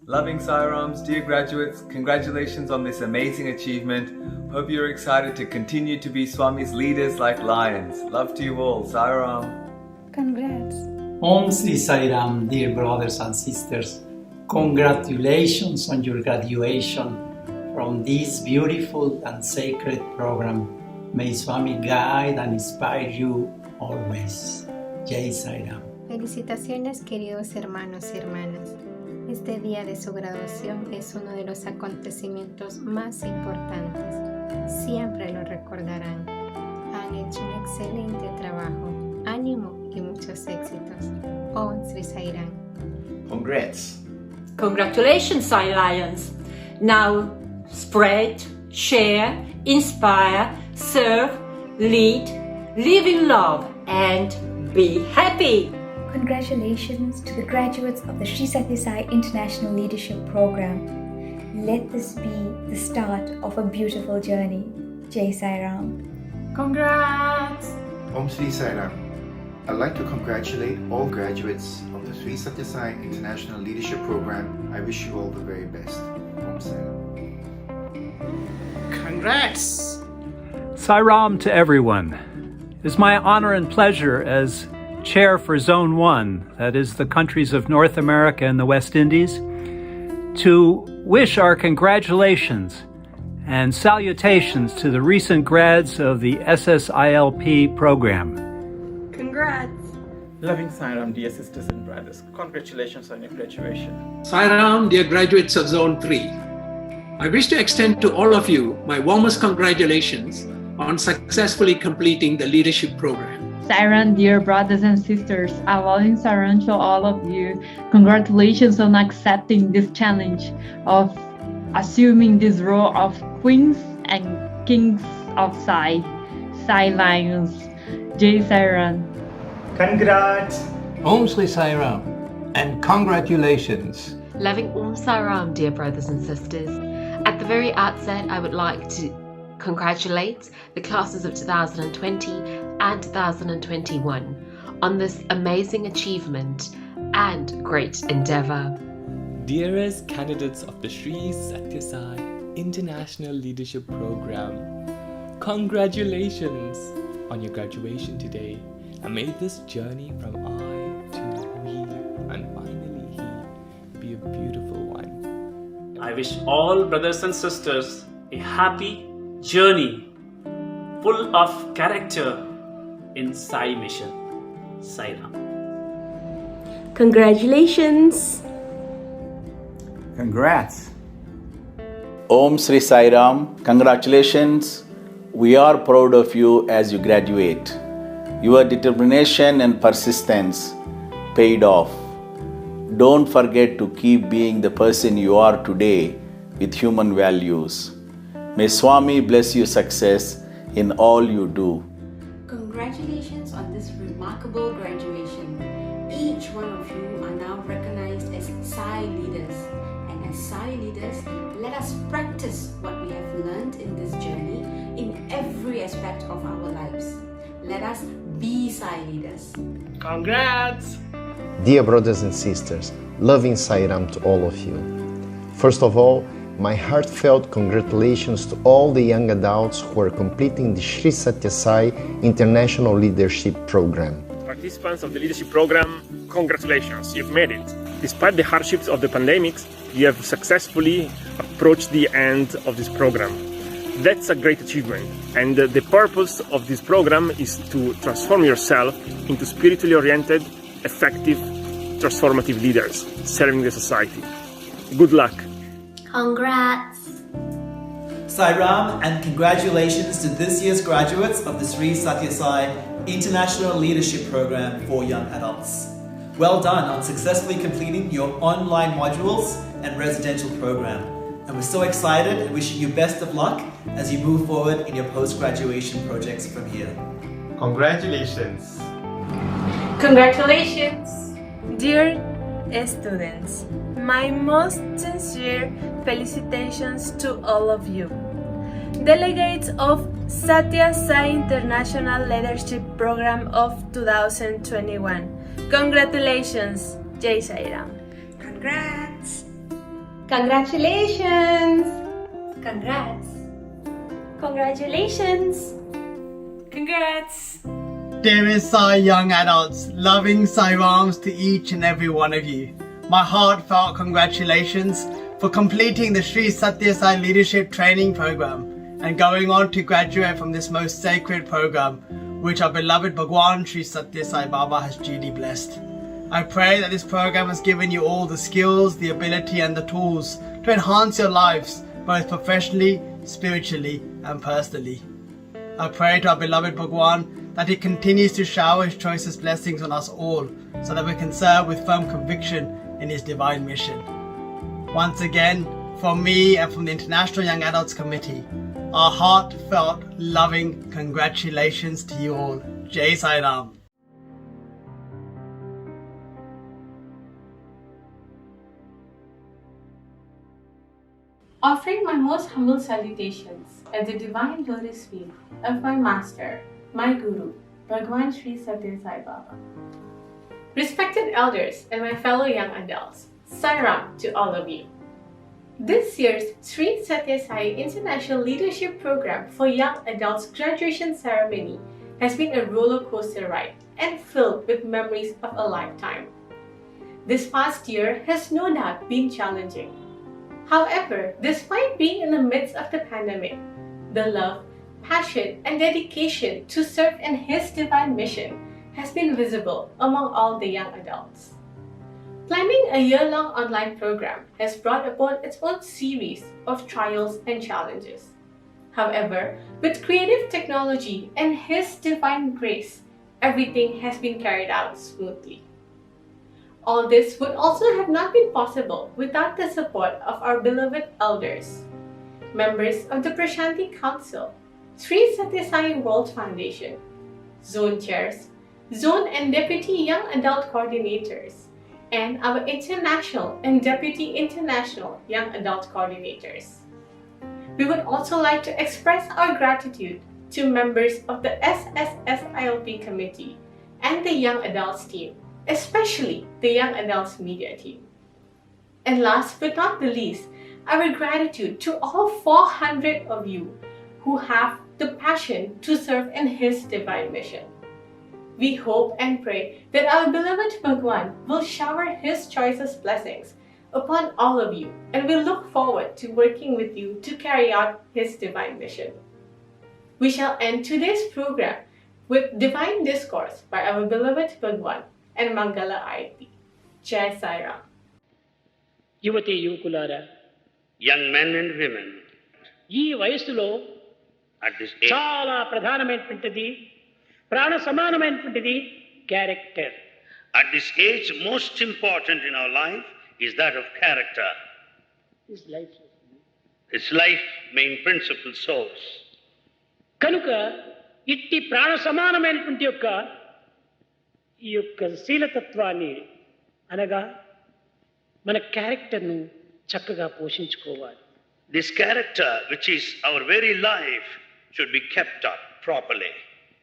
Loving Sairams, dear graduates, congratulations on this amazing achievement. Hope you're excited to continue to be Swami's leaders like lions. Love to you all. Sairam. Congrats. Om Sri Sai Ram, dear brothers and sisters. Congratulations on your graduation from this beautiful and sacred program. May Swami guide and inspire you always. Jai Sai Ram. Felicitaciones, queridos hermanos y hermanas. Este día de su graduación es uno de los acontecimientos más importantes. Siempre lo recordarán. Han hecho un excelente trabajo. Ánimo y muchos éxitos. Om Sri Sai Ram. Congrats. Congratulations, Sai Lions. Now spread, share, inspire, serve, lead, live in love, and be happy. Congratulations to the graduates of the Sri Sathya Sai International Leadership Program. Let this be the start of a beautiful journey. Jai Sai Ram. Congrats! Om Sri Sai Ram. I'd like to congratulate all graduates of the Sri Sathya Sai International Leadership Program. I wish you all the very best. Om Sai Ram. Congrats! Sai Ram to everyone. It is my honor and pleasure as Chair for Zone 1, that is the countries of North America and the West Indies, to wish our congratulations and salutations to the recent grads of the SSILP program. Congrats! Loving Sairam, dear sisters and brothers, congratulations on your graduation. Sairam, dear graduates of Zone 3. I wish to extend to all of you my warmest congratulations on successfully completing the leadership program. Sairam, dear brothers and sisters, a loving Sairam to all of you. Congratulations on accepting this challenge of assuming this role of queens and kings of Sai Lions. Jai Sairam. Congrats! Om Sri Sai Ram, and congratulations. Loving Om Sai Ram, dear brothers and sisters. At the very outset, I would like to congratulate the classes of 2020 and 2021 on this amazing achievement and great endeavor. Dearest candidates of the Sri Sathya Sai International Leadership Program, congratulations on your graduation today, and may this journey from I to we and finally he be a beautiful one. I wish all brothers and sisters a happy journey full of character in Sai mission. Sai Ram. Congratulations. Congrats. Om Sri Sai Ram, congratulations. We are proud of you as you graduate. Your determination and persistence paid off. Don't forget to keep being the person you are today with human values. May Swami bless your success in all you do. Congratulations on this remarkable graduation. Each one of you are now recognized as Sai leaders. And as Sai leaders, let us practice what we have learned in this journey in every aspect of our lives. Let us be Sai leaders. Congrats! Dear brothers and sisters, loving Sairam to all of you. First of all, my heartfelt congratulations to all the young adults who are completing the Sri Sathya Sai International Leadership Program. Participants of the leadership program, congratulations, you've made it. Despite the hardships of the pandemics, you have successfully approached the end of this program. That's a great achievement, and the purpose of this program is to transform yourself into spiritually oriented, effective, transformative leaders serving the society. Good luck. Congrats. Sairam, and congratulations to this year's graduates of the Sri Sathya Sai International Leadership Program for Young Adults. Well done on successfully completing your online modules and residential program. And we're so excited and wishing you best of luck as you move forward in your post-graduation projects from here. Congratulations. Congratulations. Dear students, my most sincere felicitations to all of you. Delegates of Sathya Sai International Leadership Program of 2021. Congratulations, Jai Sai Ram. Congrats. Congratulations. Congrats. Congratulations. Congrats. Dearest Sai young adults, loving Sai Rams to each and every one of you. My heartfelt congratulations for completing the Sri Sathya Sai Leadership Training Program and going on to graduate from this most sacred program, which our beloved Bhagwan Sri Sathya Sai Baba has duly blessed. I pray that this program has given you all the skills, the ability and the tools to enhance your lives, both professionally, spiritually and personally. I pray to our beloved Bhagwan that He continues to shower His choicest blessings on us all so that we can serve with firm conviction in His divine mission. Once again, from me and from the International Young Adults Committee, our heartfelt, loving congratulations to you all. Jai Sai Ram. Offering my most humble salutations at the divine lotus feet of my master, my guru, Bhagwan Sri Sathya Sai Baba. Respected elders and my fellow young adults, Sairam to all of you. This year's Sri Sathya Sai International Leadership Program for Young Adults graduation ceremony has been a roller coaster ride and filled with memories of a lifetime. This past year has no doubt been challenging. However, despite being in the midst of the pandemic, the love, passion, and dedication to serve in His divine mission has been visible among all the young adults. Planning a year-long online program has brought upon its own series of trials and challenges. However, with creative technology and His divine grace, everything has been carried out smoothly. All this would also have not been possible without the support of our beloved elders, members of the Prashanti Council, Sri Sathya Sai World Foundation, zone chairs, zone and deputy young adult coordinators, and our international and deputy international young adult coordinators. We would also like to express our gratitude to members of the SSSIO committee and the young adults team, especially the young adults media team. And last but not the least, our gratitude to all 400 of you who have the passion to serve in His divine mission. We hope and pray that our beloved Bhagwan will shower His choicest blessings upon all of you, and we look forward to working with you to carry out His divine mission. We shall end today's program with Divine Discourse by our beloved Bhagwan and Mangala Aarti. Jai Sai Ram. యువతి యువకులారా, young men and women, ఈ వయసులో at this age, చాలా ప్రధానమైనటువంటిది, ప్రాణ సమానమైనటువంటిది character. At this age, most important in our life is that of character. It's life main principle source. కనుక ఇట్టి ప్రాణ సమానమైనటువంటి ఈ యొక్క శీలతత్వాన్ని అనగా మన క్యారెక్టర్ను చక్కగా పోషించుకోవాలి. This character, which is our very life, should be kept up properly.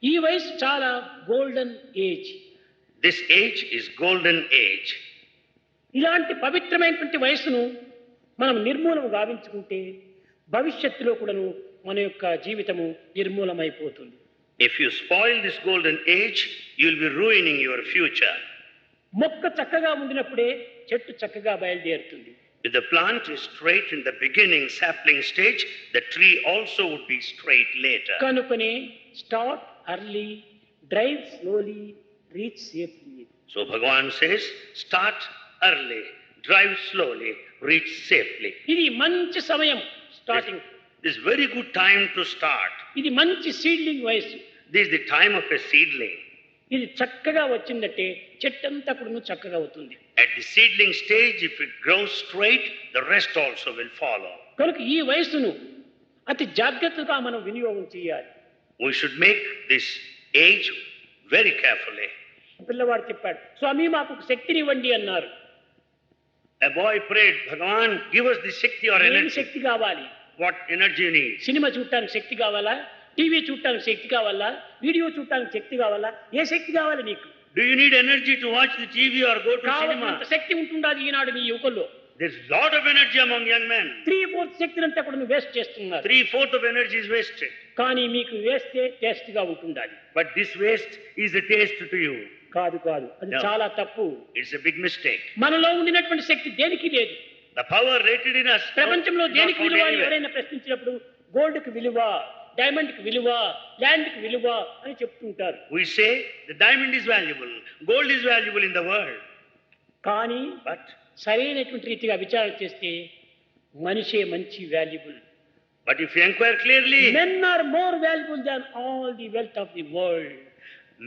ఈ వయసు చాలా golden age. This age is golden age. ఇలాంటి పవిత్రమైనటువంటి వయసును మనం నిర్మూలన గావించుకుంటే భవిష్యత్తులో కూడాను మన యొక్క జీవితము నిర్మూలమైపోతుంది. If you spoil this golden age, you will be ruining your future. మొక్క చక్కగా ఉండినప్పుడే చెట్టు చక్కగా బయలుదేరుతుంది. If the plant is straight in the beginning, sapling stage, the tree also would be straight later. కనుకనే start early, drive slowly, reach safely. So Bhagavan says, start early, drive slowly, reach safely. ఇది మంచి సమయం starting. This is very good time to start. ఇది మంచి seedling వయసు. This is the time of a seedling. ఇది చక్కగా వచ్చిందంటే చెట్టంతా కూడా చక్కగా అవుతుంది. At the seedling stage, if it grows straight, the rest also will follow. కనుక ఈ వయసును అతి జాగ్రత్తగా మనం వినియోగం చేయాలి. We should make this age very carefully. పిల్లవాడు చెప్పాడు, స్వామి మాకు శక్తిని ఇవ్వండి అన్నారు. A boy prayed, Bhagavan, give us the Shakti or energy. శక్తి కావాలి. What energy you need? Cinema చూడటానికి శక్తి కావాలా, టీవీ చూడటానికి శక్తి కావాలా, వీడియో చూడటానికి శక్తి కావాలా, ఏ శక్తి కావాలి నీకు? Do you need energy to watch the TV or go to cinema? శక్తి ఉంటుండాలి ఈనాడు మీ యువకుల్లో. There's a lot of energy among young men. 3/4 శక్తిని అంతా కూడా వేస్ట్ చేస్తున్నారు. 3/4 of energy is wasted. కానీ మీకు వేస్తే టేస్ట్ గా ఉంటుండాలి. But this waste is a taste to you. కాదు అది చాలా తప్పు. It's a big mistake. మనలో ఉండినటువంటి శక్తి దేనికి లేదు. The power rated in us. ప్రపంచంలో దేనికి విలువ ఎవరైనా ప్రశ్నించినప్పుడు గోల్డ్ కి విలువ, డైమండ్ కి విలువ, ల్యాండ్ కి విలువ అని చెప్తుంటారు. We say the diamond is valuable, gold is valuable in the world. కానీ but సరైనటువంటి రీతిగా విచారణ చేస్తే మనిషే మంచి valuable. But if you inquire clearly, men are more valuable than all the wealth of the world.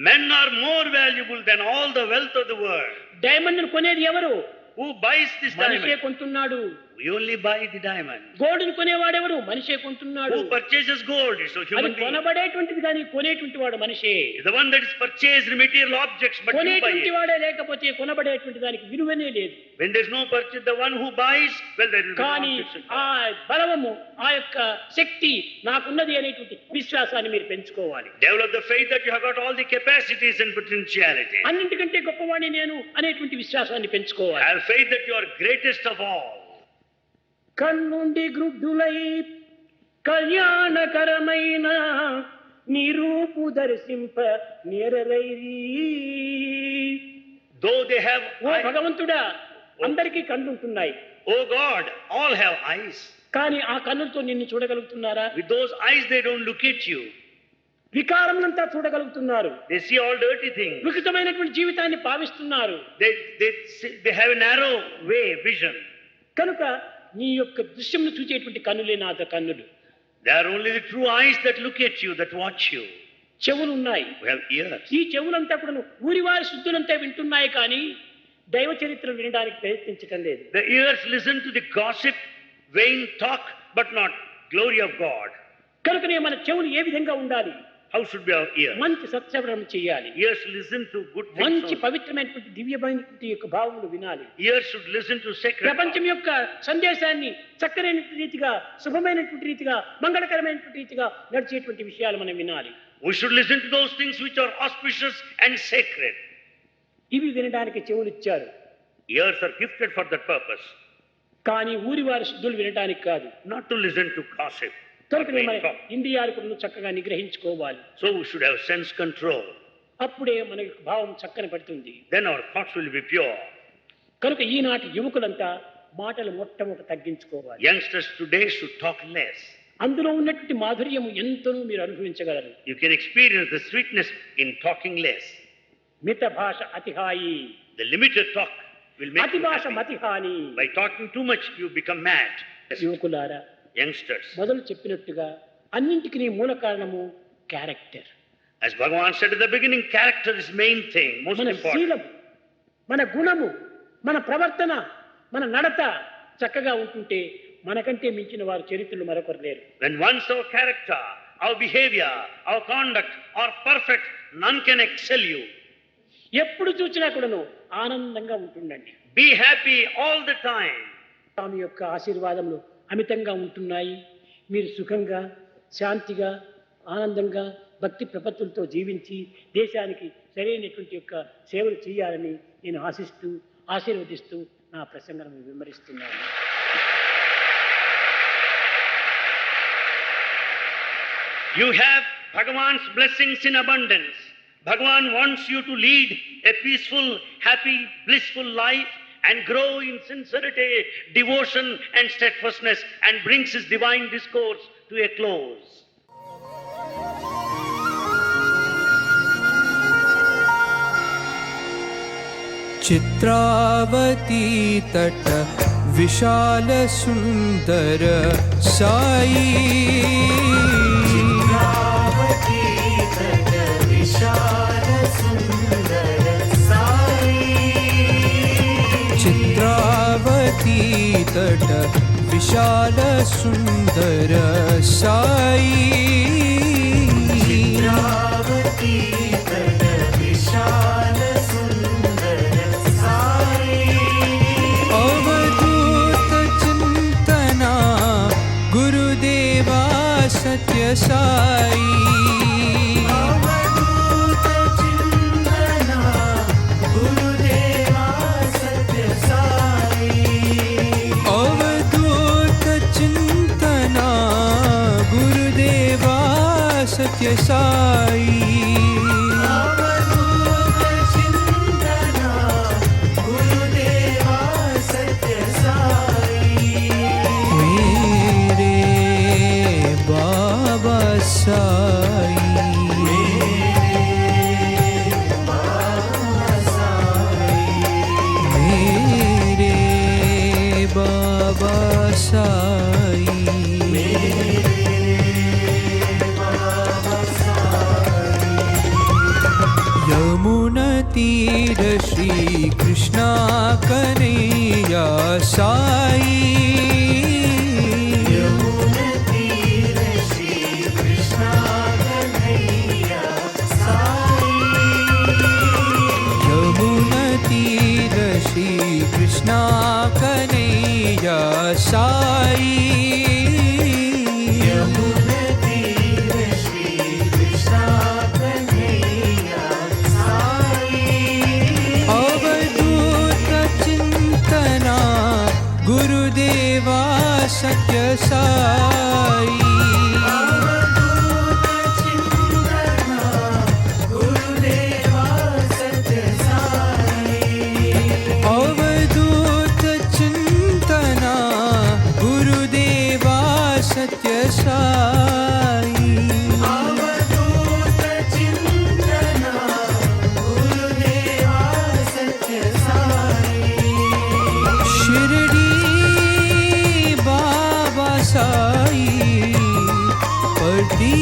Men are more valuable than all the wealth of the world. Diamond ను కొనేది ఎవరు? Who buys this diamond? మనిషే కొంటున్నాడు. We only buy the diamond. Gold ను కొనేవాడెవరు? మనిషే కొంటున్నాడు. Who purchases gold? It's a human being. కొనబడేటువంటిది కానీ కొనేటువంటి వాడు మనిషే. The one that is purchased material objects, but you buy it. కొనేటువంటి వాడే లేకపోతే కొనబడేటువంటి దానికి విలువనే లేదు. When there is no purchase, the one who buys, well, there will be కానీ ఆ బలము, ఆ యొక్క శక్తి నాకున్నది అనేటువంటి విశ్వాసాన్ని మీరు పెంచుకోవాలి. Develop the faith that you have got all the capacities and potentiality. అన్నింటికంటే గొప్పవాడిని నేను అనేటువంటి విశ్వాసాన్ని పెంచుకోవాలి. Have faith that you are greatest of all. కన్నుండి గ్రుడ్డులై కళ్యాణకరమైన నిరూపు దర్శింప నేరరైరి. Though they have భగవంతుడా, అందరికీ కన్నుంటున్నాయి. Oh God, all have eyes. కానీ ఆ కన్నులతో నిన్ను చూడగలుగుతున్నారా? With those eyes they don't look at you. వికారములంతా చూడగలుగుతున్నారు. They see all dirty things. వికృతమైనటువంటి జీవితాన్ని భావిస్తున్నారు. They have a narrow way vision. కనుక నీ యొక్క దృశ్యమును చూచేటువంటి కన్నులే నా కన్నులు. They are only the true eyes that look at you, that watch you. చెవులు ఉన్నాయి. We have ears. ఈ చెవులంతా కూడా ఊరివారి శుద్ధులంతా వింటున్నాయి కానీ దైవ చరిత్రను వినడానికి ప్రయత్నించటం లేదు. The ears listen to the gossip, vain talk, but not glory of God. కనుకనే మన చెవులు ఏ విధంగా ఉండాలి? How should be our ears? మంచి సత్శ్రవణం చేయాలి. Ears listen to good things. మంచి పవిత్రమైనటువంటి దివ్యమైనటువంటి యొక్క భావములు వినాలి. Ears should listen to sacred. ప్రపంచం యొక్క సందేశాన్ని చక్కనైన రీతిగా, శుభమైనటువంటి రీతిగా, మంగళకరమైనటువంటి రీతిగా నడిచేటువంటి విషయాలు మనం వినాలి. We should listen to those things which are auspicious and sacred. ఇవి వినడానికి చెవులు ఇచ్చారు. Ears are gifted for that purpose. కానీ ఊరివారి శుద్ధులు వినడానికి కాదు. Not to listen to gossip. కనుకనే మన ఇంద్రియాలను చక్కగా నిగ్రహించుకోవాలి. So we should have sense control. అప్పుడే మన భావం చక్కన పడుతుంది. Then our thoughts will be pure. కనుక ఈనాటి యువకులంతా మాటలు మొట్టమొదట తగ్గించుకోవాలి. Youngsters today should talk less. అందులో ఉన్నటువంటి మాధుర్యము ఎంతనూ మీరు అనుభవించగలరు. You can experience the sweetness in talking less. మిత భాష అతిహాయి. The limited talk will make అతి you భాష happy. మతిహాని. By talking too much, you become mad. యువకులారా, Youngsters, మొదలు చెప్పినట్టుగా అన్నింటికి మూల కారణము character. as Bhagavan said at the beginning, character is main thing, most మన important. శీలము, మన గుణము, మన ప్రవర్తన, మన నడత చక్కగా ఉంటుంటే మనకంటే మించిన వారి చరిత్రలు మరొకరు లేరు. When once our character, our behavior, our conduct are perfect, none can excel you. ఎప్పుడు చూసినా కూడాను ఆనందంగా ఉంటుండండి. Be happy all the time. స్వామి యొక్క ఆశీర్వాదములు అమితంగా ఉంటున్నాయి. మీరు సుఖంగా, శాంతిగా, ఆనందంగా, భక్తి ప్రపత్తులతో జీవించి దేశానికి సరైనటువంటి యొక్క సేవలు చేయాలని నేను ఆశిస్తూ, ఆశీర్వదిస్తూ నా ప్రసంగాన్ని వివరిస్తున్నాను. You have Bhagavan's blessings in abundance. Bhagavan wants you to lead a peaceful, happy, blissful life and grow in sincerity, devotion and steadfastness, and brings his divine discourse to a close. Chitravati तट विशाल सुंदर साई, चित्रावती तट विशाल सुंदर साई, चित्रावती तट विशाल सुंदर साई, चित्रावती तट विशाल सुंदर साई, अवधूत चिंतना गुरुदेवा सत्य साई, अवधूत चिंतना गुरुदेवा सत्य साई, अवधूत चिंतना गुरुदेवा सत्य साई, अवधूत चिंतना गुरुदेवा सत्य साई, मेरे बाबा साई, मेरे बाबा साई, मेरे बाबा साई, यमुना तीर श्री कृष्णा कन्हैया साई, यमुना तीर श्री कृष्णा कन्हैया साई, यमुना तीर श्री कृष्णा कन्हैया साई, यमुना तीर श्री कृष्णा कन्हैया साई, अवधूत चिंतना गुरुदेवा सत्य साई, अवधूत चिंतना गुरुदेवा सत्य साई, अवधूत चिंतना गुरुदेवा सत्य साई, अवधूत Sai, Pardi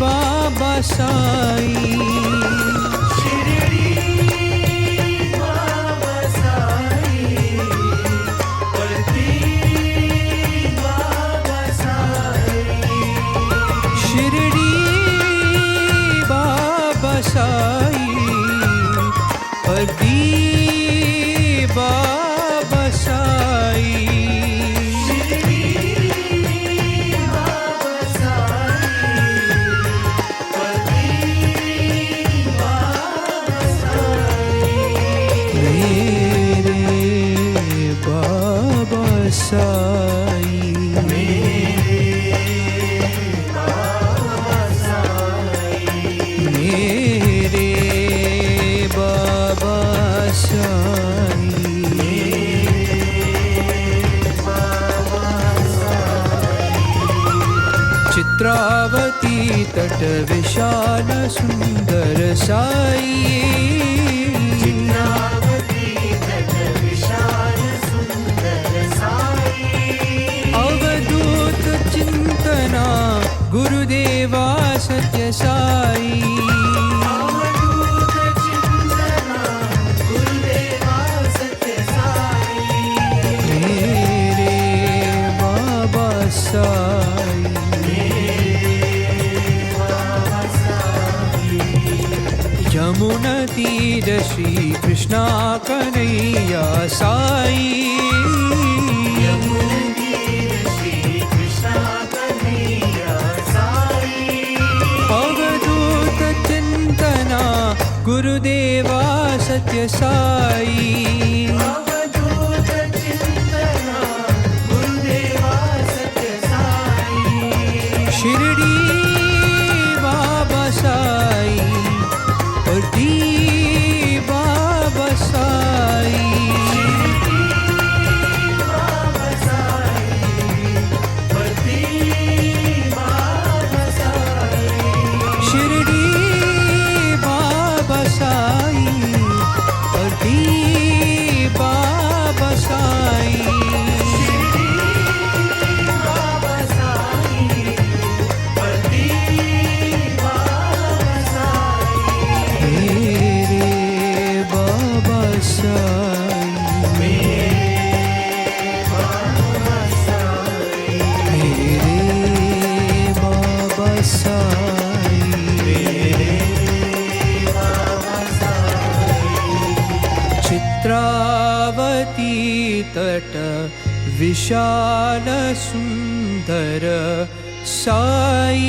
Baba Sai. Sai, Pardi Baba Sai. Mere Baba Sai. Chitravati तट विशाल सुंदर साई. चित्रावती तट विशाल सुंदर साई. अवधूत चिंतना गुरुदेवा सत्य साई. अवधूत चिंतना गुरुदेवा सत्य साई. मेरे बाबा साई. यमुना तीर श्री कृष्णा कन्हैया साई. यमुना तीर श्री कृष्णा कन्हैया साई. अवधूत चिंतना गुरुदेवा सत्य साई. अवधूत चिंतना गुरुदेवा सत्य Sai. Shirdi Baba Sai, Pardi Baba Sai. Baba Sai, Pardi Baba Sai. Shirdi Baba Sai, Pardi Baba Sai. Shirdi Baba Sai, Pardi Baba Sai. Mere Baba Sai. Mere Baba Sai. Mere Baba Sai. Mere Baba Sai. Chitravati tata vishala sundara sai.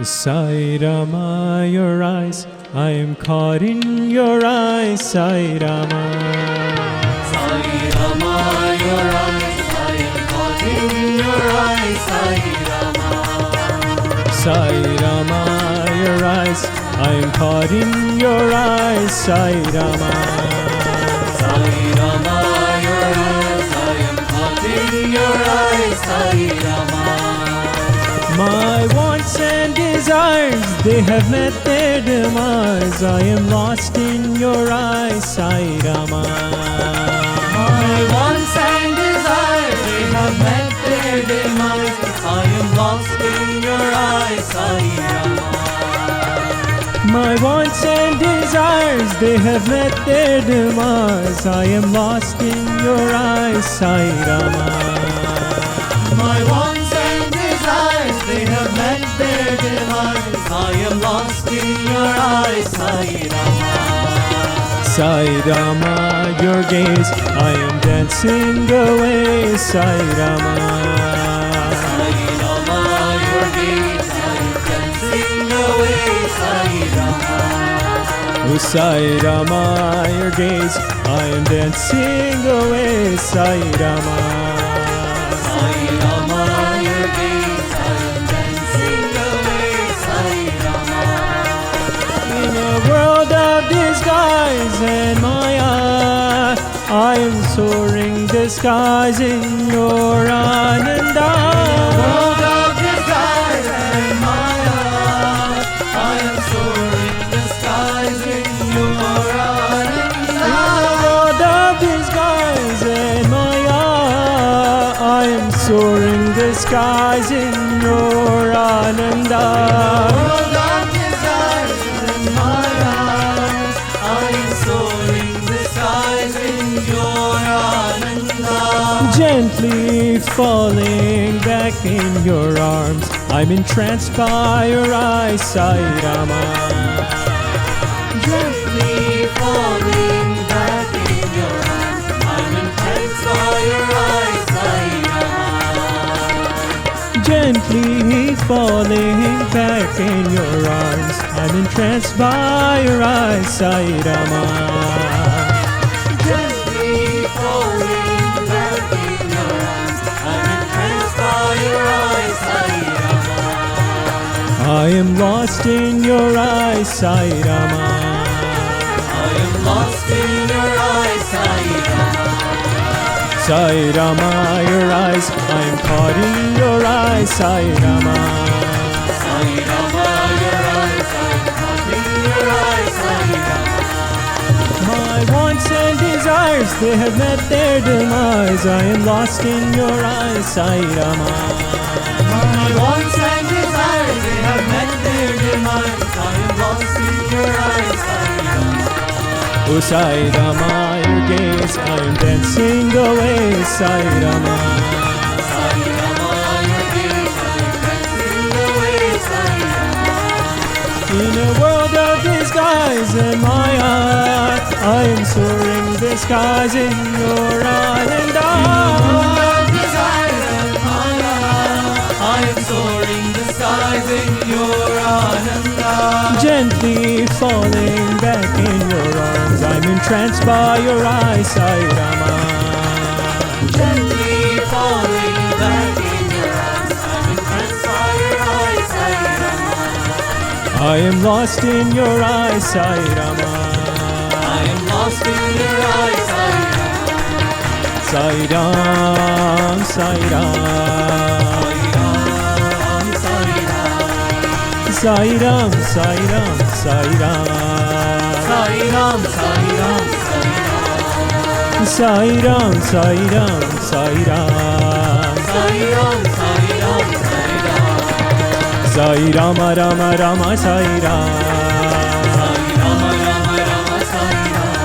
Sai Rama, your eyes, I am caught in your eyes, Sai Rama. Sai Rama, your eyes, I am caught in your eyes, Sai Rama. Sai Rama, your eyes, I am caught in your eyes, Sai Rama. Sai Rama, your eyes, I am caught in your eyes, Sai Rama. My wants and desires, they have met their demise. I am lost in your eyes, Sai Rama. My wants and desires, they have met their demise. I am lost in your eyes, Sai Rama. My wants and desires, they have met their demise. I am lost in your eyes, Sai Rama. My wants and desires, they have met their demise. I am lost in your eyes, Sai Rama. Sai Rama, your gaze, I am dancing away, Sai Rama. Sai Rama, your gaze, I am dancing away, Sai Rama. Oh, Sai Rama, your gaze, I am dancing away, Sai Rama. Sai Rama, your gaze, I am dancing away, Sai Rama. In a world of disguise and maya, am soaring the skies in your Ananda. World of disguise and Maya, I am soaring the skies in your Ananda. World of disguise and Maya, I am soaring the skies in your Ananda. World of disguise and Maya, I am soaring the skies in your Ananda. Gently falling back in your arms, I'm entranced by your eyes, Sai Rama. Gently falling back in your arms, I'm entranced by your eyes, Sai Rama. Gently falling back in your arms, I'm entranced by your eyes, Sai Rama. Gently falling back in your arms, I'm entranced by your eyes, Sai Rama. I am lost in your eyes, Sai Rama. I am lost in your eyes, Sai Rama. Sai Rama, your eyes, I am caught in your eyes, Sai Rama. Sai Rama, your eyes, I am caught in your eyes, Sai Rama. My wants and desires, they have met their demise. I am lost in your eyes, Sai Rama. My wants and desires, they have met their demise. I am lost in your eyes, Sai Rama. Oh Sai Rama, your gaze, I am dancing away, Sai Rama. Sai Rama, your gaze, I am dancing away, Sai Rama. In a world of disguise and Maya, I am soaring the skies in your Ananda. I am soaring the skies in your Ananda. Gently falling back in your arms, I'm entranced by your eyes, Sai Rama. Gently falling back in your arms, I'm entranced by your eyes, Sai Rama. I am lost in your eyes, Sai Rama. I am lost in your eyes, Sai Rama. Sai Ram, Sai Ram. Sai Ram, Sai Ram, Sai Ram. Sai Ram, Sai Ram, Sai Ram. Sai Ram, Sai Ram, Sai Ram. Sai Ram, Sai Ram, Sai Ram. Sai Rama, Rama, Rama, Sai Ram. Sai Rama, Rama, Rama, Sai Ram.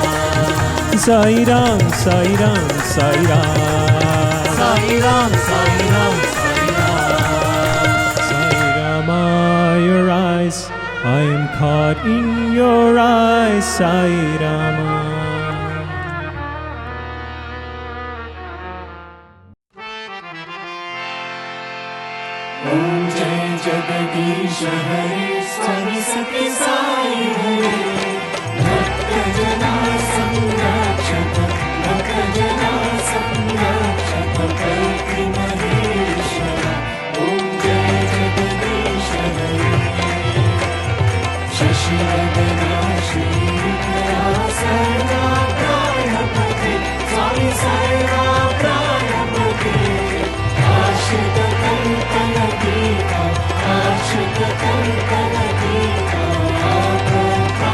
Sai Ram, Sai Ram, Sai Ram. Sai Ram, Sai Ram, Sai Ram. Sai Rama, your eyes, I am caught in your eyes, Sai Rama. Om Jai Jagadesha Hare, Swami Sathya Sai Hare. Bhakta Jana Samrakshaka, Bhakta Jana Samrakshaka, Kalki Maheshwara. Om Jai Jagadesha Hare. Shashi Vadana Shri Vikara Sarva Prayapati, Swami Sarva Prayapati. Ashita Kalpana Dita, Ashita Kalpana Dita, Apata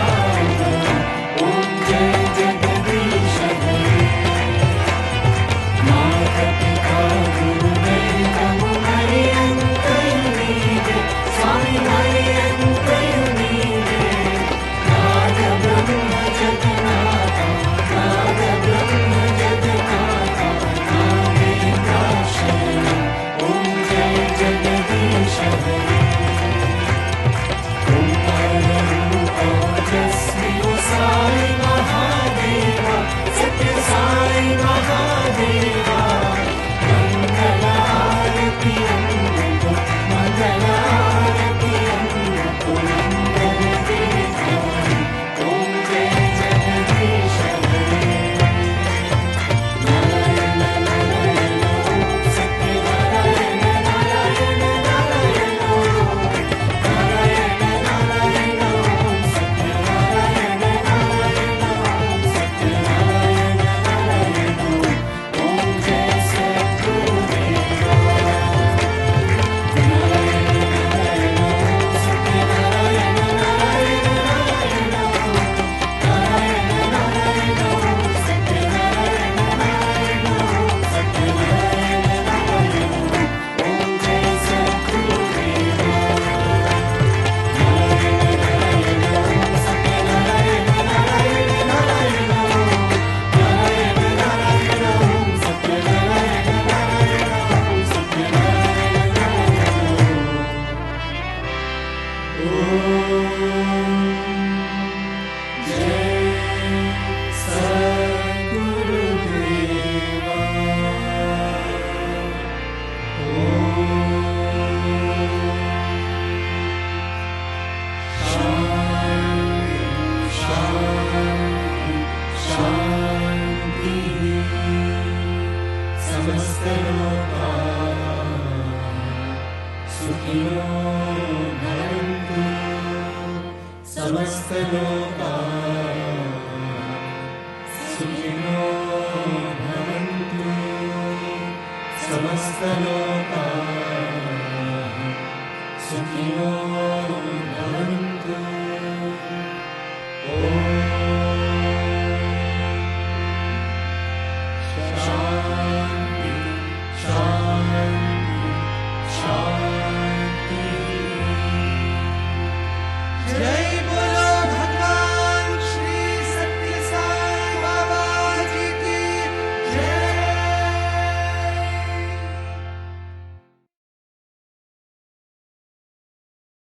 समस्तलोका सुखिनो भवन्तु समस्तलोका सुखिनो भवन्तु समस्तलोका